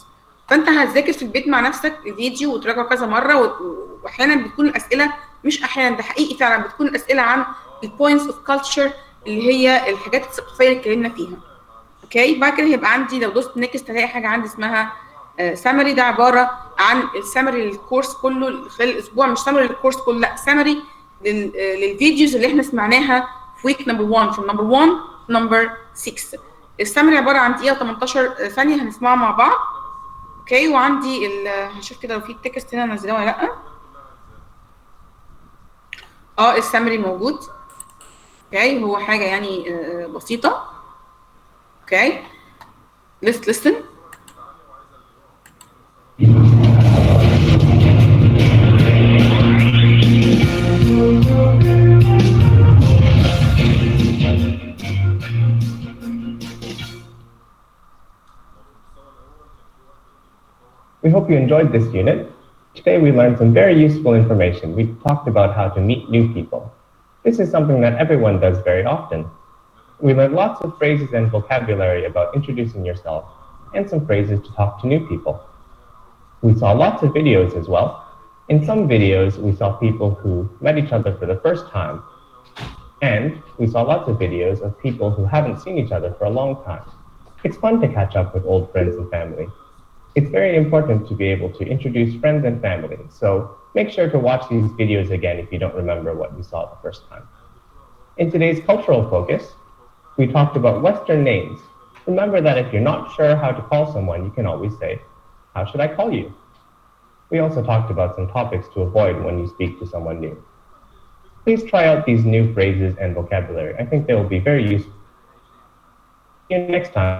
فانت هتذاكر في البيت مع نفسك الفيديو وتراجعه كذا مره، واحيانا بتكون الاسئله، مش احيانا ده حقيقي فعلا، بتكون الاسئله عن البوينتس اوف كلتشر اللي هي الحاجات الثقافيه اللي اتكلمنا فيها. اوكي بعد كده هيبقى عندي لو دوست نيكست هلاقي حاجه عندي اسمها سامري. ده عباره عن السامري للكورس كله خلال الاسبوع، مش سامري للكورس كله، لا سامري للفيديوز اللي احنا سمعناها في ويك نمبر 1 from نمبر 1 نمبر 6. السامري عباره عن دقيقه 18 ثانيه هنسمعها مع بعض. اوكي وعندي هشوف كده لو في التكست هنا نزلوه ولا لا. السامري موجود. اوكي هو حاجه يعني بسيطه. اوكي listen. We hope you enjoyed this unit. Today we learned some very useful information. We talked about how to meet new people. This is something that everyone does very often. We learned lots of phrases and vocabulary about introducing yourself and some phrases to talk to new people. We saw lots of videos as well. In some videos, we saw people who met each other for the first time. And we saw lots of videos of people who haven't seen each other for a long time. It's fun to catch up with old friends and family. It's very important to be able to introduce friends and family, so make sure to watch these videos again if you don't remember what you saw the first time. In today's cultural focus, we talked about Western names. Remember that if you're not sure how to call someone, you can always say, "How should I call you?" We also talked about some topics to avoid when you speak to someone new. Please try out these new phrases and vocabulary. I think they will be very useful. See you next time.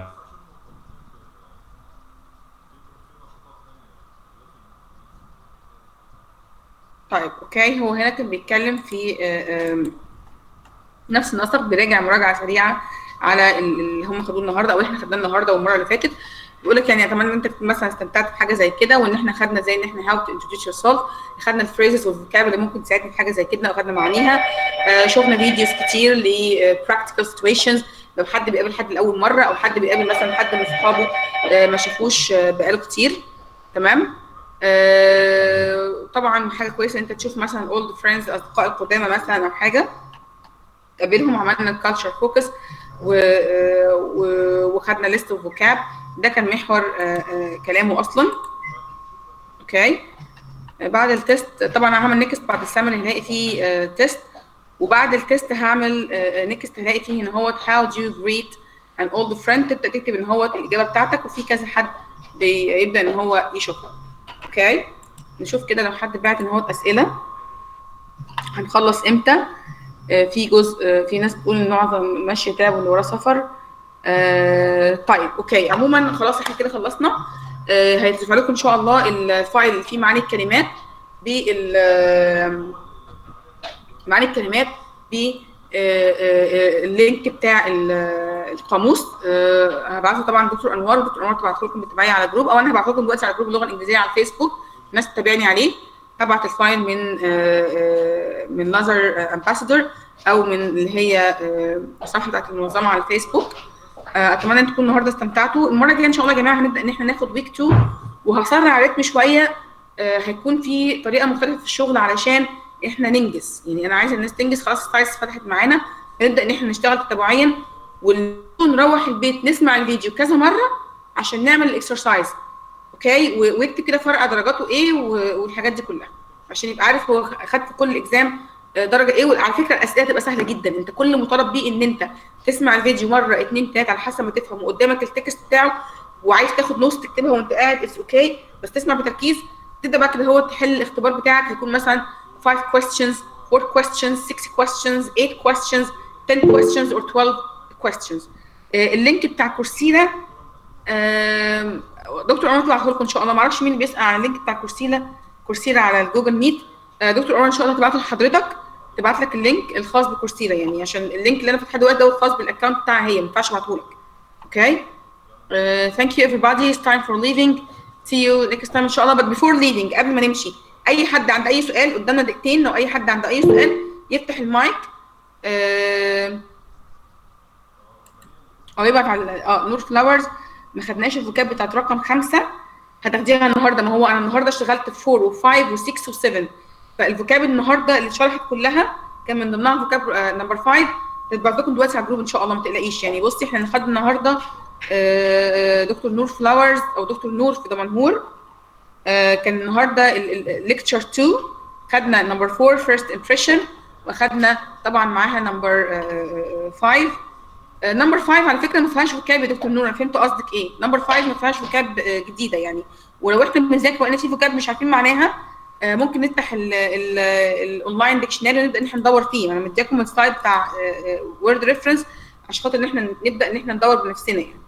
طيب اوكي هو هنا كان بيتكلم في نفس النسق، بيراجع مراجعه سريعه على اللي هم خدوه النهارده او احنا خدناه النهارده والمره اللي فاتت. بيقول لك يعني اتمنى ان انت مثلا استمتعت بحاجه زي كده، وان احنا خدنا زي ان احنا هاو تو انتروديوس يور سيلف، خدنا الفريزز والفوكاب اللي ممكن تساعدني في حاجه زي كده وخدنا معانيها. شفنا فيديوز كتير لبراكتيكال سيتويشنز لو حد بيقابل حد لاول مره او حد بيقابل مثلا حد من صحابه ما شافوش بقاله كتير. تمام. طبعا حاجه كويسه ان انت تشوف مثلا اولد فريندز اصدقاء القدامى مثلا او حاجه قابلهم. عملنا الكالتشر فوكس وخدنا ليست اوف فوكاب، ده كان محور كلامه اصلا. اوكي بعد التست طبعا هعمل نيكست بعد السامري هنلاقي فيه تيست، وبعد التست هعمل نيكست هلاقي فيه ان هو how do you greet an old friend. تبدا تكتب ان هو الاجابه بتاعتك وفي كذا حد بيبدا ان هو يشوفها. اوكي نشوف كده لو حد بعت ان هو اسئله. هنخلص امتى؟ في جزء في ناس بتقول ان معظم ماشيه تعب واللي وراه سفر. طيب اوكي عموما خلاص احنا كده خلصنا. هيترفع لكم ان شاء الله الفايل اللي فيه معاني الكلمات معاني الكلمات باللينك بتاع القاموس. هبعته طبعا دكتور انوار، ودكتور انوار تبعته لكم بالتبعيه على جروب، او انا هبعته لكم دلوقتي على جروب اللغه الانجليزيه على الفيسبوك، الناس تتابعني عليه. هبعت الفايل من نظر امباسادور او من اللي هي الصفحه بتاعت المنظمه على الفيسبوك. اتمنى ان تكونوا النهارده استمتعتوا. المره الجايه ان شاء الله يا جماعه هنبدا ان احنا ناخد ويك 2 وهسرع الريتم شويه. هيكون في طريقه مختلفه في الشغل علشان احنا ننجز، يعني انا عايزه الناس تنجز. خلاص السايتس فتحت معانا، هنبدا ان احنا نشتغل تتابعيا ونروح البيت نسمع الفيديو كذا مره عشان نعمل الاكسرسايز. اوكي واكتب كده فرق درجاته ايه والحاجات دي كلها عشان يبقى عارف هو خد في كل اكزام درجه ايه. وعلى فكره الاسئله تبقى سهله جدا، انت كل مطالب بيه ان انت تسمع الفيديو مره 2 3 على حسب ما تفهم، وقدامك التكست بتاعه وعايز تاخد نوتس تكتبها وانت قاعد اتس اوكي، بس تسمع بتركيز. تبدا بقى كده هو تحل الاختبار بتاعك، هيكون مثلا 5 questions 4 questions 6 questions 8 questions 10 questions or 12 questions. اللينك بتاع كورسيرا دكتور عمر تبعته لكم ان شاء الله. ما اعرفش مين اللي بيسال على اللينك بتاع كورسيرا على الجوجل ميت. دكتور عمر ان شاء الله تبعته لحضرتك، تبعت لك اللينك الخاص بكورسيرا، يعني عشان اللينك اللي انا فاتحاه دلوقتي ده خاص بالاكونت بتاعها هي، ما ينفعش ابعته لك. اوكي. Thank you everybody. It's time for leaving. See you next time ان شاء الله. But before leaving قبل ما نمشي، اي حد عنده اي سؤال، قدامنا دقيقتين، لو اي حد عنده اي سؤال يفتح المايك او يبعت على نور فلاورز. ما خدناش الفوكاب بتاعت رقم 5، هتاخديها النهارده. ما هو انا النهارده اشتغلت في 4 و5 و6 و7، فالفوكاب النهارده اللي اتشرحت كلها كان من ضمنها الفوكاب نمبر 5. هتبعت لكم دلوقتي على الجروب ان شاء الله، ما تقلقيش. يعني بصي احنا خدنا النهارده دكتور نور فلاورز او دكتور نور في دمنهور، كان النهارده الليكتشر 2 خدنا نمبر 4 فيرست امبريشن، واخدنا طبعا معاها نمبر 5. نمبر 5 على فكره ما فيهاش فوكاب يا دكتور نور، انا فهمت قصدك ايه. نمبر 5 ما فيهاش فوكاب جديده يعني، ولو احنا بنذاكر وقلنا في فوكاب مش عارفين معناها ممكن نفتح الاونلاين ديكشنري ونبدا ان احنا ندور فيه. انا مدياكم السلايد بتاع وورد ريفرنس عشان خاطر ان احنا نبدا ان احنا ندور بنفسنا يعني.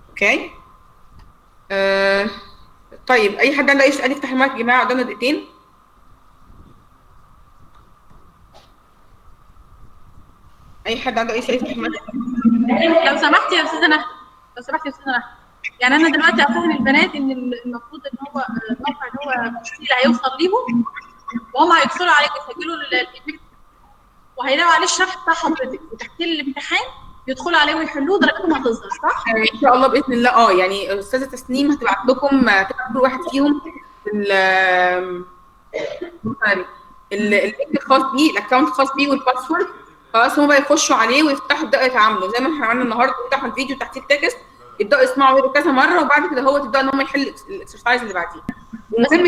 اوكي. طيب اي حد عنده اي سؤال يفتح المايك يا جماعه، قدامنا دقيقتين. اي حد عنده اي سؤال يفتح المايك. لو سمحتي يا استاذه نهى، لو سمحتي يا استاذه نهى، يعني انا دلوقتي افهم البنات ان المفروض ان هو الموقع اللي هو التسجيل هيوصل ليهم وهم هيدخلوا عليه يسجلوا الايميل وهيلاقوا عليه الشرح بتاع حضرتك، وتحت الامتحان يدخلوا عليه ويحلوه درجتهم هتظهر، صح؟ ان شاء الله باذن الله. يعني استاذه تسنيم هتبعت لكم، تبعت كل واحد فيهم اللينك الخاص بيه، الاكونت الخاص بيه والباسورد. خلاص هم بقى يخشوا عليه ويفتحوا يبداوا يتعاملوا زي ما احنا عملنا النهارده، يفتحوا الفيديو تحت التكست يبداوا يسمعوا فيديو كذا مره، وبعد كده هو تبداوا ان هم يحلوا الاكسرسايز اللي بعديه. ومهم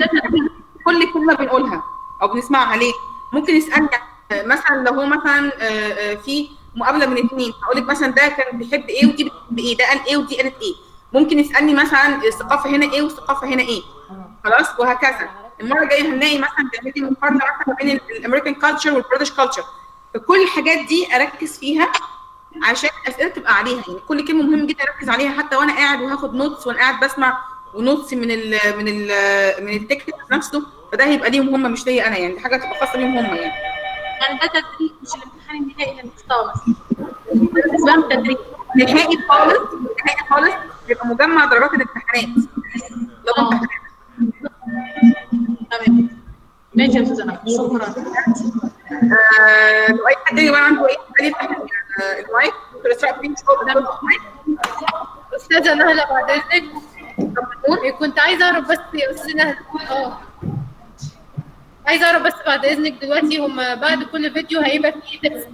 كل كلمه بنقولها او بنسمعها عليه. ممكن يسالني مثلا لو هو مثلا في مقابله من اثنين، هقول لك مثلا ده كان بيحب ايه ودي بتحب ايه، ده قال ايه ودي قالت ايه. ممكن يسالني مثلا الثقافه هنا ايه والثقافه هنا ايه، خلاص، وهكذا. المره الجايه هنلاقي مثلا تعملي مقارنه مثلا بين الامريكان كلتشر والبريتش كلتشر. فكل الحاجات دي اركز فيها عشان الاسئله تبقى عليها. يعني كل كلمه مهم جدا اركز عليها، حتى وانا قاعد وهاخد نوتس وانا قاعد بسمع ونوتس من التكست نفسه، فده هيبقى ليهم هم مش ليا انا، يعني دي حاجه تبقى خاصه بيهم هم يعني. يعني ده تدريب مش الامتحان النهائي للمستوى مثلا، ده تدريب نهائي خالص. نهائي خالص بيبقى مجمع درجات الامتحانات. تمام ماشي يا استاذه، شكرا. لو اي حد يا جماعه عنده اي سؤال يفتح المايك. دكتور اسراء بتيجي قدام المايك. استاذه نهله بعد اذنك كنت عايزه اعرف بس يا استاذه نهله، عايزه اعرف بس بعد اذنك دلوقتي هم بعد كل فيديو هيبقى فيه تيست،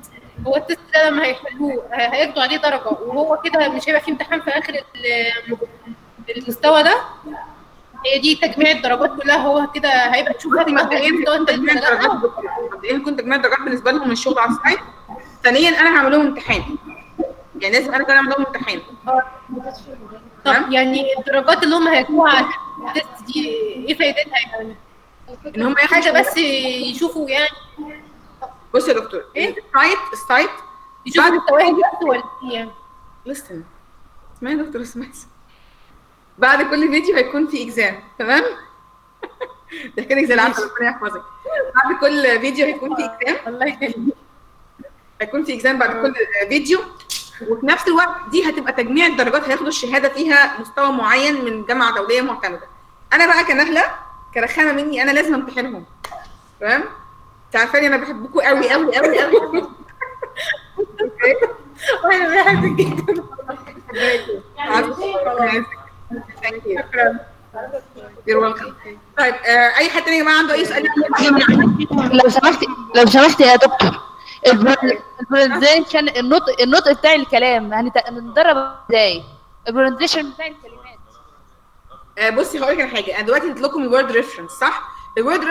هو التيست ده لما هيحلوه هياخدوا عليه درجه، وهو كده مش هيبقى فيه امتحان في اخر المستوى ده؟ هي دي تجميع الدرجات كلها، هو كده هيبقى تشوف مبدئيا كنت تجميع الدرجات بالنسبه لهم الشغل على السايت. ثانيا انا هعمل لهم امتحان، يعني لازم انا كمان اعمل لهم امتحان. طب يعني الدرجات اللي هم هياخدوها على التيست دي ايه فايدتها يعني؟ ان هم حاجه بس يشوفوا يعني. بص يا دكتور، السايت يشوفوا مستواهم بس ولا ايه؟ لسه اسمعي يا دكتور، اسمعي. بعد كل فيديو هيكون في اكزام، تمام؟ ده كده زي العسل، ربنا يحفظك. بعد كل فيديو هيكون في اكزام. الله يخليك. هيكون في اكزام بعد كل فيديو، وفي نفس الوقت دي هتبقى تجميع الدرجات، هياخدوا الشهاده فيها مستوى معين من جامعه دوليه معتمده. انا بقى كنهله كرخامه مني انا لازم امتحنهم، تمام؟ انت عارفاني انا بحبكم قوي قوي قوي قوي. وانا بحبك جدا. ثانك يو. You're welcome. طيب اي حد تاني يا جماعه عنده اي سؤال؟ لو سمحتي يا دكتور، البرزنتيشن النطق بتاع الكلام هنتدرب ازاي؟ البرزنتيشن بتاع الكلمات. بصي هقول لك على حاجه. انا دلوقتي اديت لكم الورد ريفرنس، صح؟ الورد